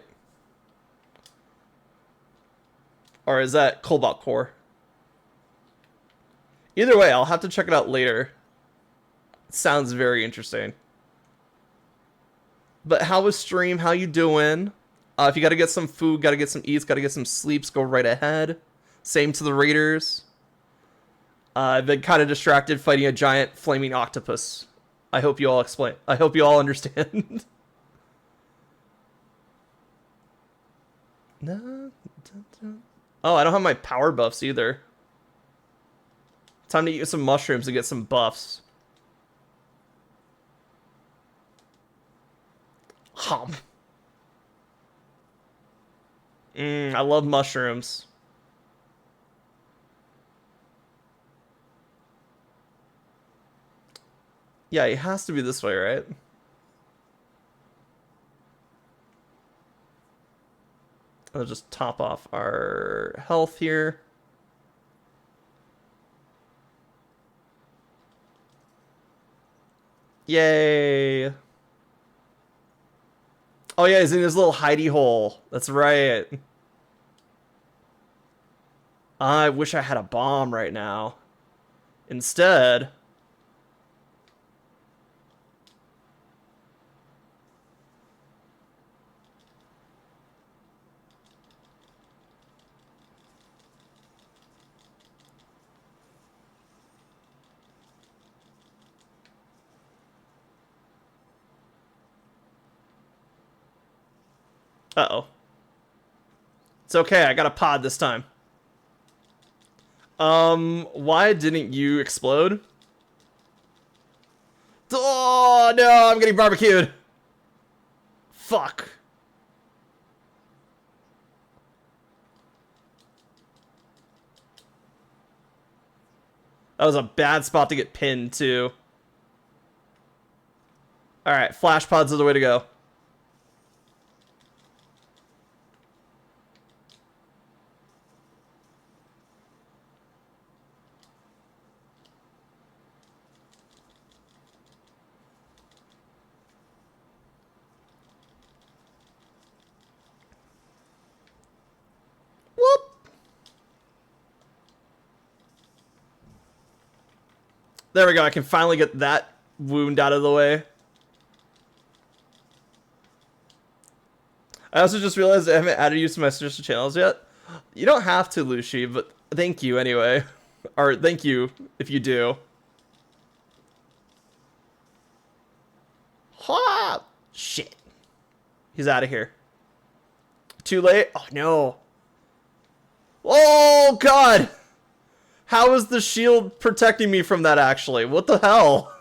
Or is that Cobalt Core? Either way, I'll have to check it out later. It sounds very interesting. But how was stream? How you doing? If you gotta get some food, gotta get some eats, gotta get some sleeps, go right ahead. Same to the Raiders. I've been kind of distracted fighting a giant flaming octopus. I hope you all understand. No. Oh, I don't have my power buffs either. Time to eat some mushrooms and get some buffs. Hum. I love mushrooms. Yeah, it has to be this way, right? I'll just top off our health here. Yay! Oh yeah, he's in his little hidey hole. That's right. I wish I had a bomb right now. Instead... Uh-oh. It's okay, I got a pod this time. Why didn't you explode? Oh, no, I'm getting barbecued. Fuck. That was a bad spot to get pinned, too. Alright, flash pods are the way to go. Whoop! There we go, I can finally get that wound out of the way. I also just realized I haven't added you to my sister channels yet. You don't have to, Lucy, but thank you anyway. Or thank you if you do. Ha! Shit. He's out of here. Too late? Oh, no. Oh, God! How is the shield protecting me from that, actually? What the hell?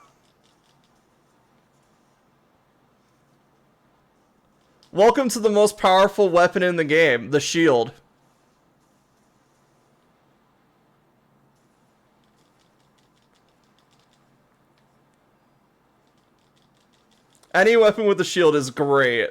Welcome to the most powerful weapon in the game, the shield. Any weapon with a shield is great.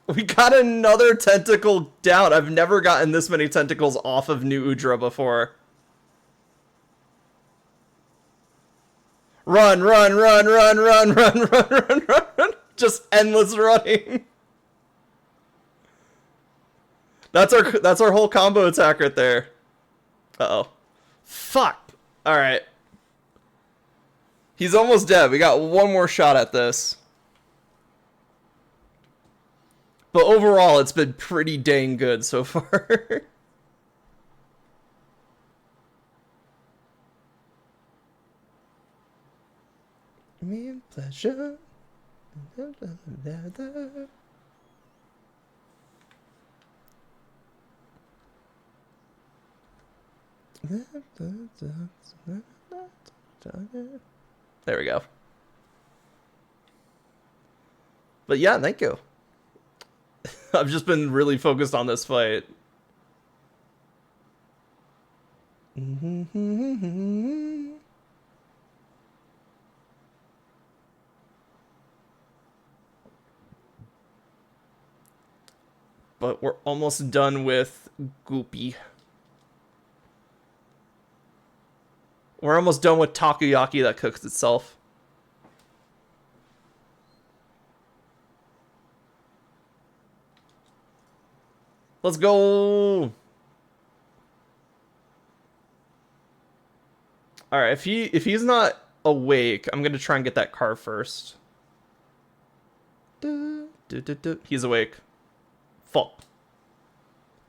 We got another tentacle down. I've never gotten this many tentacles off of New Udra before. Run, run, run, run, run, run, run, run, run, run. Just endless running. That's our whole combo attack right there. Uh-oh. Fuck. Alright. He's almost dead. We got one more shot at this. But overall, it's been pretty dang good so far. Me pleasure. There we go. But yeah, thank you. I've just been really focused on this fight. But we're almost done with Goopy. We're almost done with takoyaki that cooks itself. Let's go. All right, if he's not awake, I'm gonna try and get that car first. He's awake. Fuck.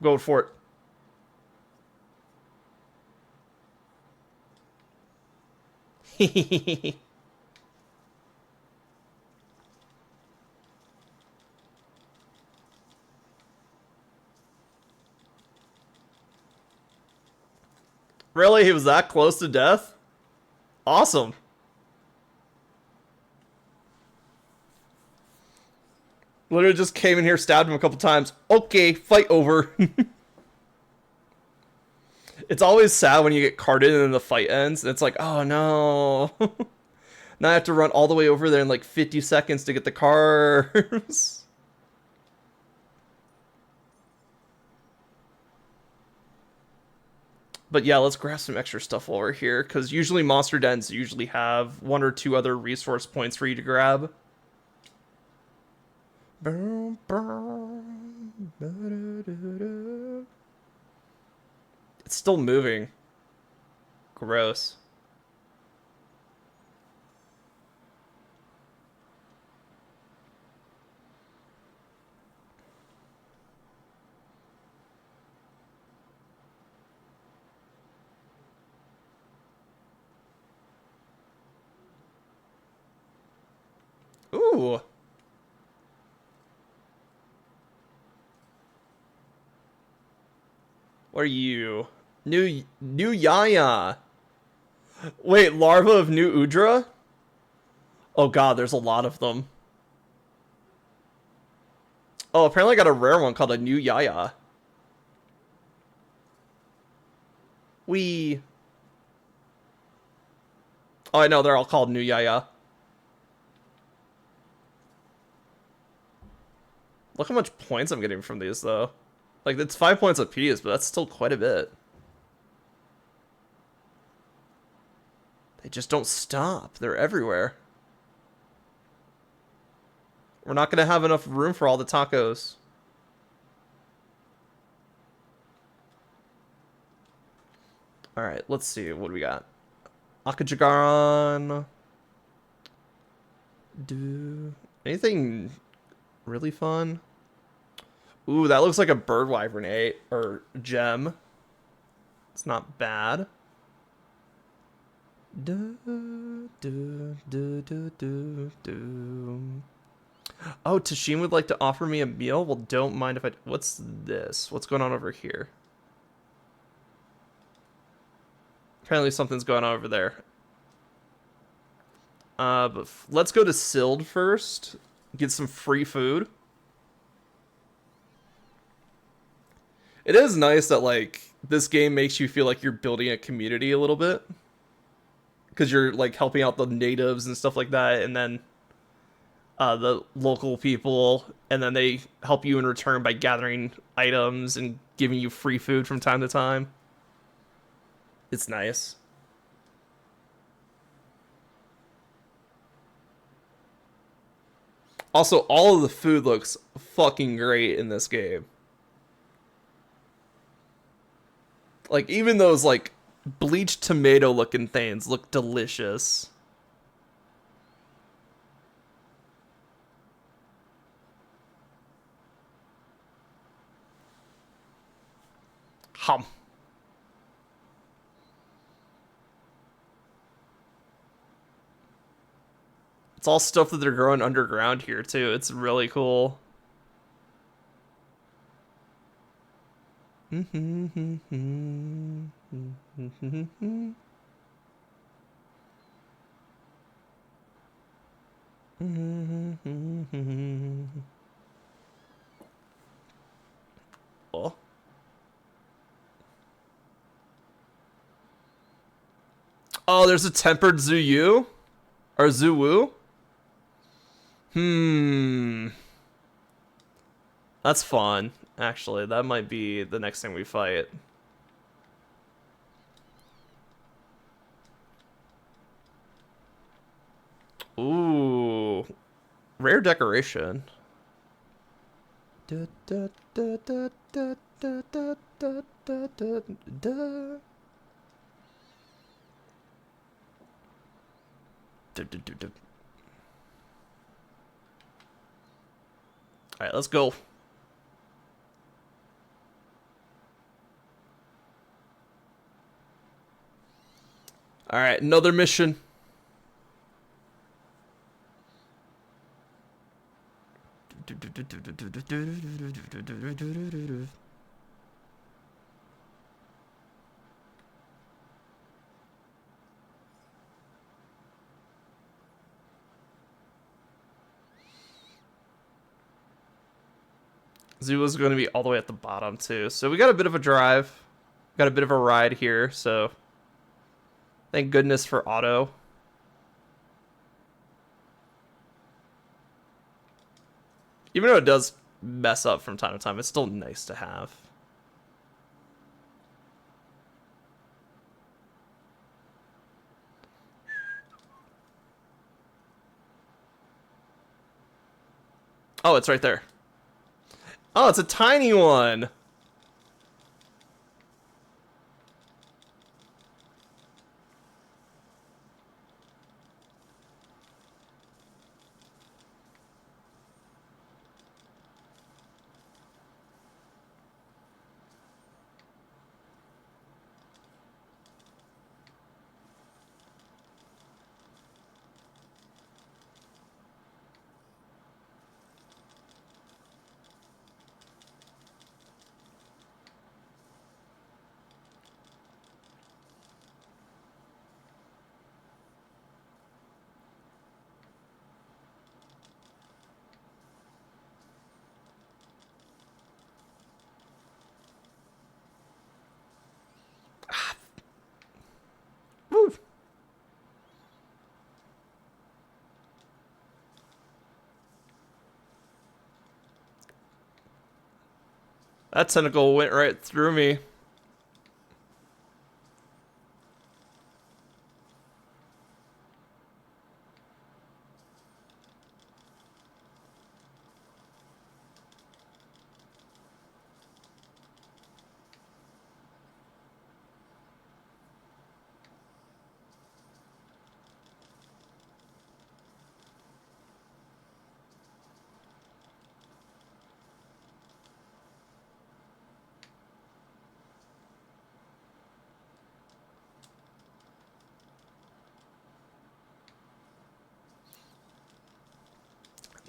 Go for it. Really? He was that close to death? Awesome. Literally just came in here, stabbed him a couple times. Okay, fight over. It's always sad when you get carded and then the fight ends. And it's like, oh no. Now I have to run all the way over there in like 50 seconds to get the cars. But yeah, let's grab some extra stuff while we're here, because usually monster dens usually have one or two other resource points for you to grab. It's still moving. Gross. Ooh. What are you? New Yaya. Wait, larva of New Udra? Oh god, there's a lot of them. Oh, apparently I got a rare one called a New Yaya. We. Oh, I know, they're all called New Yaya. Look how much points I'm getting from these, though. Like, it's 5 points apiece, but that's still quite a bit. They just don't stop. They're everywhere. We're not going to have enough room for all the tacos. Alright, let's see. What do we got? Akajagaron. Do anything really fun? Ooh, that looks like a bird wyvern 8 or gem. It's not bad. Oh, Tashin would like to offer me a meal? Well, don't mind if I... What's this? What's going on over here? Apparently something's going on over there. But let's go to Sild first. Get some free food. It is nice that, like, this game makes you feel like you're building a community a little bit. Because you're, like, helping out the natives and stuff like that, and then the local people, and then they help you in return by gathering items and giving you free food from time to time. It's nice. Also, all of the food looks fucking great in this game. Like, even those, like, bleached tomato looking things look delicious. Hum. It's all stuff that they're growing underground here, too. It's really cool. Oh. Oh, there's a tempered Zuyu? Or Zuwu? That's fun, actually. That might be the next thing we fight. Ooh. Rare decoration. Alright, let's go. Alright, another mission. Zuwa's going to be all the way at the bottom, too. So we got a bit of a drive. Got a bit of a ride here, so... Thank goodness for auto. Even though it does mess up from time to time, it's still nice to have. Oh, it's right there. Oh, it's a tiny one. That tentacle went right through me.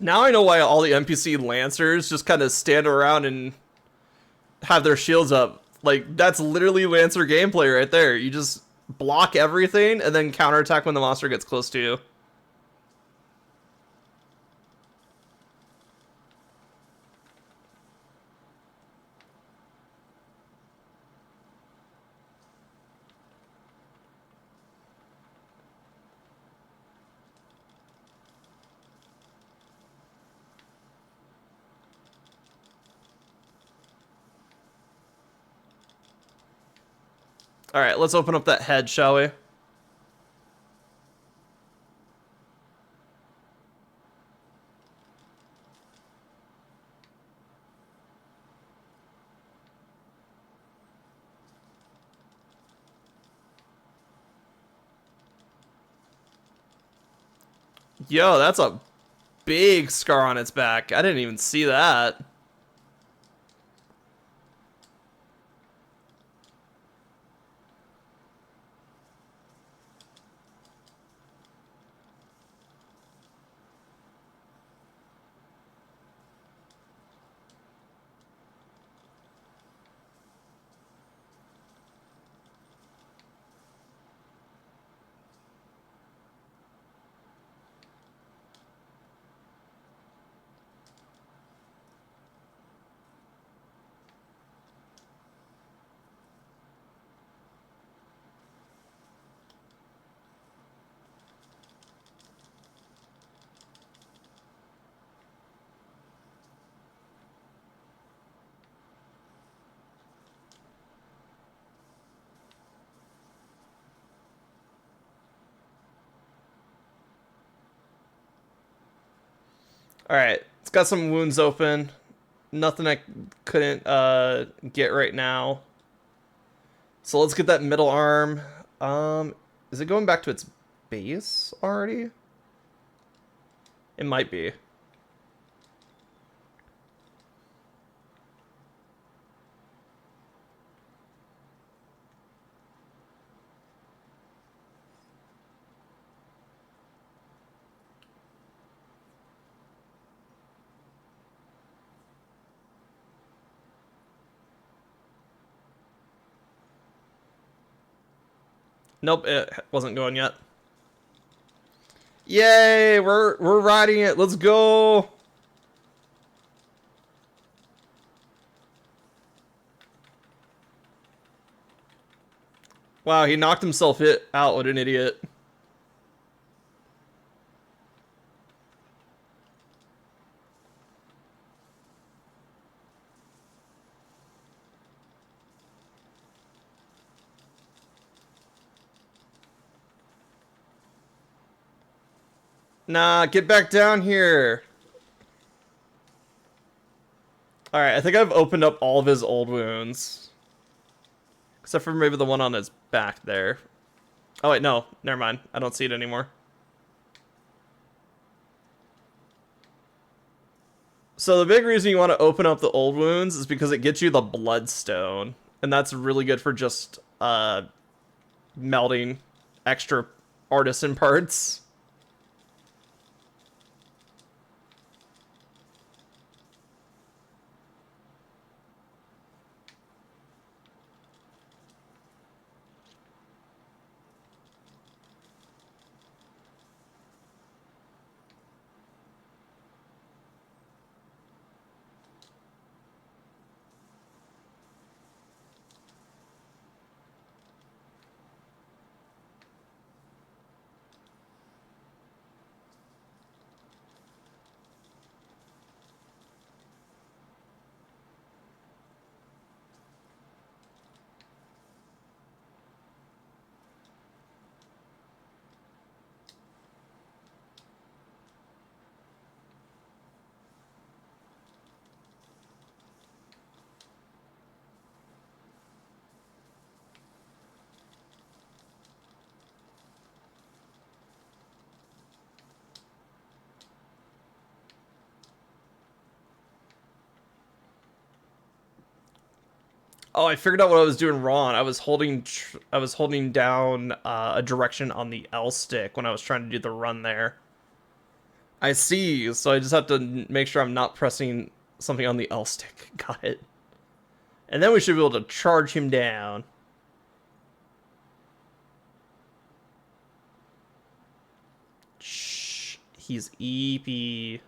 Now I know why all the NPC Lancers just kind of stand around and have their shields up. Like, that's literally Lancer gameplay right there. You just block everything and then counterattack when the monster gets close to you. Alright, let's open up that head, shall we? Yo, that's a big scar on its back. I didn't even see that. Alright, it's got some wounds open. Nothing I couldn't get right now. So let's get that middle arm. Is it going back to its base already? It might be. Nope, it wasn't going yet. Yay, we're riding it. Let's go. Wow, he knocked himself out. What an idiot. Nah, get back down here. Alright, I think I've opened up all of his old wounds. Except for maybe the one on his back there. Oh wait, no. Never mind. I don't see it anymore. So the big reason you want to open up the old wounds is because it gets you the bloodstone. And that's really good for just melting extra artisan parts. Oh, I figured out what I was doing wrong. I was holding down a direction on the L stick when I was trying to do the run there. I see. So I just have to make sure I'm not pressing something on the L stick. Got it. And then we should be able to charge him down. Shh. He's EP.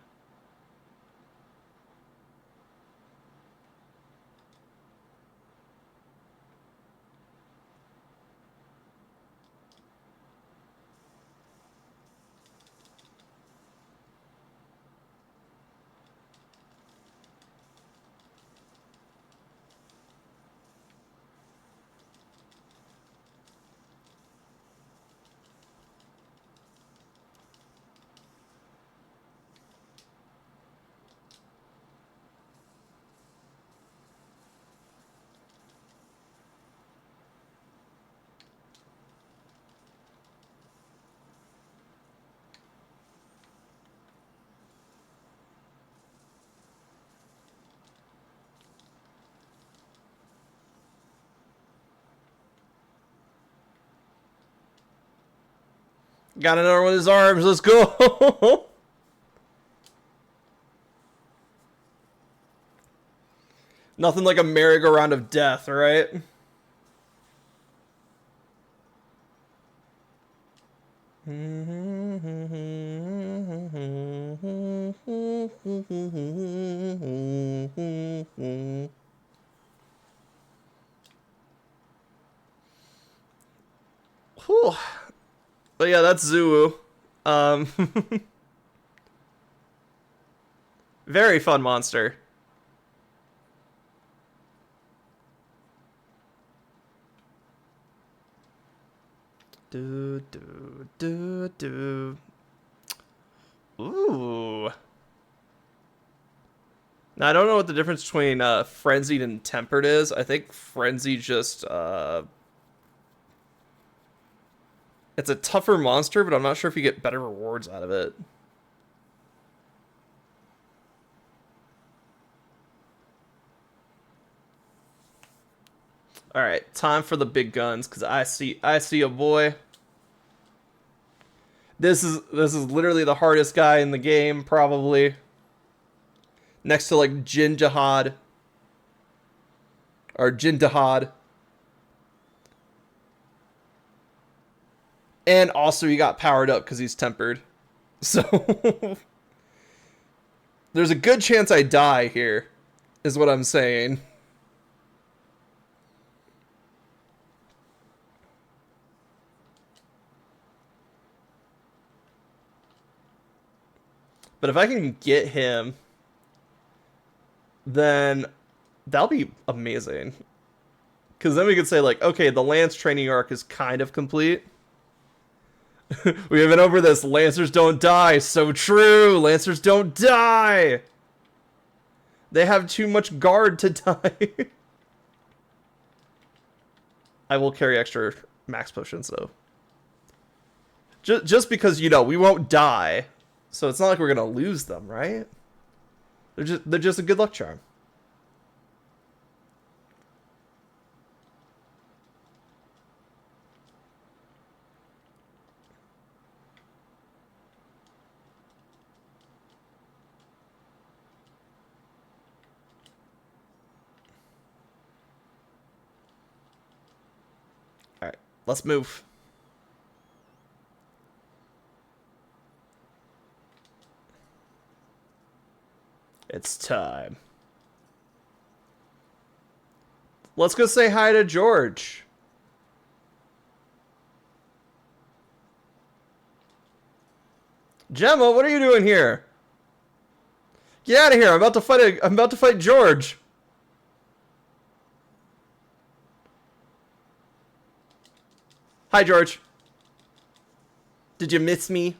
Got another one with his arms. Let's go. Nothing like a merry-go-round of death, right? Whew. But yeah, that's Zuu. Um, very fun monster. Do do do do. Ooh. Now I don't know what the difference between frenzied and tempered is. I think frenzy just it's a tougher monster, but I'm not sure if you get better rewards out of it. All right, time for the big guns because I see a boy. This is literally the hardest guy in the game probably. Next to like Jin Jihad or Jin Dahad. And also he got powered up because he's tempered. So there's a good chance I die here, is what I'm saying. But if I can get him, then that'll be amazing. Because then we could say, like, okay, the Lance training arc is kind of complete. We have been over this. Lancers don't die. So true. Lancers don't die. They have too much guard to die. I will carry extra max potions, though. Just because, you know, we won't die. So it's not like we're going to lose them, right? They're just a good luck charm. All right, let's move. It's time. Let's go say hi to George. Gemma, what are you doing here? Get out of here! I'm about to fight George. Hi, George. Did you miss me?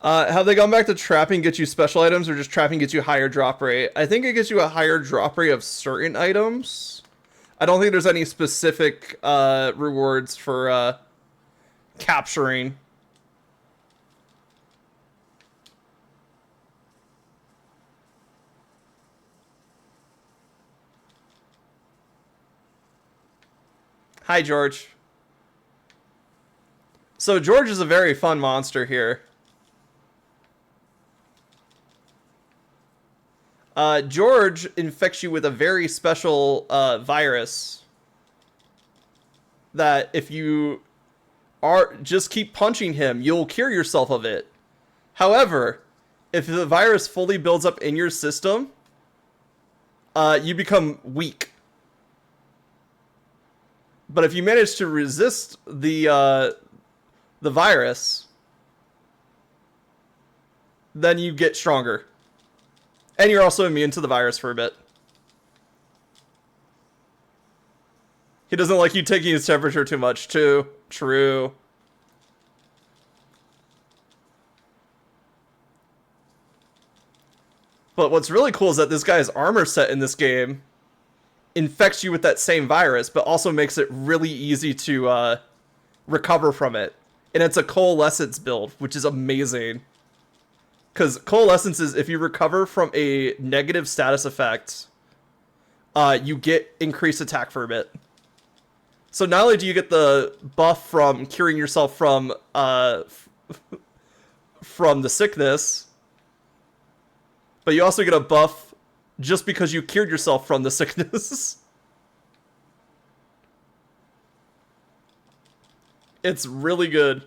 Have they gone back to trapping get you special items, or just trapping gets you higher drop rate? I think it gets you a higher drop rate of certain items. I don't think there's any specific rewards for capturing. Hi, George. So George is a very fun monster here. George infects you with a very special virus that if you just keep punching him, you'll cure yourself of it. However, if the virus fully builds up in your system, you become weak. But if you manage to resist the virus, then you get stronger. And you're also immune to the virus for a bit. He doesn't like you taking his temperature too much, too. True. But what's really cool is that this guy's armor set in this game infects you with that same virus, but also makes it really easy to recover from it. And it's a coalescence build, which is amazing. Because coalescence is if you recover from a negative status effect, you get increased attack for a bit. So not only do you get the buff from curing yourself from the sickness, but you also get a buff just because you cured yourself from the sickness. It's really good.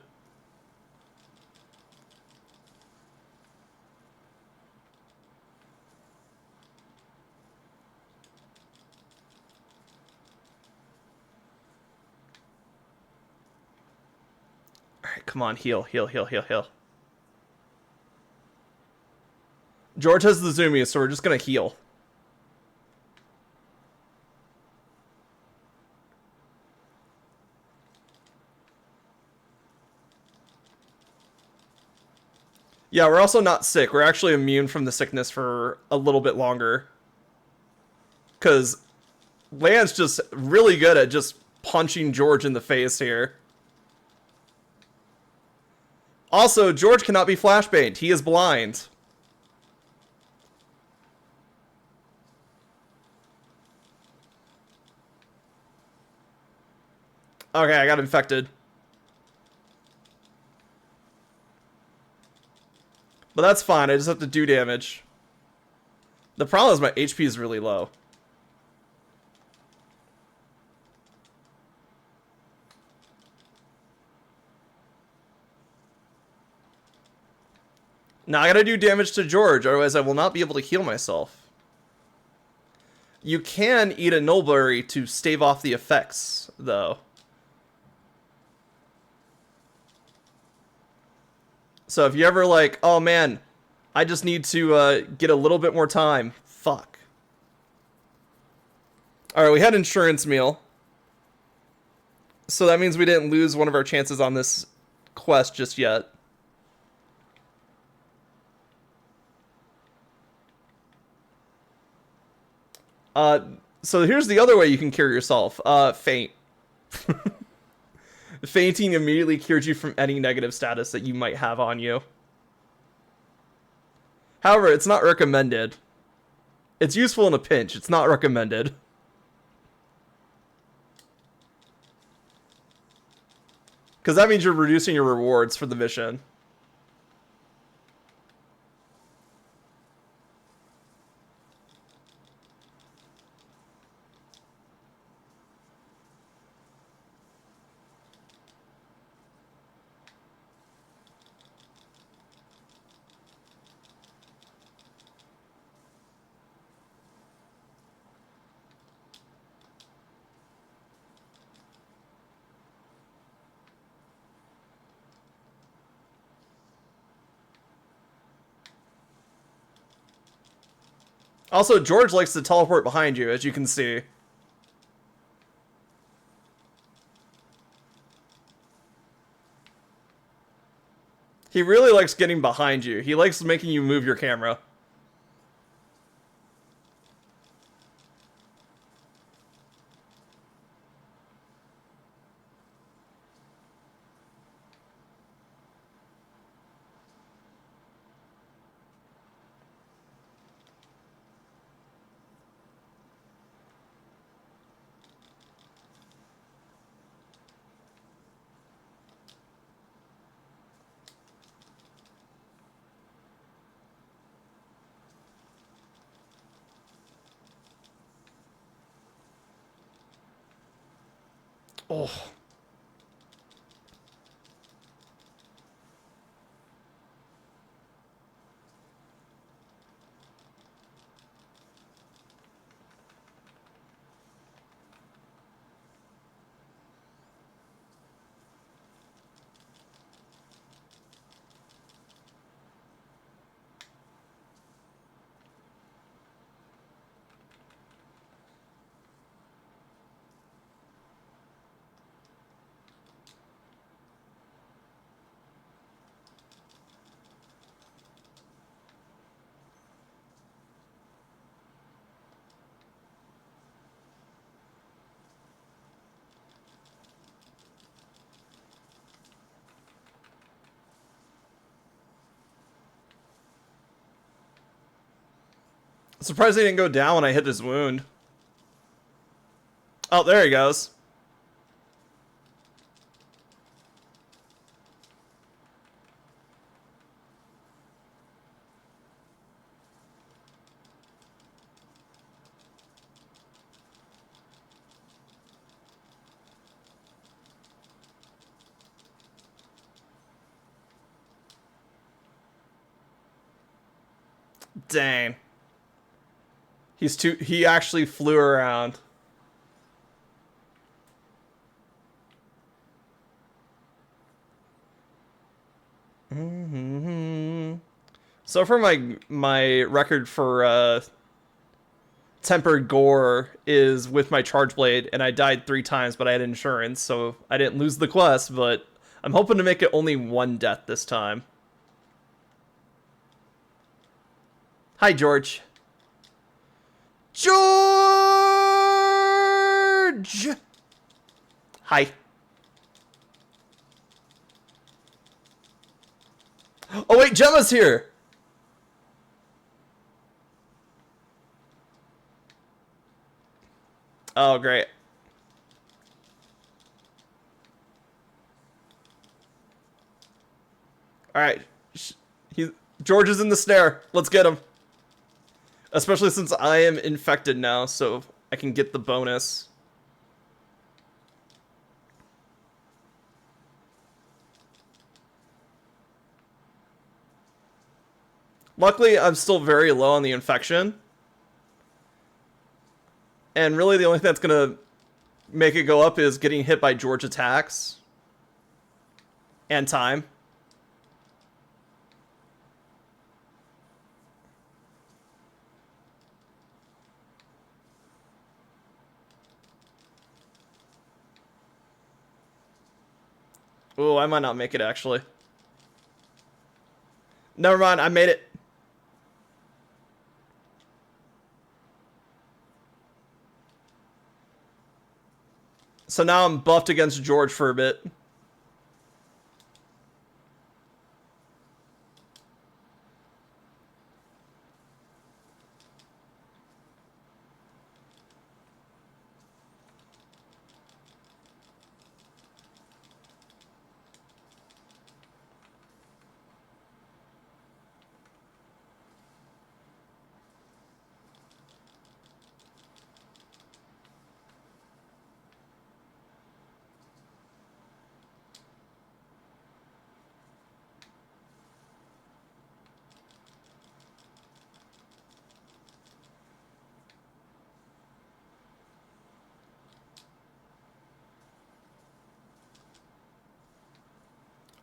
Alright, come on, heal, heal, heal, heal, heal. George has the zoomies, so we're just gonna heal. Yeah, we're also not sick. We're actually immune from the sickness for a little bit longer. Because Lan's just really good at just punching George in the face here. Also, George cannot be flashbanged. He is blind. Okay, I got infected. But that's fine, I just have to do damage. The problem is my HP is really low. Now I gotta do damage to George, otherwise I will not be able to heal myself. You can eat a Nullberry to stave off the effects, though. So if you ever like, oh man, I just need to get a little bit more time. Fuck. Alright, we had insurance meal. So that means we didn't lose one of our chances on this quest just yet. So here's the other way you can cure yourself. Faint. Fainting immediately cures you from any negative status that you might have on you. However, it's not recommended. It's useful in a pinch. It's not recommended. Because that means you're reducing your rewards for the mission. Also, George likes to teleport behind you, as you can see. He really likes getting behind you. He likes making you move your camera. Oh. Surprised he didn't go down when I hit his wound. Oh, there he goes. Dang. He actually flew around. So for my record for tempered gore is with my charge blade, and I died 3 times, but I had insurance, so I didn't lose the quest, but I'm hoping to make it only 1 death this time. Hi, George. George! Hi. Oh wait, Gemma's here! Oh, great. Alright. George is in the snare. Let's get him. Especially since I am infected now, so I can get the bonus. Luckily, I'm still very low on the infection. And really the only thing that's going to make it go up is getting hit by George attacks. And time. Ooh, I might not make it, actually. Never mind, I made it. So now I'm buffed against George for a bit.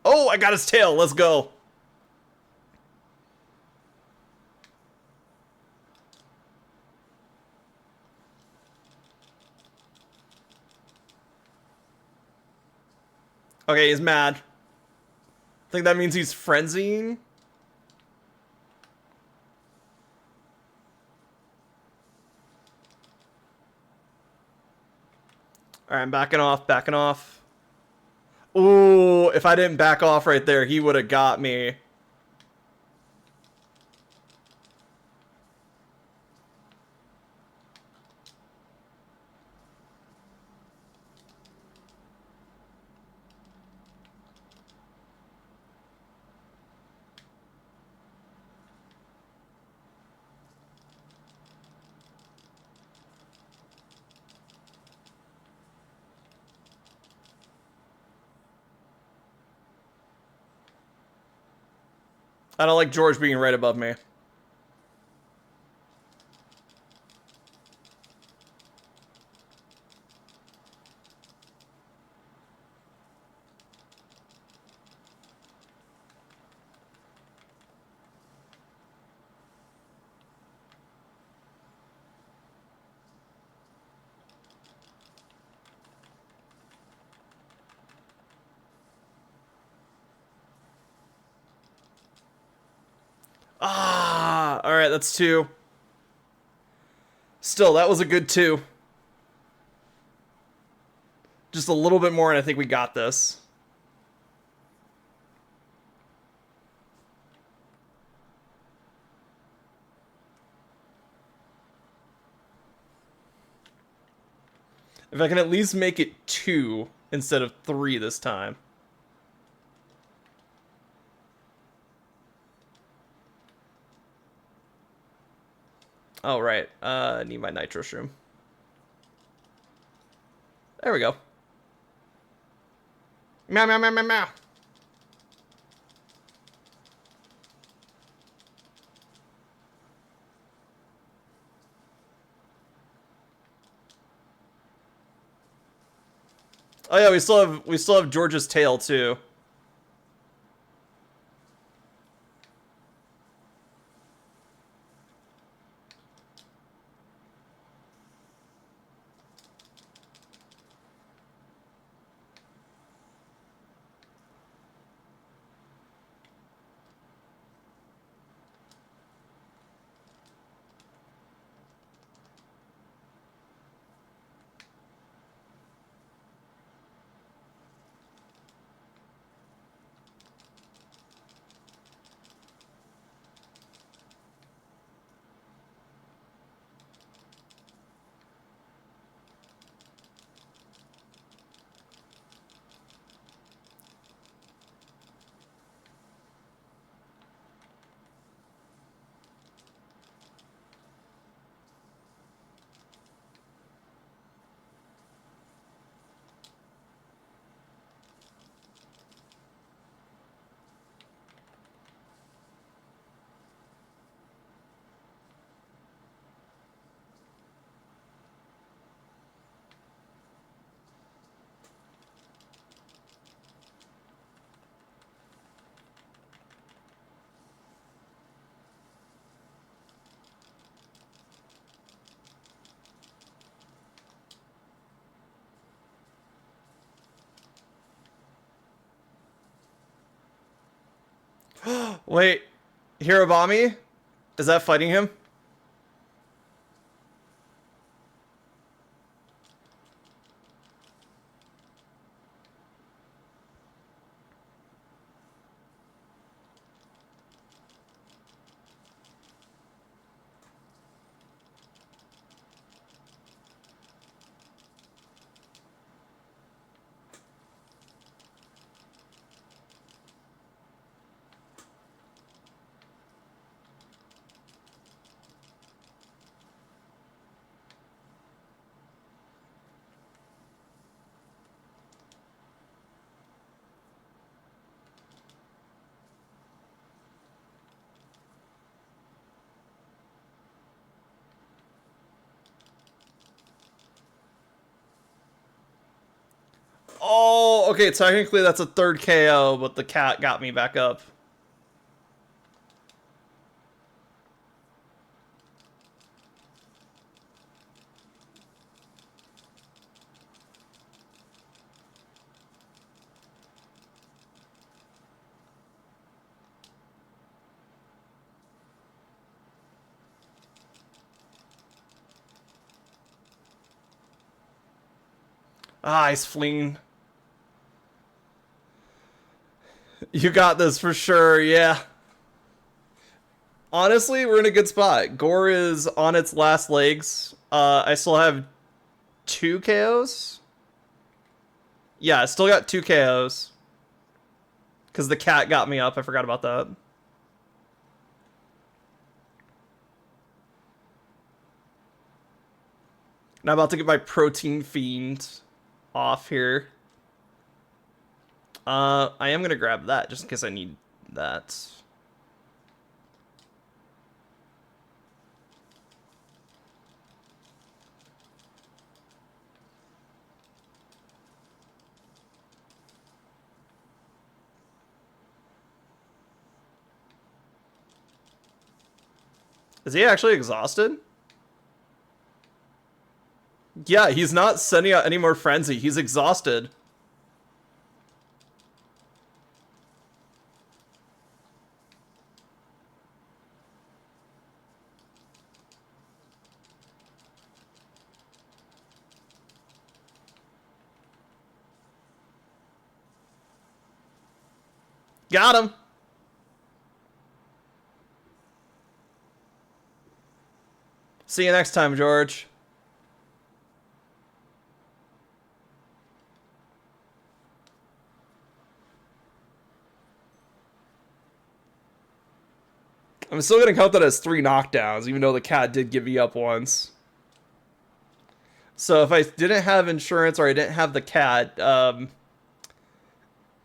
Oh, I got his tail. Let's go. Okay, he's mad. think that means he's frenzying. Alright, I'm backing off, backing off. Ooh, if I didn't back off right there, he would have got me. I don't like George being right above me. Ah, all right, that's 2. Still, that was a good 2. Just a little bit more, and I think we got this. If I can at least make it 2 instead of 3 this time. Oh, right. I need my nitro shroom. There we go. Meow, meow, meow, meow, meow. Oh yeah, we still have George's tail too. Wait, Hirobami? Is that fighting him? Oh, okay, technically that's a 3rd KO, but the cat got me back up. Ah, he's fleeing. You got this for sure, yeah. Honestly, we're in a good spot. Gore is on its last legs. I still have 2 KOs. Yeah, I still got 2 KOs. Because the cat got me up. I forgot about that. And I'm about to get my protein fiend off here. I am gonna grab that just in case I need that. Is he actually exhausted? Yeah, he's not sending out any more frenzy. He's exhausted. Got him. See you next time, George. I'm still gonna count that as 3 knockdowns, even though the cat did give me up once. So if I didn't have insurance or I didn't have the cat, I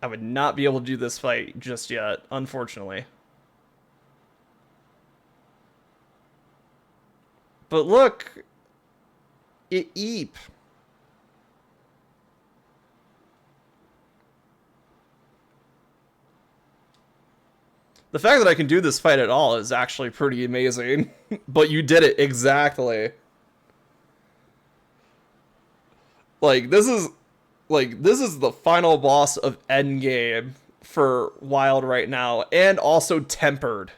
would not be able to do this fight just yet, unfortunately. But look, it eep. The fact that I can do this fight at all is actually pretty amazing. But you did it exactly. Like this is the final boss of Endgame for Wild right now, and also tempered.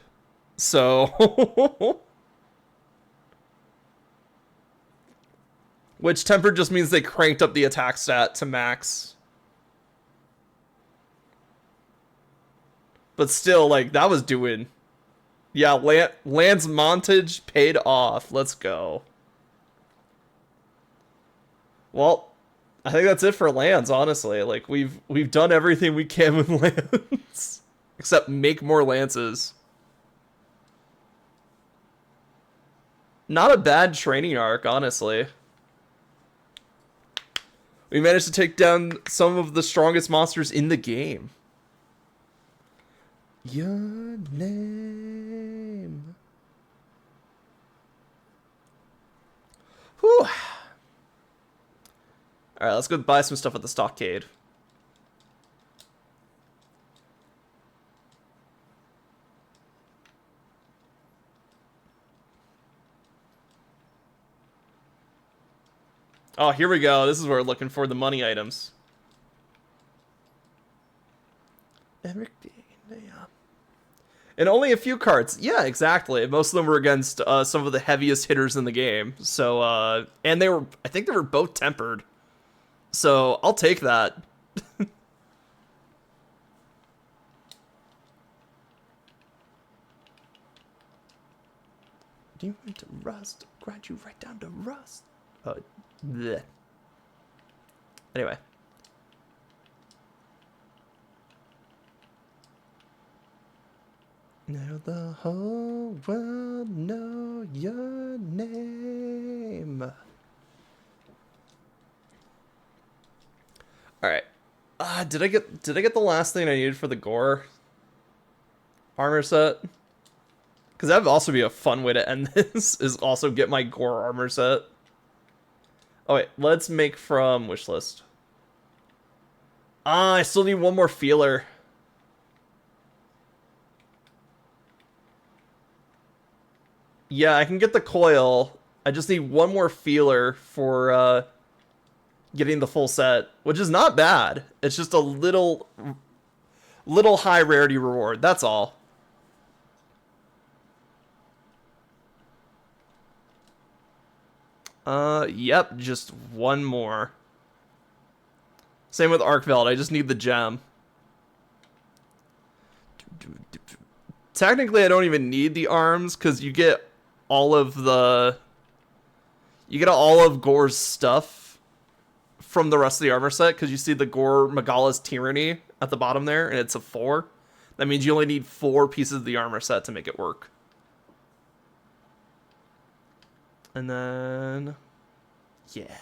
So which tempered just means they cranked up the attack stat to max. But still, like, that was doing... Yeah, Land's montage paid off. Let's go. Well, I think that's it for Lands, honestly. Like, we've done everything we can with Lands. Except make more Lances. Not a bad training arc, honestly. We managed to take down some of the strongest monsters in the game. Your name. Whew. Alright, let's go buy some stuff at the stockade. Oh, here we go. This is where we're looking for the money items. Eric D. Yeah. And only a few cards. Yeah, exactly. Most of them were against some of the heaviest hitters in the game. So, and I think they were both tempered. So, I'll take that. Do you want to rust? Grind you right down to rust. Bleh. Anyway. Now the whole world know your name. All right. Did I get the last thing I needed for the Gore armor set? Because that would also be a fun way to end this. Is also get my Gore armor set. Oh wait, let's make from wish list. I still need one more feeler. Yeah, I can get the coil. I just need one more feeler for getting the full set, which is not bad. It's just a little high rarity reward. That's all. Yep, just one more. Same with Arcveld. I just need the gem. Technically, I don't even need the arms because you get all of Gore's stuff from the rest of the armor set, because you see the Gore Magala's Tyranny at the bottom there, and it's a 4. That means you only need 4 pieces of the armor set to make it work. And then, yeah.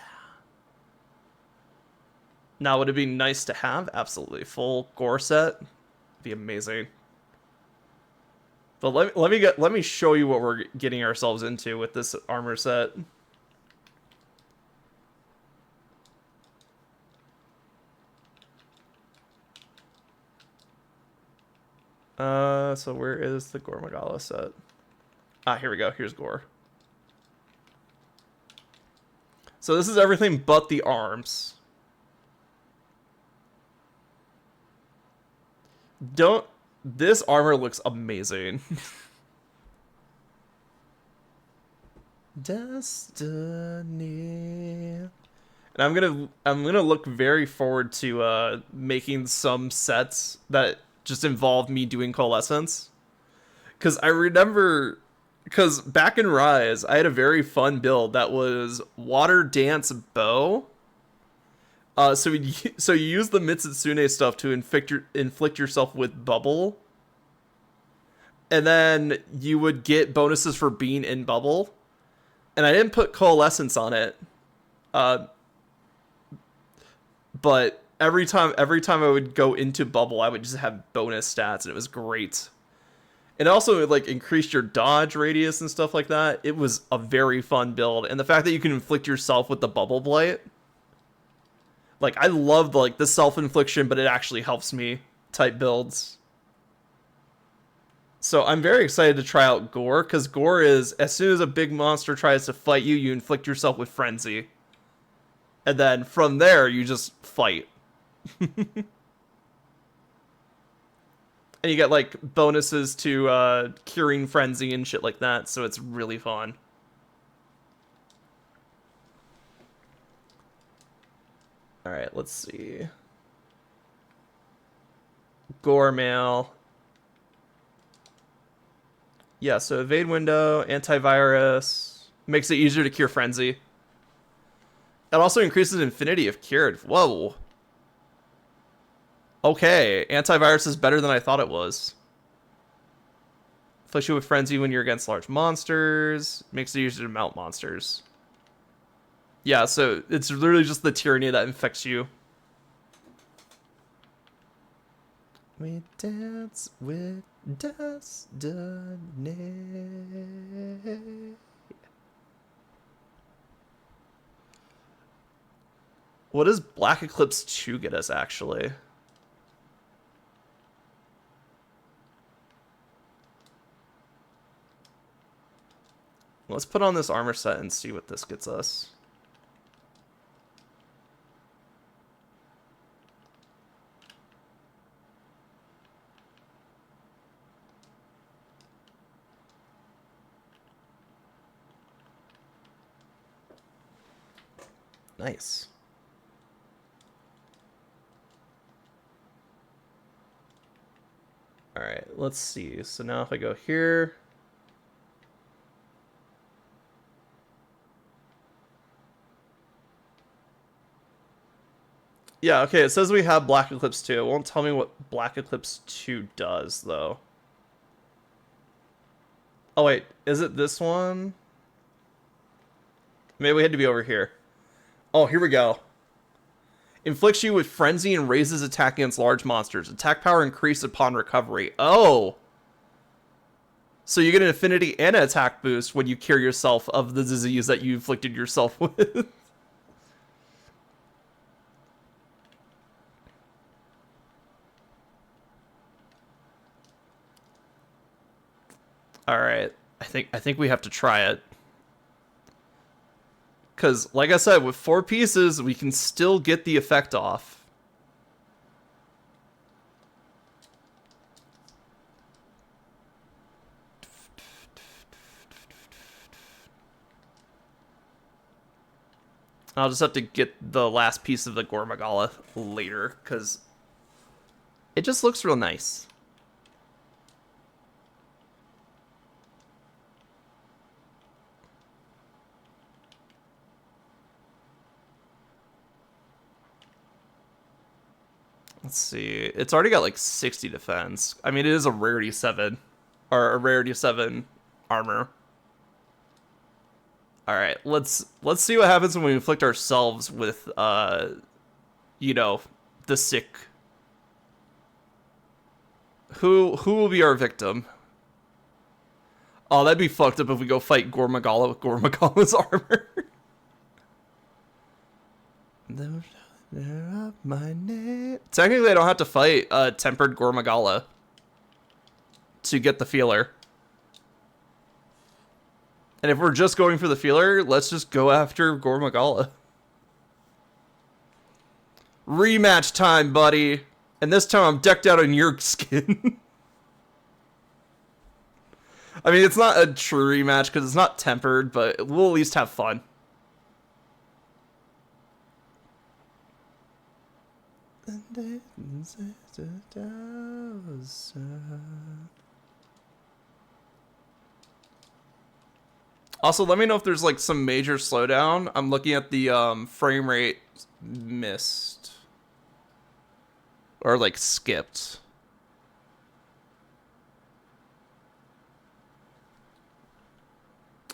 Now, would it be nice to have? Absolutely. Full Gore set? Be amazing. But let me show you what we're getting ourselves into with this armor set. So where is the Gore Magala set? Ah, here we go. Here's Gore. So this is everything but the arms. This armor looks amazing. Destiny. And I'm gonna look very forward to making some sets that just involve me doing Coalescence. Cause I remember, cause back in Rise, I had a very fun build that was Water Dance Bow. So you use the Mitsitsune stuff to inflict yourself with bubble, and then you would get bonuses for being in bubble. And I didn't put Coalescence on it, but every time I would go into bubble, I would just have bonus stats, and it was great. And also, it like increased your dodge radius and stuff like that. It was a very fun build, and the fact that you can inflict yourself with the bubble blight. Like, I love like the self-infliction, but it actually helps me type builds. So I'm very excited to try out Gore, because Gore is, as soon as a big monster tries to fight you, you inflict yourself with Frenzy. And then from there, you just fight. And you get like bonuses to curing Frenzy and shit like that, so it's really fun. Alright, let's see. Gore Mail. Yeah, so evade window, antivirus, makes it easier to cure Frenzy. It also increases infinity if cured. Whoa. Okay, antivirus is better than I thought it was. Afflicts you with Frenzy when you're against large monsters. Makes it easier to mount monsters. Yeah, so it's literally just the Tyranny that infects you. We dance with destiny. What does Black Eclipse 2 get us, actually? Let's put on this armor set and see what this gets us. Nice. All right, let's see. So now if I go here, yeah, okay, it says we have Black Eclipse 2. It won't tell me what Black Eclipse 2 does, though. Oh, wait, is it this one? Maybe we had to be over here. Oh, here we go. Inflicts you with Frenzy and raises attack against large monsters. Attack power increased upon recovery. Oh! So you get an affinity and an attack boost when you cure yourself of the disease that you inflicted yourself with. Alright. I think we have to try it. Because, like I said, with 4 pieces, we can still get the effect off. I'll just have to get the last piece of the Gormagala later, because it just looks real nice. Let's see. It's already got like 60 defense. I mean, it is a rarity 7. Or a rarity 7 armor. Alright, let's see what happens when we inflict ourselves with, you know, the sick. Who will be our victim? Oh, that'd be fucked up if we go fight Gormagala with Gormagala's armor. Technically, I don't have to fight Tempered Gormagala to get the feeler. And if we're just going for the feeler, let's just go after Gormagala. Rematch time, buddy. And this time I'm decked out in your skin. I mean, it's not a true rematch because it's not tempered, but we'll at least have fun. Also, let me know if there's like some major slowdown. I'm looking at the frame rate missed. Or like skipped.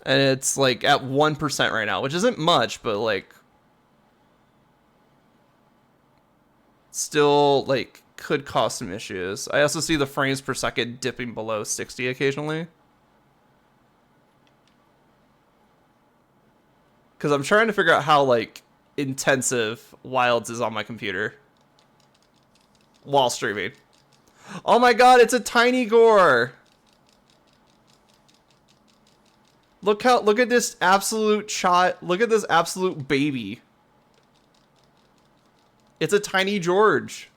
And it's like at 1% right now, which isn't much, but like still like could cause some issues. I also see the frames per second dipping below 60 occasionally. Because I'm trying to figure out how like intensive Wilds is on my computer while streaming. Oh my god, it's a tiny gore. Look at this absolute child. Look at this absolute baby. It's a tiny George.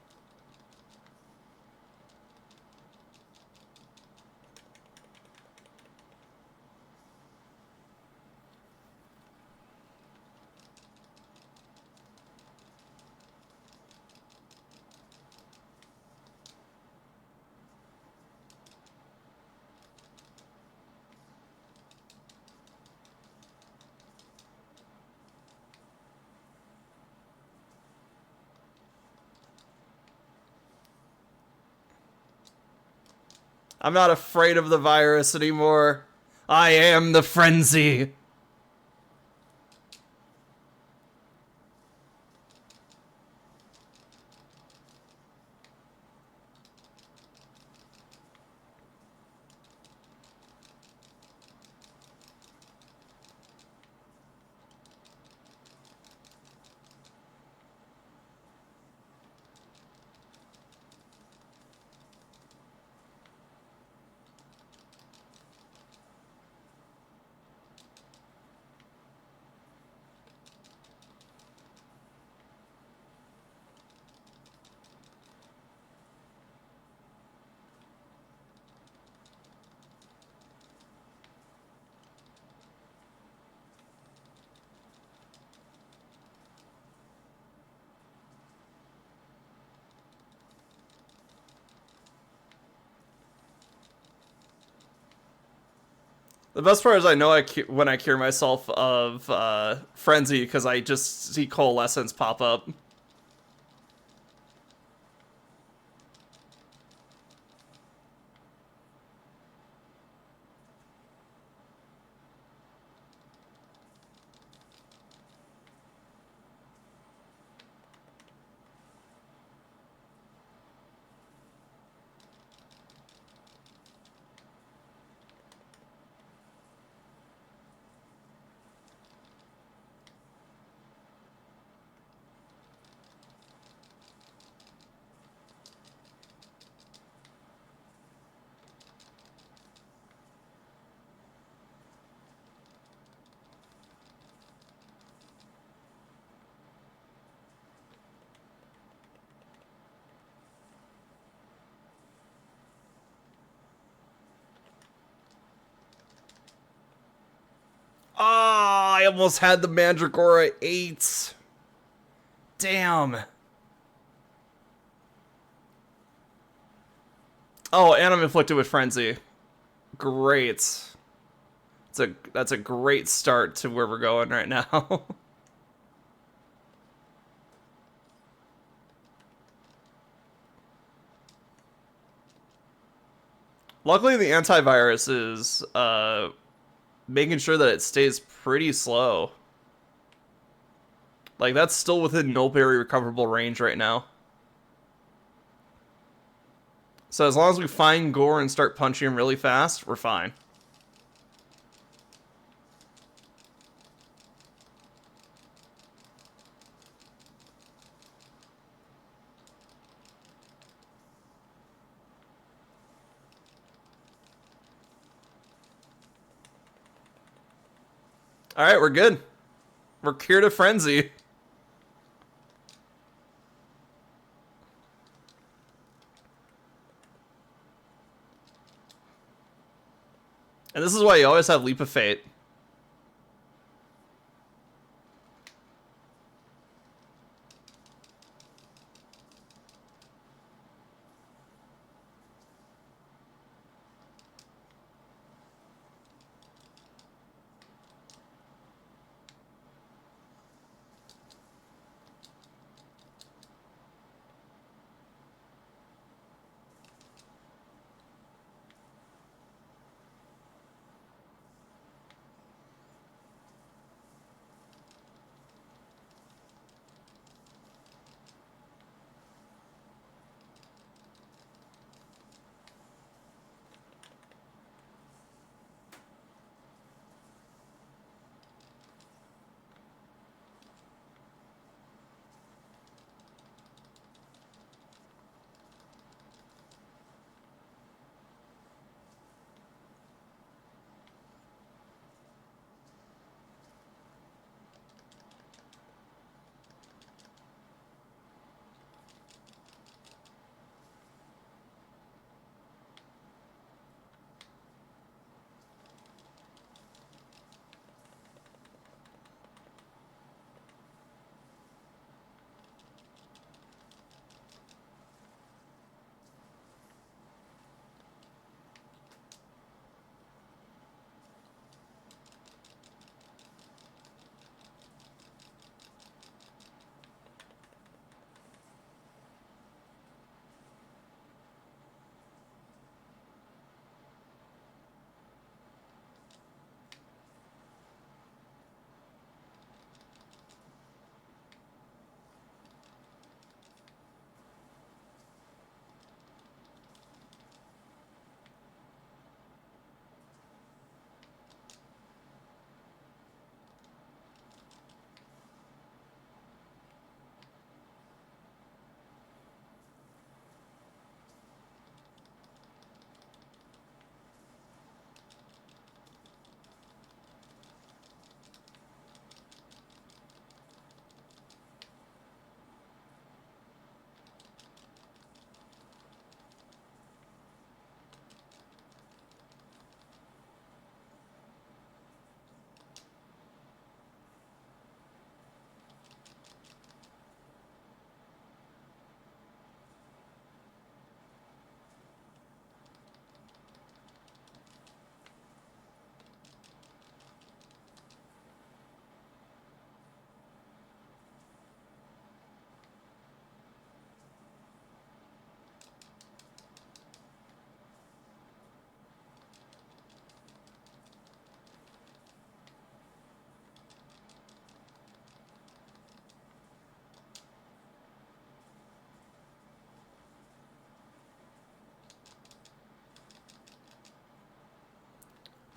I'm not afraid of the virus anymore. I am the frenzy. The best part is I know when I cure myself of frenzy because I just see coalescence pop up. I almost had the Mandragora 8. Damn. Oh, and I'm inflicted with Frenzy. Great. That's a great start to where we're going right now. Luckily, the antivirus is making sure that it stays pretty slow. Like, that's still within no very recoverable range right now. So as long as we find Gore and start punching him really fast, we're fine. Alright, we're good. We're cured of Frenzy. And this is why you always have Leap of Fate.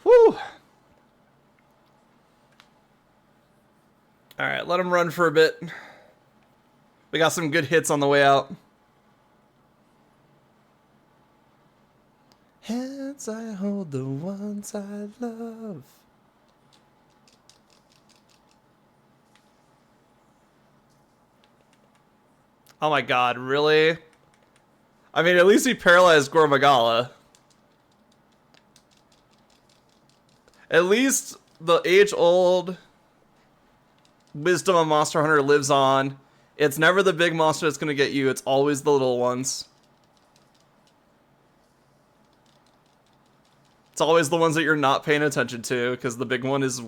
Whew. Alright, let him run for a bit. We got some good hits on the way out. Hands I hold the ones I love. Oh my god, really? I mean, at least he paralyzed Gore Magala. At least the age-old wisdom of Monster Hunter lives on. It's never the big monster that's gonna get you. It's always the little ones. It's always the ones that you're not paying attention to, because the big one is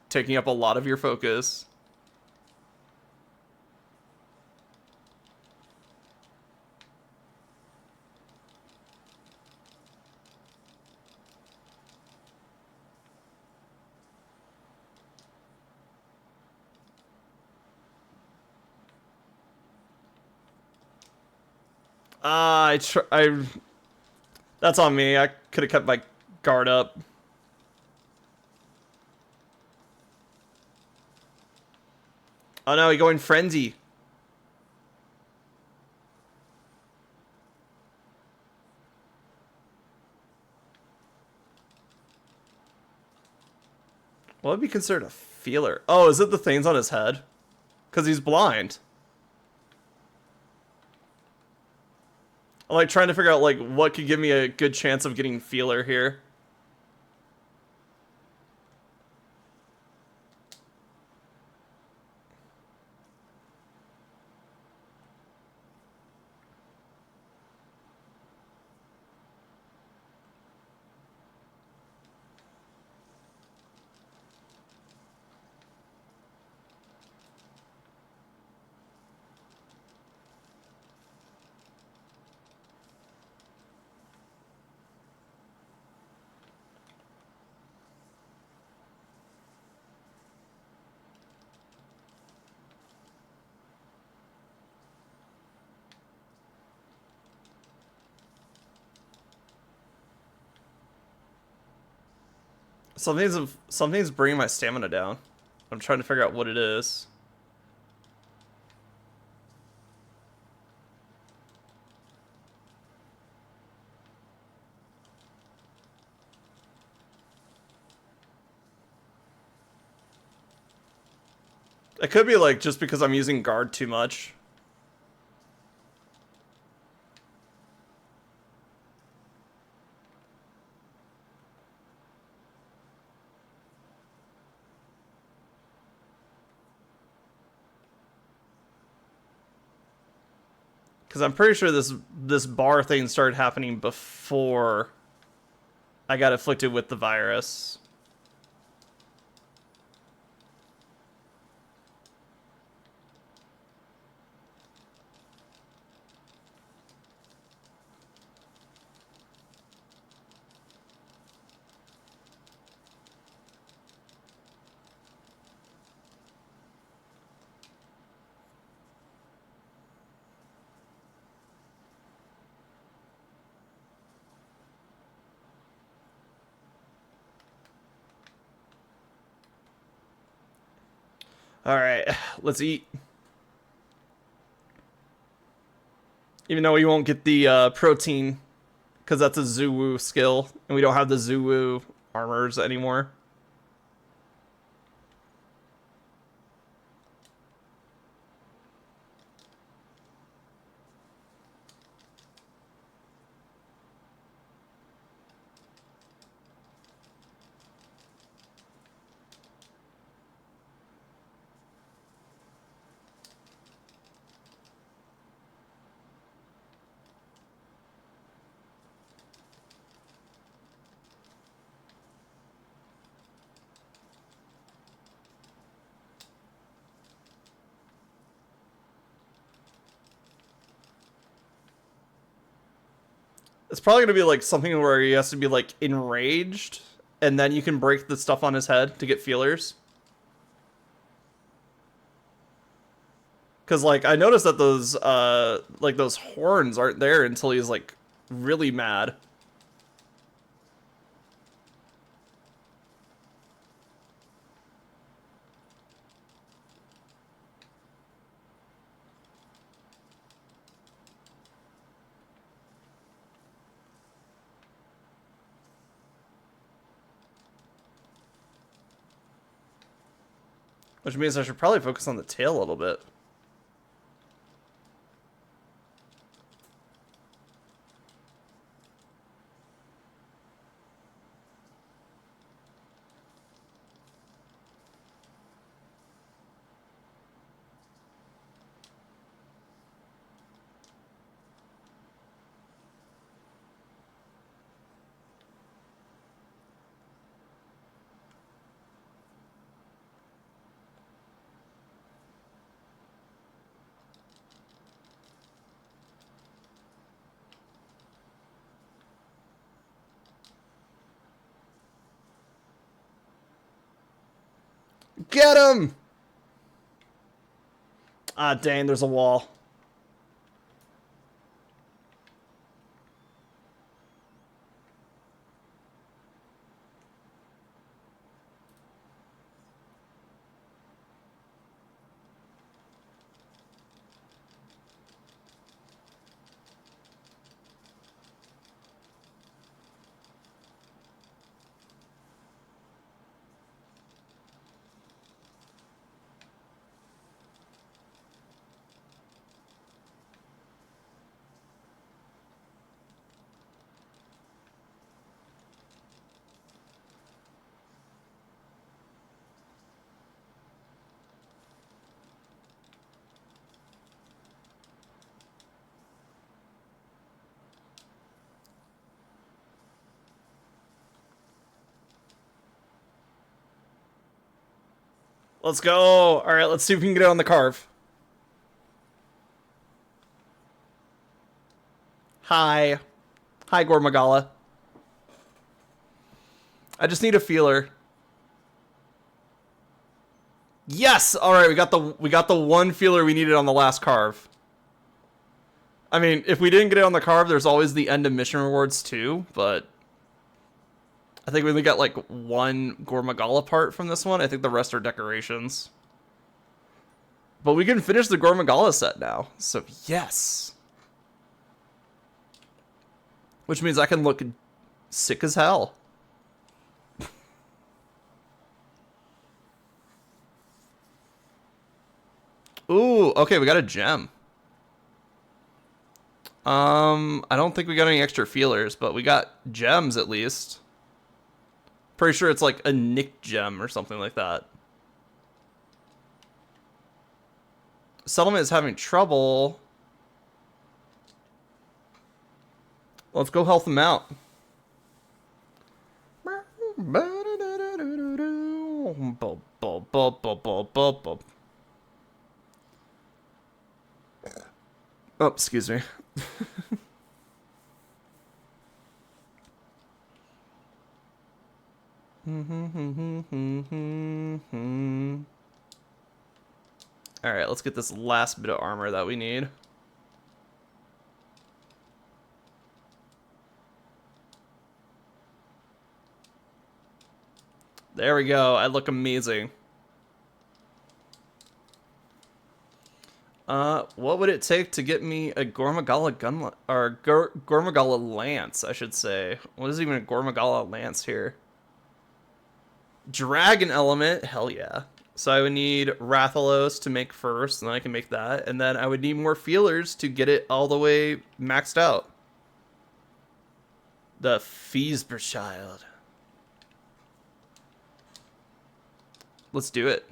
taking up a lot of your focus. That's on me. I could have kept my guard up. Oh no, he going frenzy. What would be considered a feeler? Oh, is it the things on his head? Because he's blind. I'm like trying to figure out like what could give me a good chance of getting feeler here. Something's bringing my stamina down. I'm trying to figure out what it is. It could be like just because I'm using guard too much. Because I'm pretty sure this bar thing started happening before I got afflicted with the virus. Alright, let's eat. Even though we won't get the protein, because that's a Zuwu skill, and we don't have the Zuwu armors anymore. It's probably gonna be like something where he has to be like enraged, and then you can break the stuff on his head to get feelers. Cause like I noticed that those horns aren't there until he's like really mad. Which means I should probably focus on the tail a little bit. Get him! Ah, dang, there's a wall. Let's go. All right, let's see if we can get it on the carve. Hi. Hi, Gormagala. I just need a feeler. Yes! Alright, we got the one feeler we needed on the last carve. I mean, if we didn't get it on the carve, there's always the end of mission rewards too, but I think we only got like one Gormagala part from this one. I think the rest are decorations. But we can finish the Gormagala set now. So yes. Which means I can look sick as hell. Ooh, okay, we got a gem. I don't think we got any extra feelers, but we got gems at least. Pretty sure it's like a Nick gem or something like that. Settlement is having trouble. Let's go health them out. Oh, excuse me. Alright, let's get this last bit of armor that we need. There we go. I look amazing. What would it take to get me a Gormagala gun, or Gormagala lance, I should say. What is even a Gormagala lance here? Dragon element, hell yeah. So I would need Rathalos to make first, and then I can make that. And then I would need more feelers to get it all the way maxed out. The Fiesberchild. Let's do it.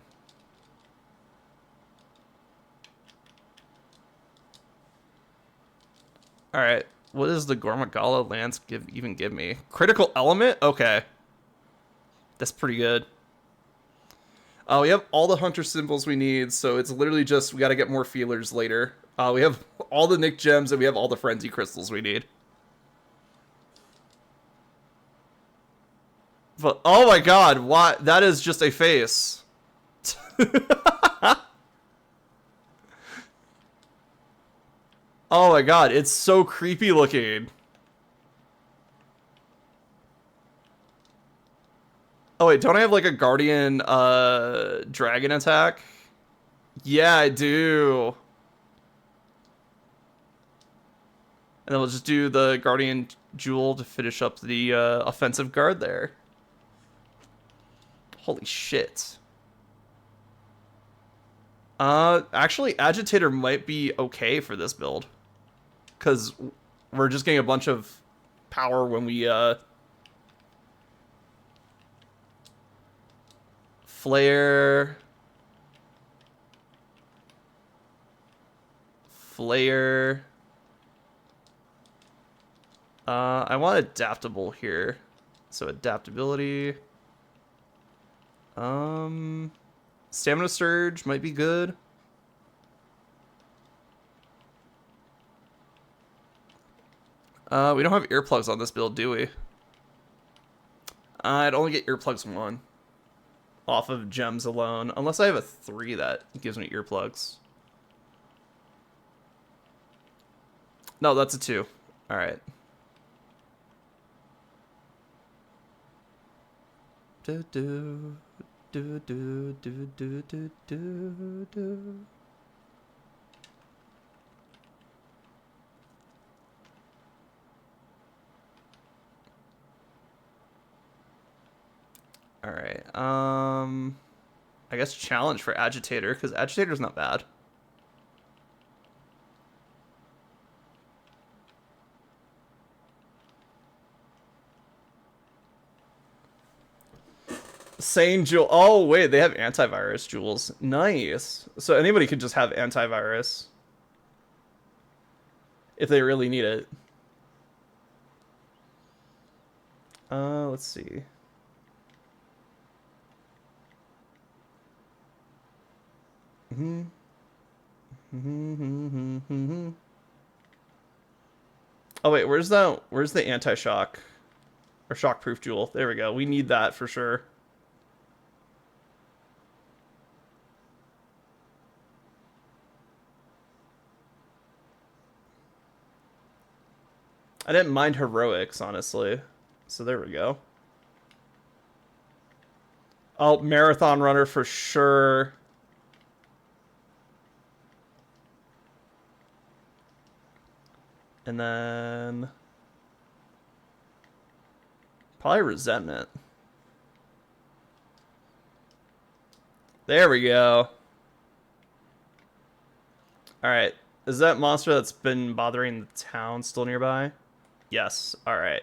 Alright, what does the Gormagala lance even give me? Critical element? Okay. That's pretty good. We have all the hunter symbols we need, so it's literally just we gotta get more feelers later. We have all the Nick gems and we have all the frenzy crystals we need. But oh my god, why that is just a face. Oh my god, it's so creepy looking. Oh wait, don't I have like a guardian dragon attack? Yeah, I do. And then we'll just do the guardian jewel to finish up the offensive guard there. Holy shit. Actually agitator might be okay for this build. Cause we're just getting a bunch of power when we Flare. I want adaptable here. So adaptability. Stamina surge might be good. We don't have earplugs on this build, do we? I'd only get earplugs one. off of gems alone. Unless I have a 3 that gives me earplugs. No, that's a 2. Alright. Do do do do do do do do do. Alright, I guess challenge for Agitator, because Agitator's not bad. Sane Jewel. Oh, wait, they have antivirus jewels. Nice. So anybody could just have antivirus. If they really need it. Let's see. Oh wait, where's the anti-shock or shock-proof jewel? There we go. We need that for sure. I didn't mind heroics, honestly. So there we go. Oh, marathon runner for sure. And then probably resentment. There we go. Alright. Is that monster that's been bothering the town still nearby? Yes. Alright.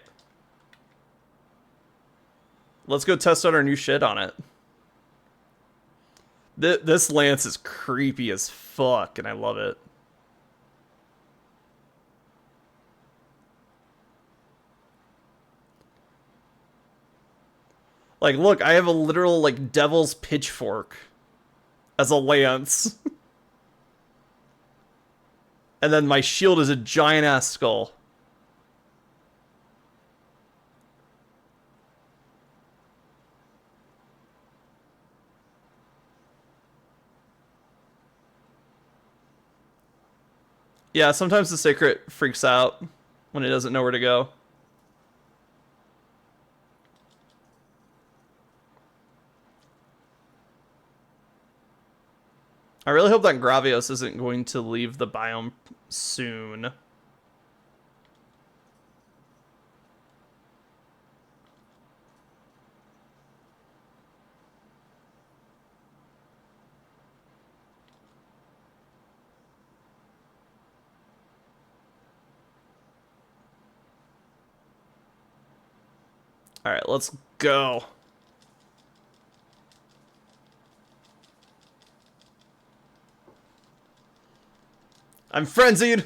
Let's go test out our new shit on it. This lance is creepy as fuck, and I love it. Like, look, I have a literal, like, devil's pitchfork as a lance. And then my shield is a giant-ass skull. Yeah, sometimes the Sacred freaks out when it doesn't know where to go. I really hope that Gravios isn't going to leave the biome soon. Alright, let's go. I'm frenzied!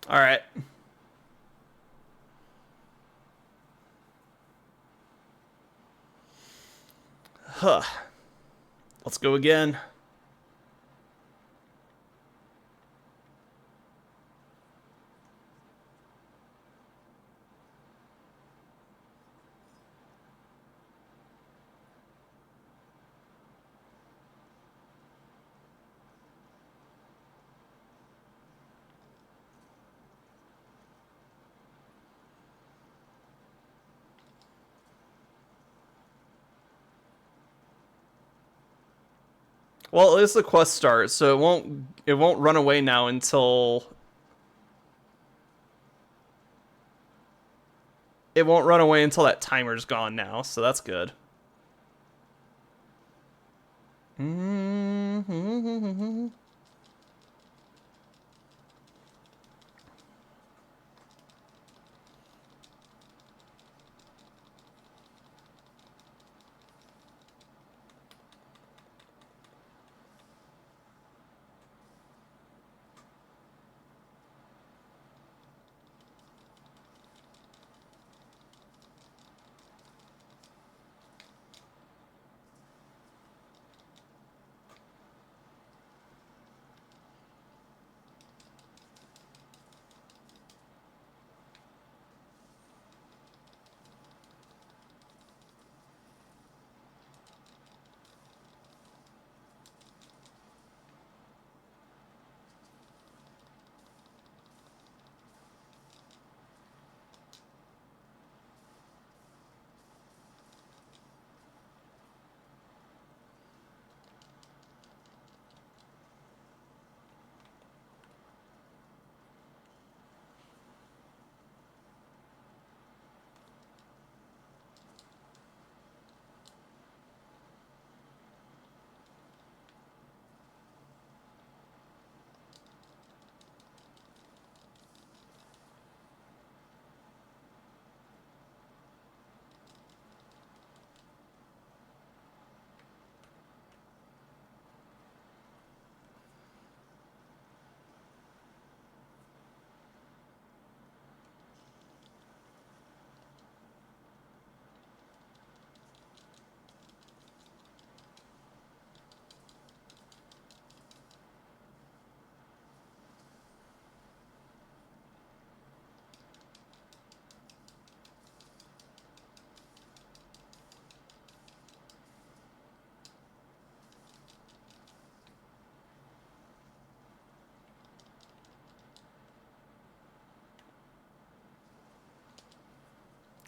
All right. Huh. Let's go again. Well, at least the quest starts, so it won't run away now until it won't run away until that timer's gone now, so that's good.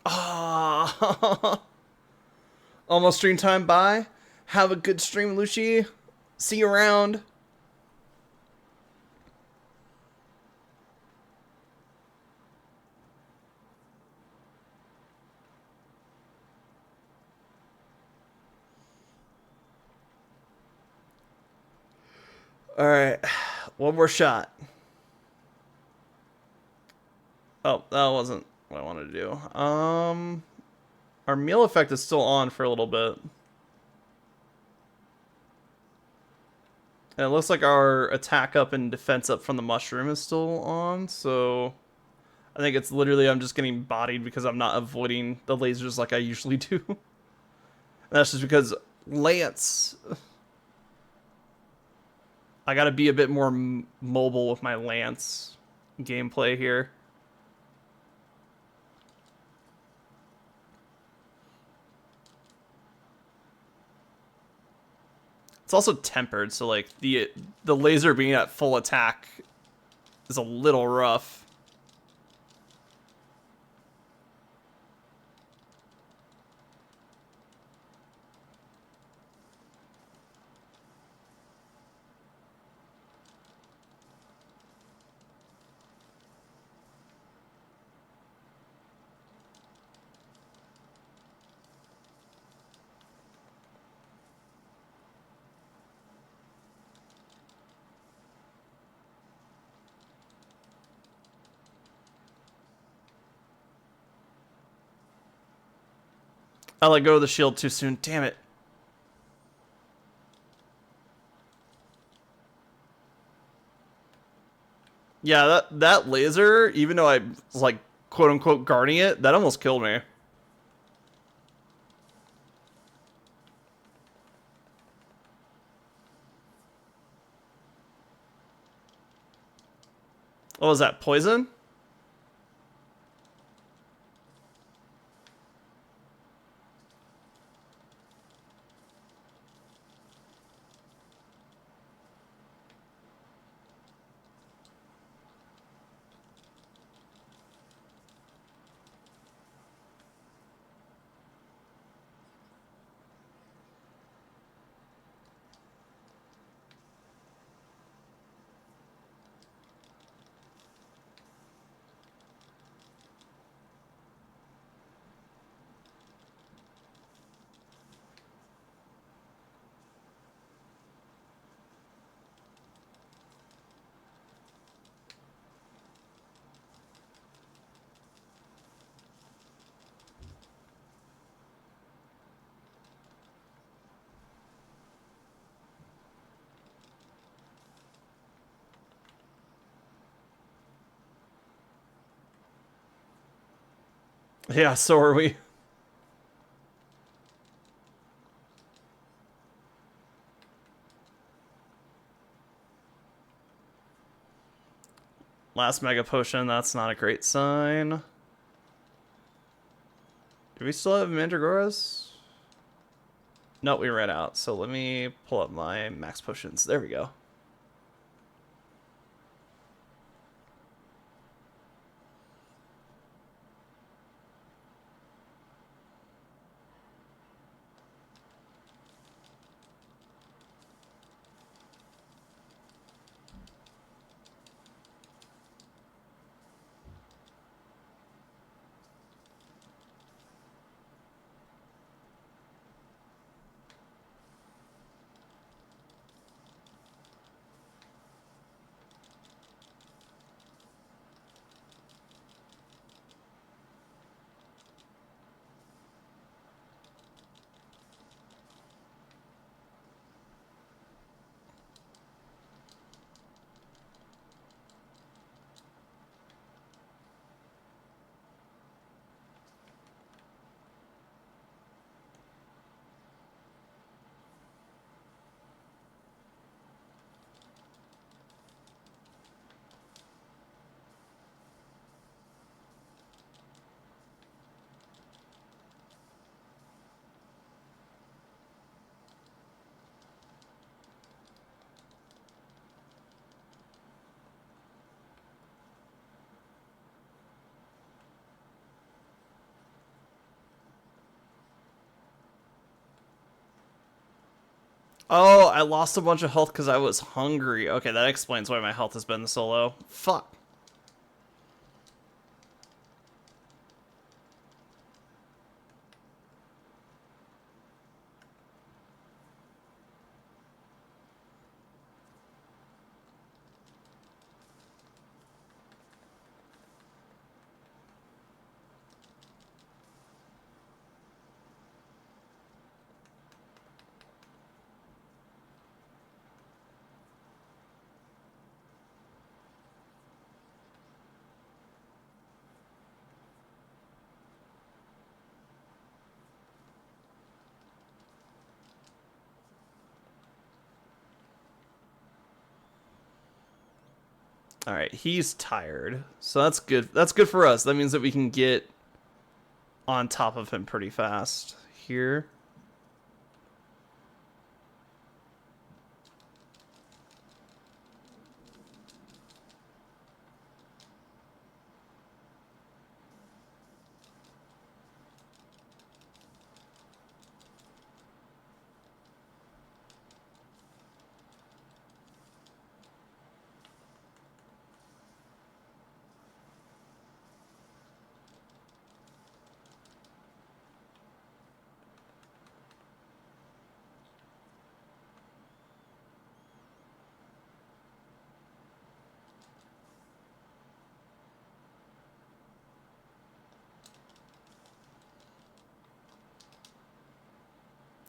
Ah, almost stream time. Bye. Have a good stream, Lucy. See you around. All right, one more shot. Oh, that wasn't what I wanted to do. Our meal effect is still on for a little bit. And it looks like our attack up and defense up from the mushroom is still on, so I think it's literally I'm just getting bodied because I'm not avoiding the lasers like I usually do. And that's just because Lance, I gotta be a bit more mobile with my Lance gameplay here. It's also tempered, so like the laser being at full attack is a little rough. I let go of the shield too soon. Damn it. Yeah, that laser, even though I was like quote unquote guarding it, that almost killed me. What was that? Poison? Yeah, so are we. Last Mega Potion, that's not a great sign. Do we still have Mandragoras? No, we ran out. So let me pull up my max potions. There we go. Oh, I lost a bunch of health because I was hungry. Okay, that explains why my health has been so low. Fuck. All right, he's tired. So that's good. That's good for us. That means that we can get on top of him pretty fast here.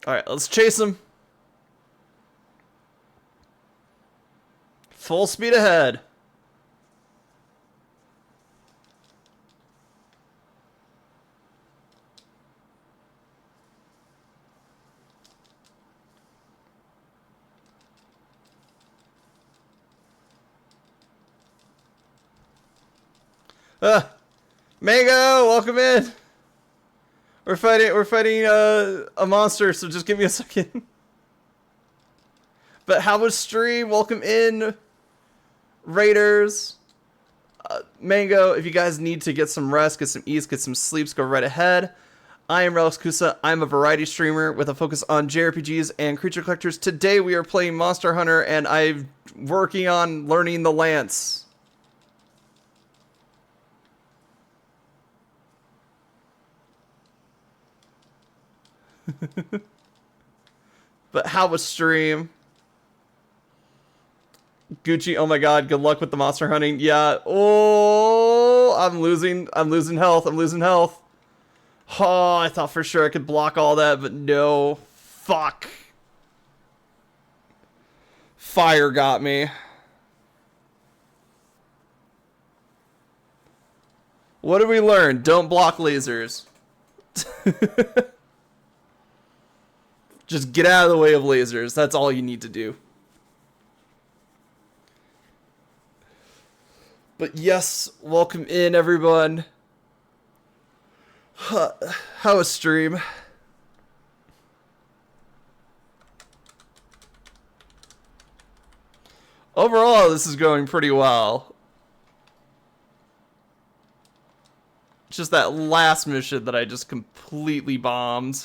All right, let's chase him. Full speed ahead. Mango, welcome in. We're fighting a monster, so just give me a second. But how was stream? Welcome in, Raiders. Mango, if you guys need to get some rest, get some ease, get some sleeps, go right ahead. I am Relics Kusa. I'm a variety streamer with a focus on JRPGs and creature collectors. Today we are playing Monster Hunter, and I'm working on learning the lance. But how was stream? Gucci, oh my god, good luck with the monster hunting. Yeah. Oh, I'm losing health. Oh, I thought for sure I could block all that, but no. Fuck. Fire got me. What did we learn? Don't block lasers. Just get out of the way of lasers. That's all you need to do. But yes, welcome in everyone. How was stream? Overall, this is going pretty well. Just that last mission that I just completely bombed.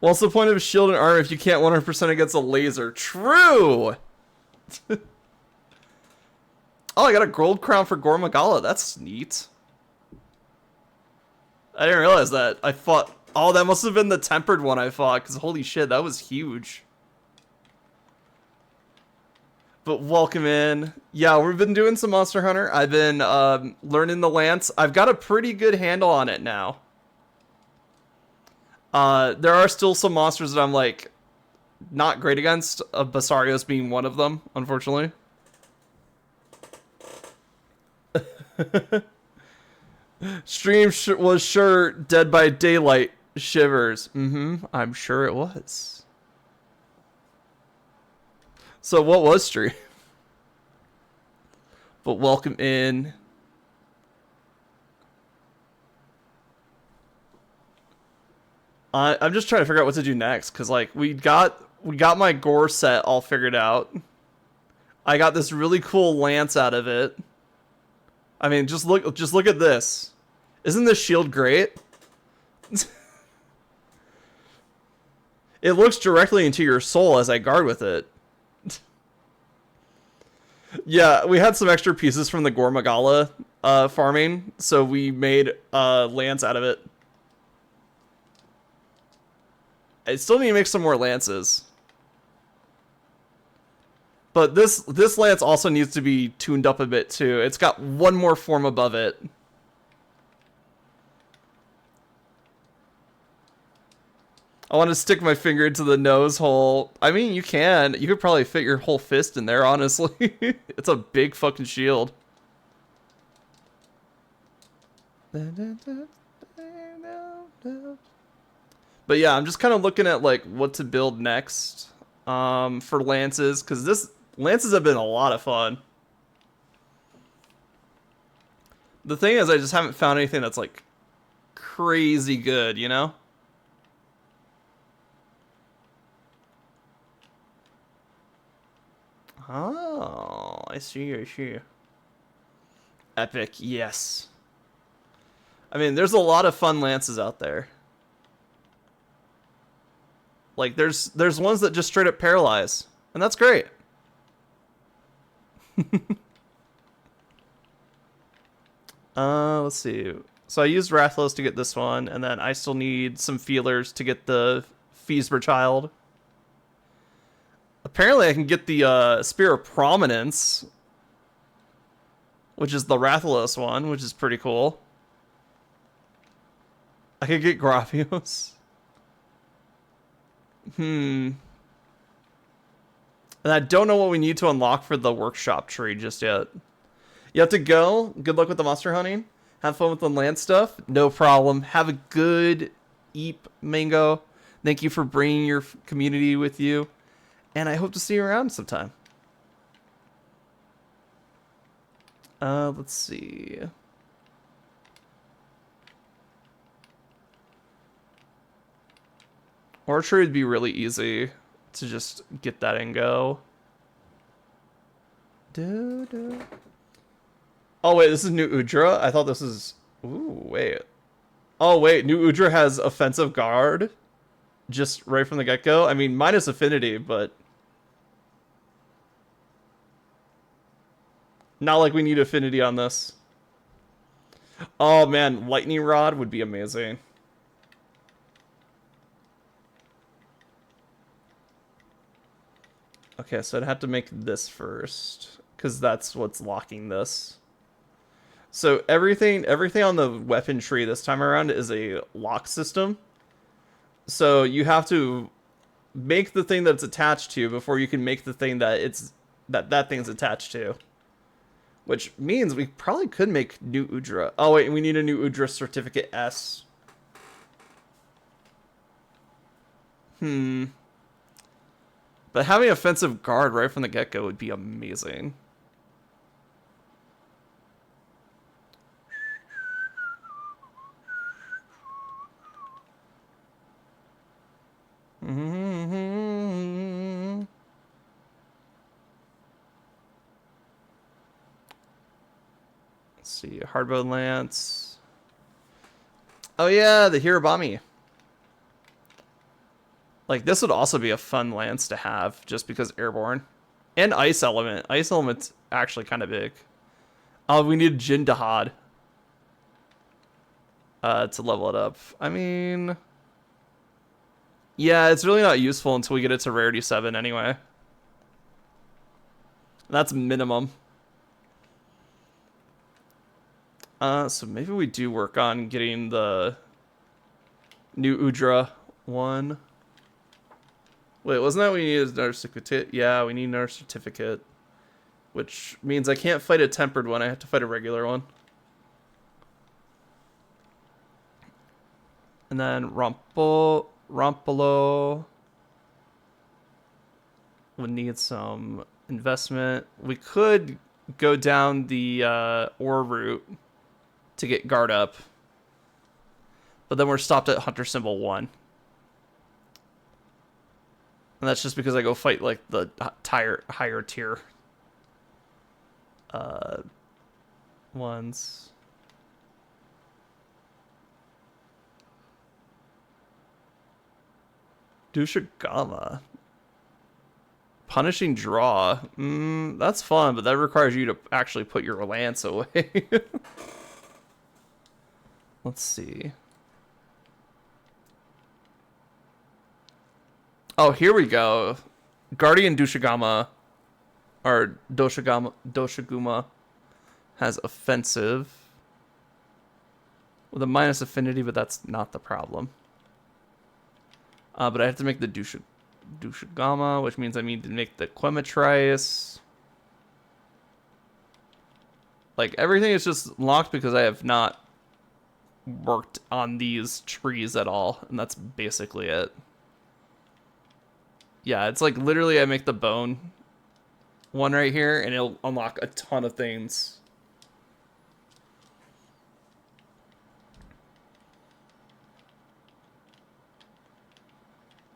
What's the point of a shield and armor if you can't 100% against a laser? True! Oh, I got a gold crown for Gore Magala. That's neat. I didn't realize that. I fought... Oh, that must have been the tempered one I fought, because holy shit, that was huge. But welcome in. Yeah, we've been doing some Monster Hunter. I've been learning the lance. I've got a pretty good handle on it now. There are still some monsters that I'm, like, not great against. Basarios being one of them, unfortunately. Stream was sure Dead by Daylight shivers. I'm sure it was. So what was stream? But welcome in. I'm just trying to figure out what to do next, because like we got my gore set all figured out. I got this really cool lance out of it. I mean, just look at this. Isn't this shield great? It looks directly into your soul as I guard with it. Yeah, we had some extra pieces from the Gore Magala farming, so we made a lance out of it. I still need to make some more lances. But this lance also needs to be tuned up a bit too. It's got one more form above it. I want to stick my finger into the nose hole. I mean, you can. You could probably fit your whole fist in there, honestly. It's a big fucking shield. But yeah, I'm just kind of looking at like what to build next for lances, because lances have been a lot of fun. The thing is, I just haven't found anything that's like crazy good, you know? Oh, I see. Epic, yes. I mean, there's a lot of fun lances out there. Like, there's ones that just straight up paralyze, and that's great. Let's see. So I used Rathalos to get this one, and then I still need some feelers to get the Feesber Child. Apparently I can get the Spear of Prominence, which is the Rathalos one, which is pretty cool. I could get Gravios. And I don't know what we need to unlock for the workshop tree just yet. You have to go. Good luck with the monster hunting. Have fun with the land stuff. No problem. Have a good eep, Mango. Thank you for bringing your community with you. And I hope to see you around sometime. Let's see. Orchard would be really easy to just get that and go. Oh wait, this is New Udra? I thought this is... Ooh, wait. Oh wait, New Udra has offensive guard just right from the get-go. I mean, minus affinity, but not like we need affinity on this. Oh man, lightning rod would be amazing. Okay, so I'd have to make this first, because that's what's locking this. So everything on the weapon tree this time around is a lock system. So you have to make the thing that's attached to before you can make the thing that thing's attached to. Which means we probably could make New Udra. Oh wait, we need a New Udra certificate S. But having offensive guard right from the get-go would be amazing. Let's see, Hardbone Lance. Oh yeah, the Hirabami. Like, this would also be a fun lance to have, just because airborne. And Ice Element. Ice Element's actually kind of big. Oh, we need Jin Dahad. To level it up. I mean... Yeah, it's really not useful until we get it to Rarity 7 anyway. That's minimum. So maybe we do work on getting the New Udra one. Wait, wasn't that we needed another certificate? Yeah, we need another certificate. Which means I can't fight a tempered one, I have to fight a regular one. And then Rompolo would need some investment. We could go down the ore route to get guard up. But then we're stopped at Hunter Symbol 1. And that's just because I go fight like the higher tier ones. Dushigama. Punishing draw. That's fun, but that requires you to actually put your lance away. Let's see. Oh, here we go. Guardian Dushigama, or Doshiguma, has offensive with a minus affinity, but that's not the problem. But I have to make the Dushigama, which means I need to make the Quematrice. Like, everything is just locked because I have not worked on these trees at all, and that's basically it. Yeah, it's like literally I make the bone one right here, and it'll unlock a ton of things.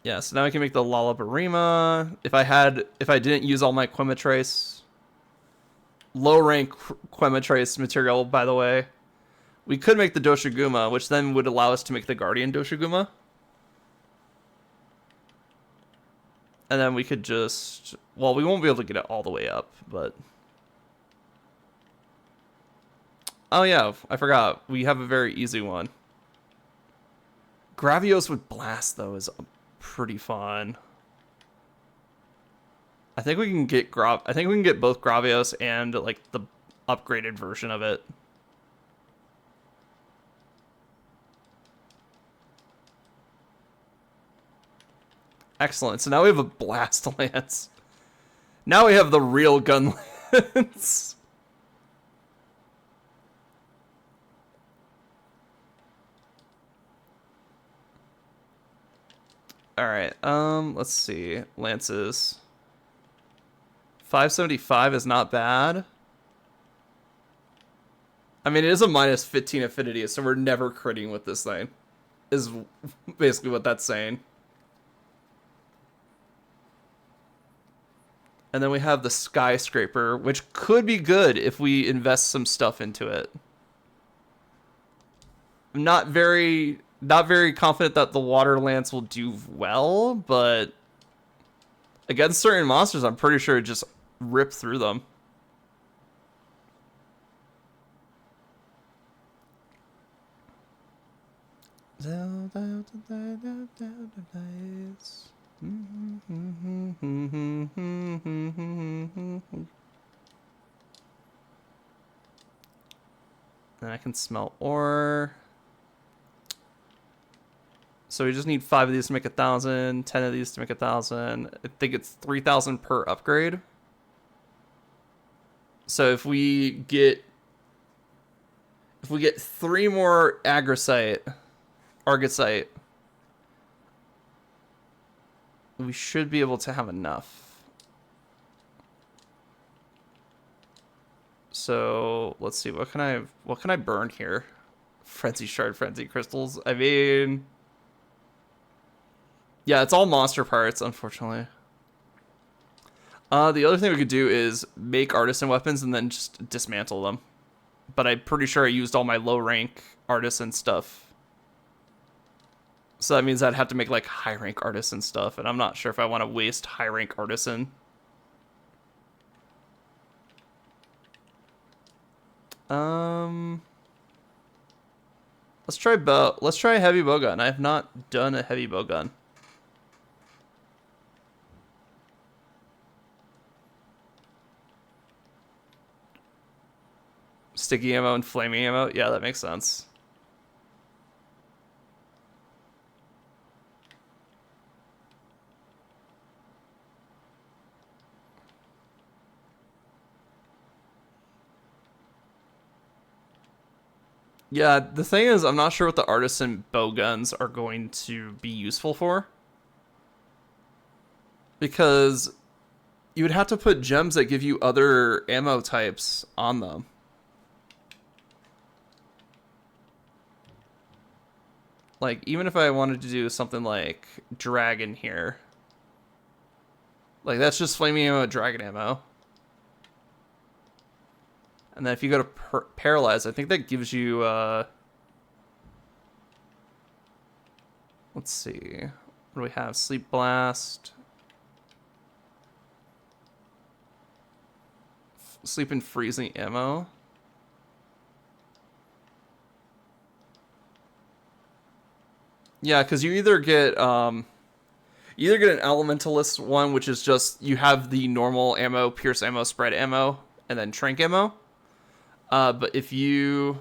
Yeah, so now I can make the Lalabarima. If I didn't use all my Quematrice, low rank Quematrice material, by the way, we could make the Doshiguma, which then would allow us to make the Guardian Doshiguma. And then we could just... Well, we won't be able to get it all the way up, but... Oh yeah, I forgot. We have a very easy one. Gravios with Blast, though, is pretty fun. I think we can get both Gravios and, like, the upgraded version of it. Excellent. So now we have a Blast Lance. Now we have the real gun lance. Alright, let's see. Lances. 575 is not bad. I mean, it is a minus 15 affinity, so we're never critting with this thing. Is basically what that's saying. And then we have the skyscraper, which could be good if we invest some stuff into it. I'm not very confident that the water lance will do well, but against certain monsters, I'm pretty sure it just rip through them. And I can smell ore. So we just need 5 of these to make 1,000, 10 of these to make 1,000. I think it's 3,000 per upgrade. So if we get 3 more argosite, we should be able to have enough. So let's see, what can I burn here? Frenzy shard, frenzy crystals. I mean, yeah, it's all monster parts, unfortunately. The other thing we could do is make artisan weapons and then just dismantle them. But I'm pretty sure I used all my low rank artisan stuff. So that means I'd have to make like high rank artisan stuff, and I'm not sure if I want to waste high rank artisan. Let's try heavy bowgun. I have not done a heavy bowgun. Sticky ammo and flaming ammo? Yeah, that makes sense. Yeah, the thing is, I'm not sure what the artisan bowguns are going to be useful for. Because you would have to put gems that give you other ammo types on them. Like, even if I wanted to do something like dragon here. Like, that's just flaming ammo, dragon ammo. And then if you go to paralyze, I think that gives you, let's see. What do we have? Sleep blast. Sleep and freezing ammo. Yeah, because you either get an elementalist one, which is just you have the normal ammo, pierce ammo, spread ammo, and then trank ammo. But if you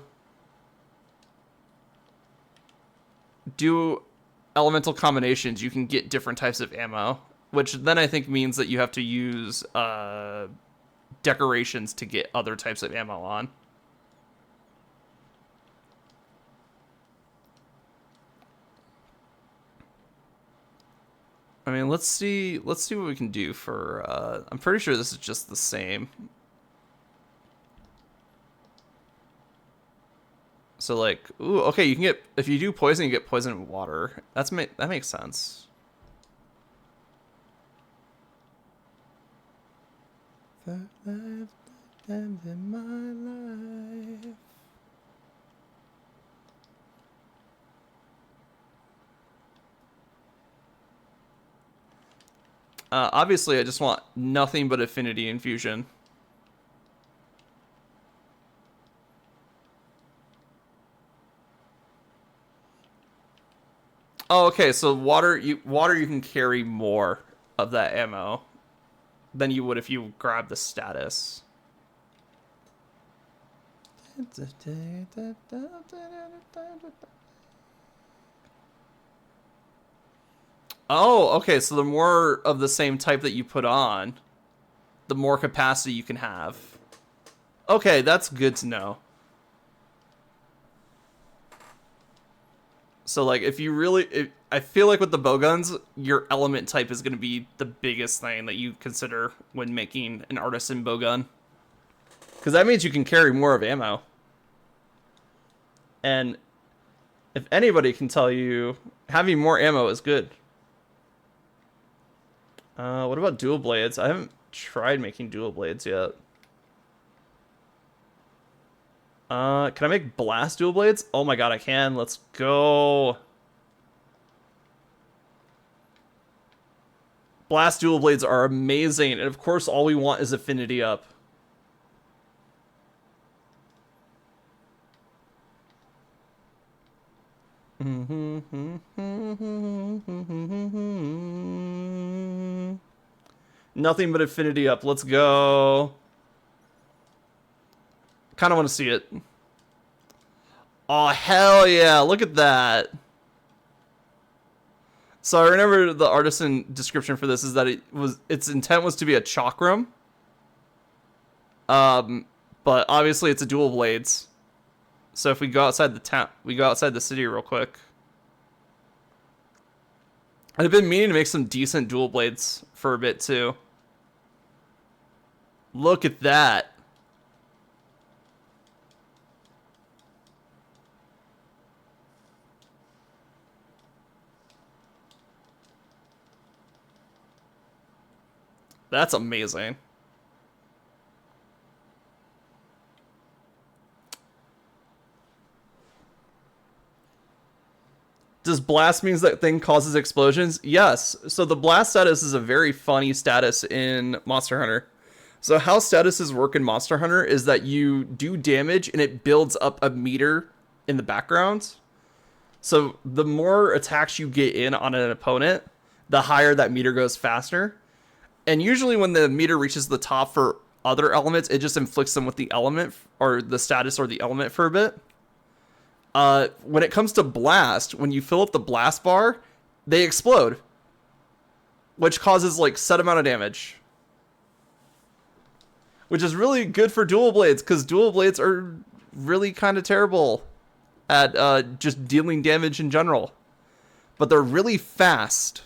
do elemental combinations, you can get different types of ammo, which then I think means that you have to use decorations to get other types of ammo on. I mean, let's see what we can do for, I'm pretty sure this is just the same. So like, ooh, okay, you can get, if you do poison, you get poison in water. That makes sense. In my life. Obviously, I just want nothing but affinity infusion. Oh, okay. So water you can carry more of that ammo than you would if you grab the status. Oh, okay. So the more of the same type that you put on, the more capacity you can have. Okay, that's good to know. So like, if you really, I feel like with the bowguns, your element type is going to be the biggest thing that you consider when making an artisan bowgun. Because that means you can carry more of ammo. And if anybody can tell you, having more ammo is good. What about dual blades? I haven't tried making dual blades yet. Can I make blast dual blades? Oh my god, I can. Let's go. Blast dual blades are amazing. And of course, all we want is affinity up. Nothing but affinity up. Let's go. Kind of want to see it. Oh, hell yeah. Look at that. So I remember the artisan description for this is that its intent was to be a chakram. But obviously it's a dual blades. So if we go outside the town, we go outside the city real quick. I've been meaning to make some decent dual blades for a bit too. Look at that. That's amazing. Does blast means that thing causes explosions? Yes. So the blast status is a very funny status in Monster Hunter. So how statuses work in Monster Hunter is that you do damage and it builds up a meter in the background. So the more attacks you get in on an opponent, the higher that meter goes faster. And usually when the meter reaches the top for other elements, it just inflicts them with the element or the status or the element for a bit. When it comes to blast, when you fill up the blast bar, they explode, which causes like set amount of damage, which is really good for dual blades because dual blades are really kind of terrible at just dealing damage in general, but they're really fast.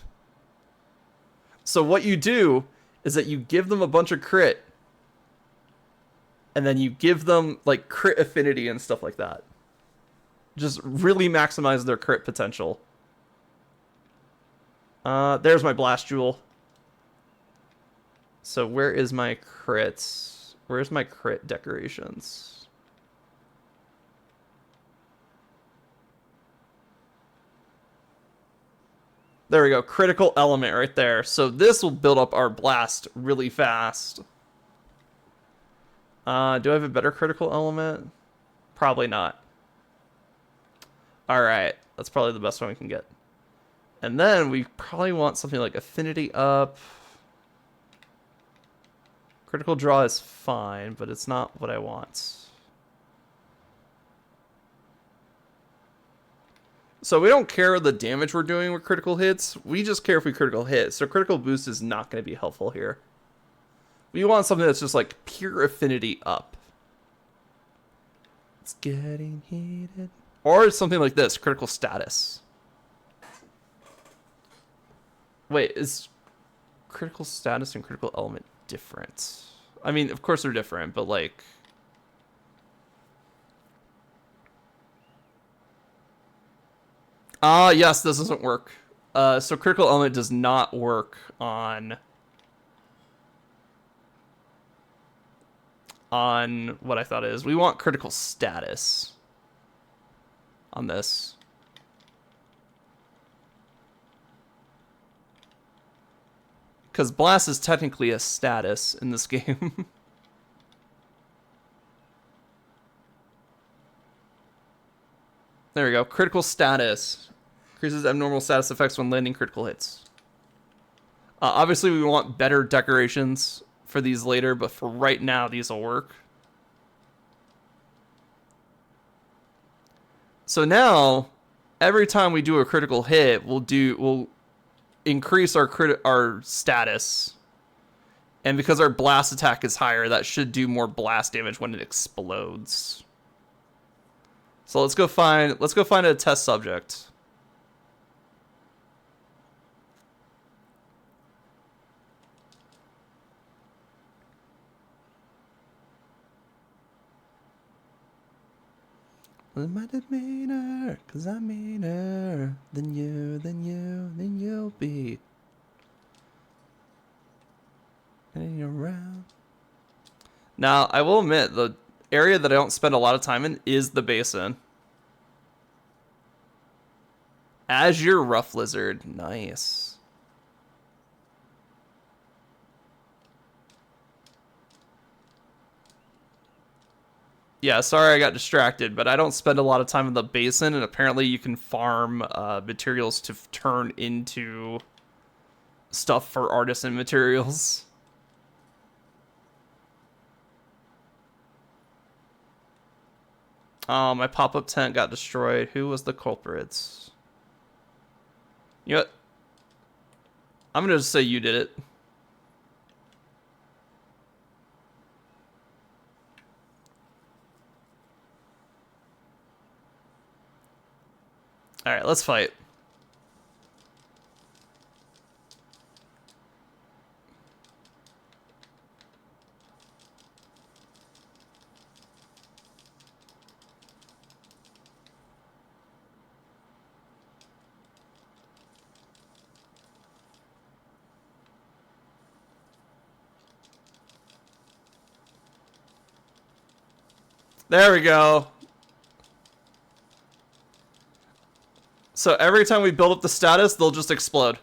So what you do is that you give them a bunch of crit, and then you give them like crit affinity and stuff like that. Just really maximize their crit potential. There's my blast jewel. So where is my crits? Where's my crit decorations? There we go. Critical element right there. So this will build up our blast really fast. Do I have a better critical element? Probably not. Alright, that's probably the best one we can get. And then we probably want something like affinity up. Critical draw is fine, but it's not what I want. So we don't care the damage we're doing with critical hits. We just care if we critical hit. So critical boost is not going to be helpful here. We want something that's just like pure affinity up. It's getting heated. Or something like this, critical status. Wait, is critical status and critical element different? I mean, of course they're different, but like... yes, this doesn't work. So critical element does not work on what I thought it is. We want critical status on this. Because blast is technically a status in this game. There we go. Critical status. Increases abnormal status effects when landing critical hits. Obviously, we want better decorations for these later, but for right now, these will work. So now, every time we do a critical hit, we'll increase our status. And because our blast attack is higher, that should do more blast damage when it explodes. So let's go find a test subject. I might have meaner, cause I'm meaner than you'll be. And around. Now, I will admit, the area that I don't spend a lot of time in is the basin. Azure Rough Lizard. Nice. Yeah, sorry I got distracted, but I don't spend a lot of time in the basin, and apparently you can farm materials to turn into stuff for artisan materials. My pop-up tent got destroyed. Who was the culprits? You know what? I'm gonna just say you did it. Alright, let's fight. There we go. So every time we build up the status, they'll just explode.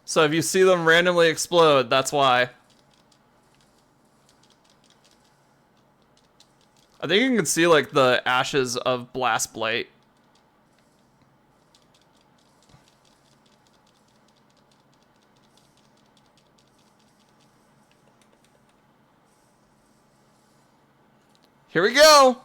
So if you see them randomly explode, that's why. I think you can see like the ashes of Blast Blight. Here we go.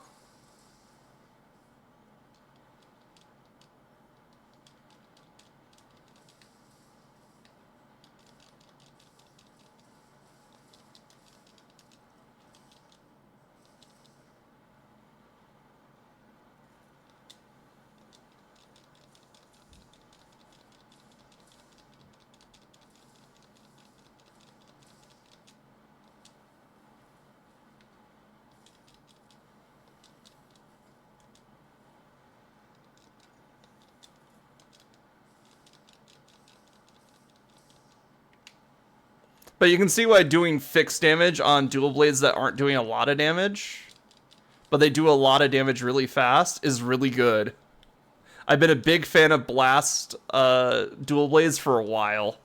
But you can see why doing fixed damage on dual blades that aren't doing a lot of damage, but they do a lot of damage really fast, is really good. I've been a big fan of Blast dual blades for a while.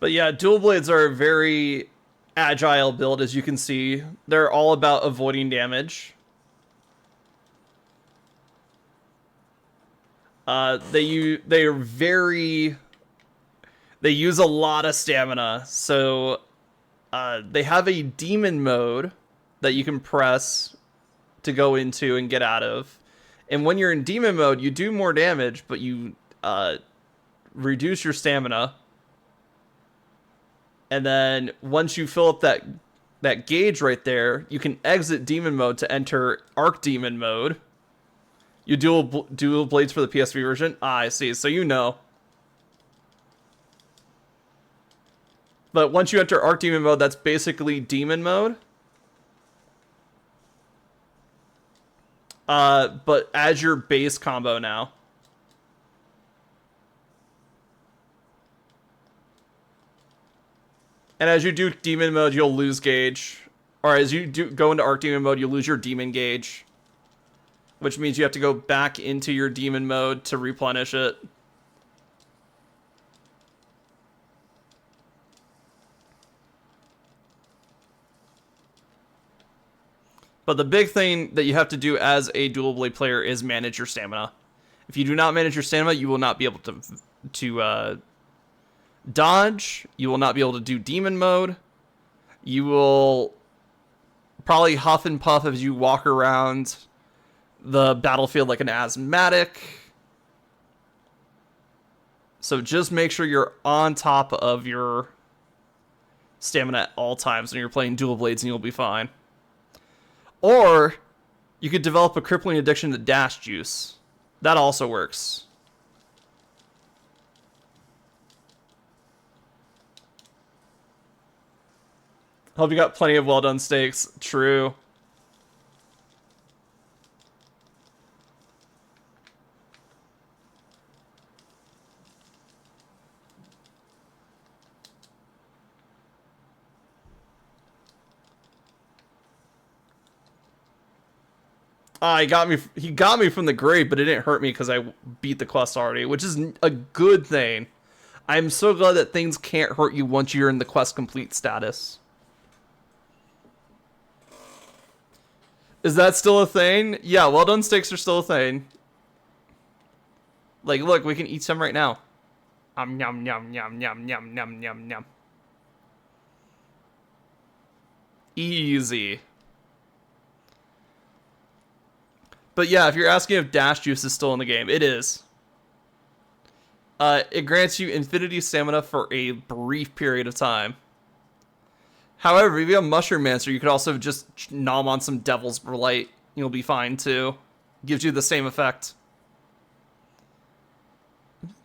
But yeah, dual blades are a very agile build, as you can see. They're all about avoiding damage. They use a lot of stamina. So they have a demon mode that you can press to go into and get out of. And when you're in demon mode, you do more damage, but you reduce your stamina. And then once you fill up that gauge right there, you can exit demon mode to enter archdemon mode. You dual blades for the PSV version? Ah, I see. So you know. But once you enter archdemon mode, that's basically demon mode. But as your base combo now. And as you do demon mode, you'll lose gauge. Or as you go into archdemon mode, you lose your demon gauge. Which means you have to go back into your demon mode to replenish it. But the big thing that you have to do as a dual blade player is manage your stamina. If you do not manage your stamina, you will not be able to dodge. You will not be able to do demon mode. You will probably huff and puff as you walk around the battlefield like an asthmatic. So just make sure you're on top of your stamina at all times when you're playing dual blades and you'll be fine. Or you could develop a crippling addiction to dash juice. That also works. Hope you got plenty of well done steaks. True. He got me from the grave, but it didn't hurt me because I beat the quest already, which is a good thing. I'm so glad that things can't hurt you once you're in the quest complete status. Is that still a thing? Yeah, well done steaks are still a thing. Like, look, we can eat some right now. Yum, yum, yum, yum, yum, yum, yum, yum, yum. Easy. But yeah, if you're asking if dash juice is still in the game, it is. It grants you infinity stamina for a brief period of time. However, if you have Mushroom Mancer, you could also just nom on some Devil's Blight. You'll be fine too. Gives you the same effect.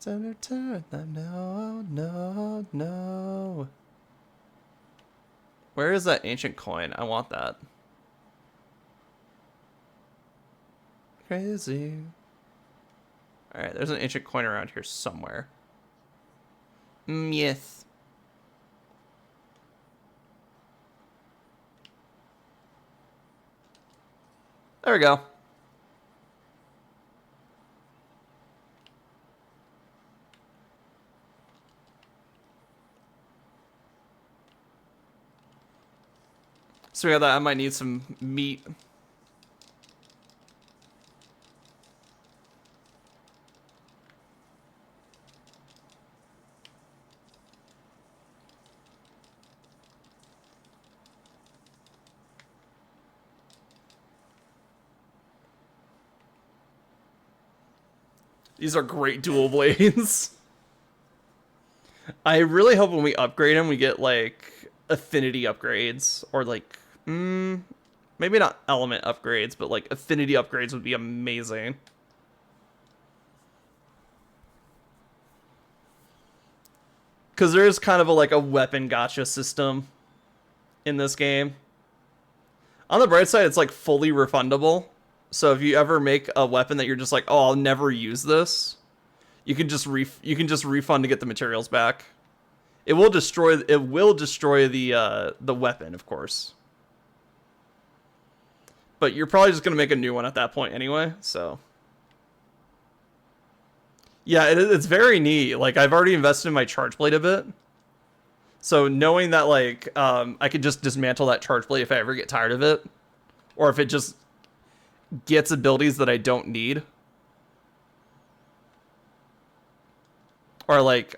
No, no, no. Where is that ancient coin? I want that. Crazy. Alright, there's an ancient coin around here somewhere. Yes. There we go. So we got that. I might need some meat. These are great dual blades. I really hope when we upgrade them, we get, like, affinity upgrades. Or, like, maybe not element upgrades, but, like, affinity upgrades would be amazing. Because there is kind of a weapon gacha system in this game. On the bright side, it's, like, fully refundable. So if you ever make a weapon that you're just like, oh, I'll never use this, you can just refund to get the materials back. It will destroy the weapon, of course. But you're probably just gonna make a new one at that point anyway. So yeah, it's very neat. Like, I've already invested in my charge blade a bit. So knowing that like I could just dismantle that charge blade if I ever get tired of it, or if it just gets abilities that I don't need, or like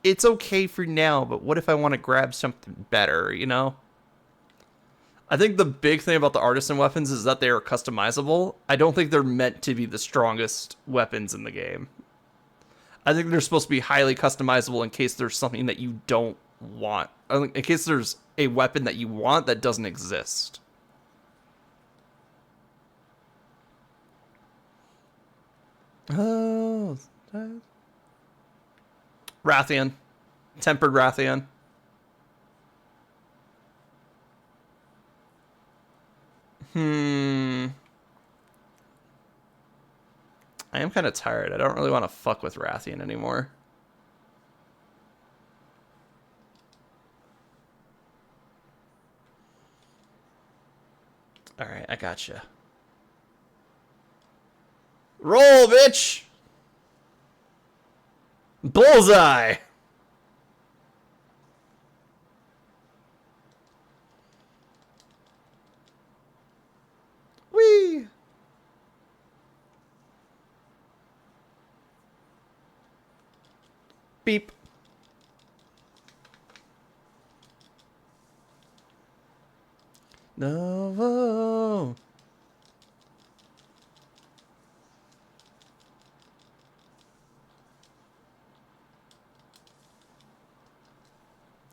it's okay for now, but what if I want to grab something better? You know. I think the big thing about the artisan weapons is that they are customizable. I don't think they're meant to be the strongest weapons in the game. I think they're supposed to be highly customizable in case there's something that you don't want. In case there's a weapon that you want that doesn't exist. Oh, Rathian. Tempered Rathian. I am kind of tired. I don't really want to fuck with Rathian anymore. Alright, I gotcha. Roll, bitch! Bullseye! Whee! Beep. No.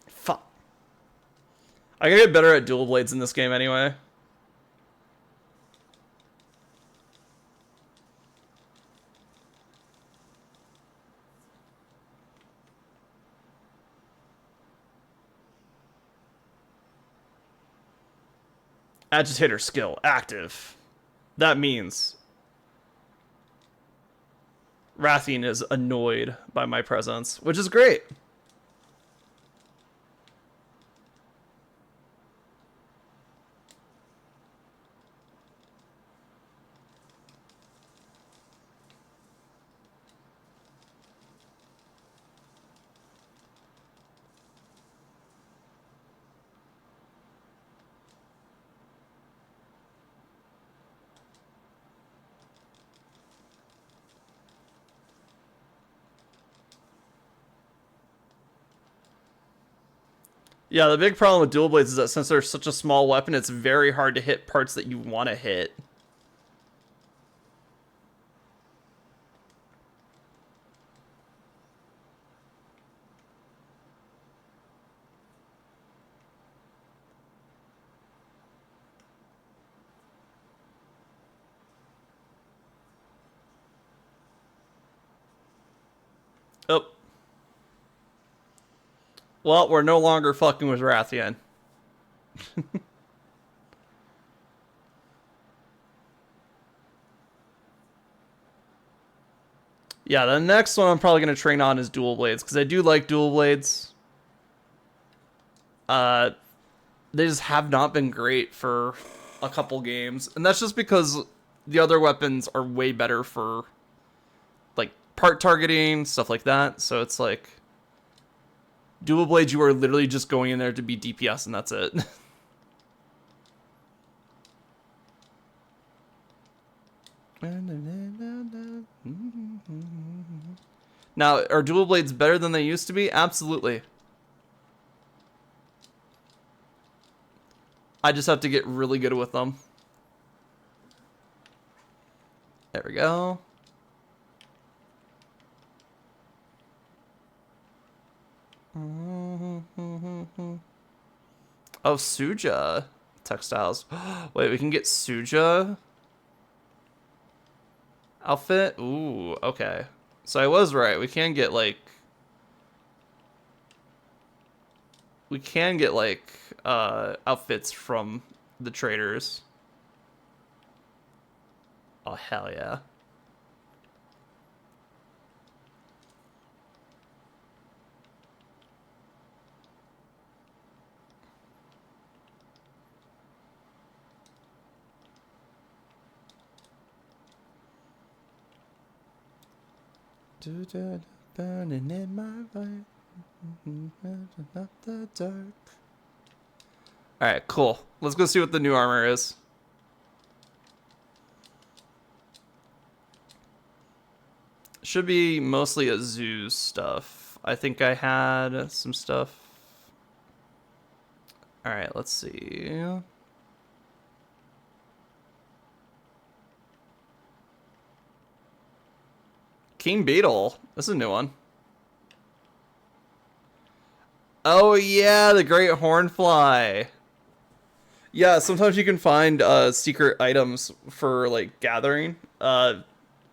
Fuck. I gotta get better at dual blades in this game anyway. Agitator skill active. That means Rathian is annoyed by my presence, which is great. Yeah, the big problem with dual blades is that since they're such a small weapon, it's very hard to hit parts that you want to hit. Oh. Well, we're no longer fucking with Rathian. Yeah, the next one I'm probably going to train on is dual blades, because I do like dual blades. They just have not been great for a couple games. And that's just because the other weapons are way better for, like, part targeting, stuff like that. So it's like, dual blades, you are literally just going in there to be DPS, and that's it. Now, are dual blades better than they used to be? Absolutely. I just have to get really good with them. There we go. Oh, Suja textiles. Wait, we can get Suja outfit? Ooh, okay. So I was right. We can get like outfits from the traders. Oh hell yeah. Burning in my life. Alright, cool. Let's go see what the new armor is. Should be mostly a zoo stuff. I think I had some stuff. Alright, let's see. King Beetle. This is a new one. Oh yeah, the Great Hornfly. Yeah, sometimes you can find secret items for like gathering,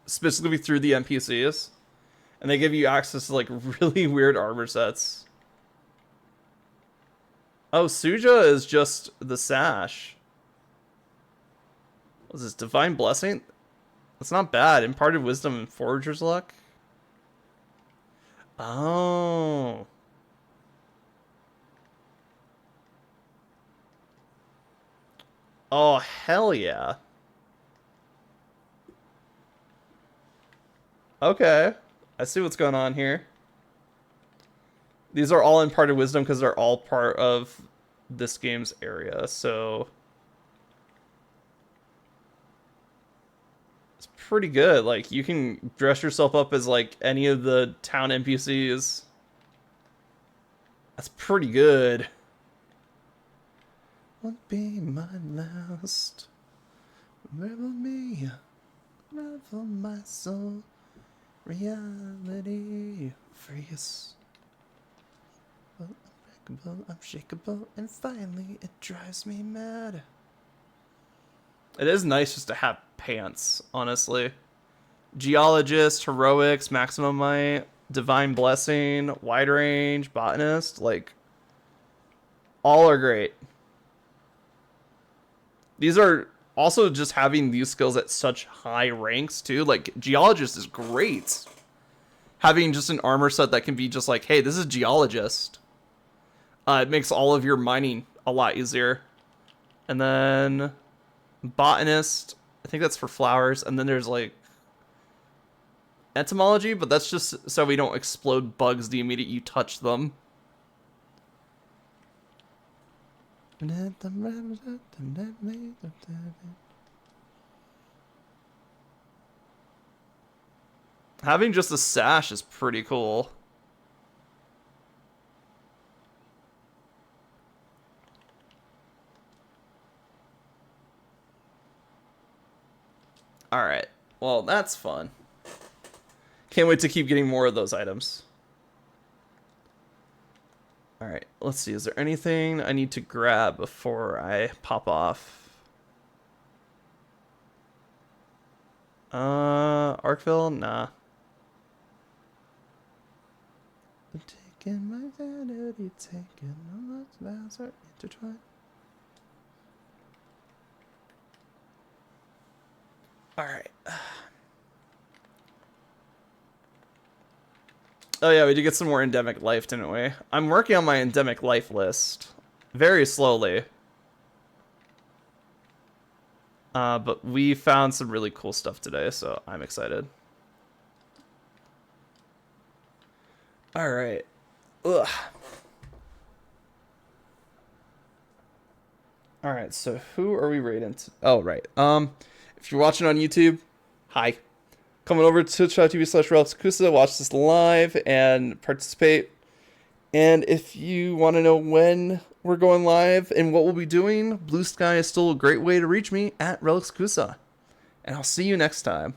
specifically through the NPCs, and they give you access to like really weird armor sets. Oh, Suja is just the sash. What's this? Divine Blessing? That's not bad. Imparted Wisdom and Forager's Luck. Oh. Oh, hell yeah. Okay. I see what's going on here. These are all imparted wisdom because they're all part of this game's area, so it's pretty good. Like, you can dress yourself up as like any of the town NPCs. That's pretty good. Won't be my last. Revel me, revel my soul. Reality freeze. Unbreakable, unshakable, and finally it drives me mad. It is nice just to have pants, honestly. Geologist, heroics, maximum might, divine blessing, wide range, botanist, like all are great. These are also just having these skills at such high ranks too. Like geologist is great. Having just an armor set that can be just like, hey, this is geologist. It makes all of your mining a lot easier. And then botanist, I think that's for flowers. And then there's like entomology, but that's just so we don't explode bugs the immediate you touch them. Having just a sash is pretty cool. Alright. Well, that's fun. Can't wait to keep getting more of those items. Alright, let's see. Is there anything I need to grab before I pop off? Arkville? Nah. I'm taking my vanity, taking all those vows are intertwined. Alright. Oh yeah, we did get some more endemic life, didn't we? I'm working on my endemic life list. Very slowly. But we found some really cool stuff today, so I'm excited. Alright. Ugh. Alright, so who are we rating? Oh, right. If you're watching on YouTube, hi. Coming over to twitch.tv/RelicsAkusa, watch this live and participate. And if you want to know when we're going live and what we'll be doing, Blue Sky is still a great way to reach me at RelicsAkusa. And I'll see you next time.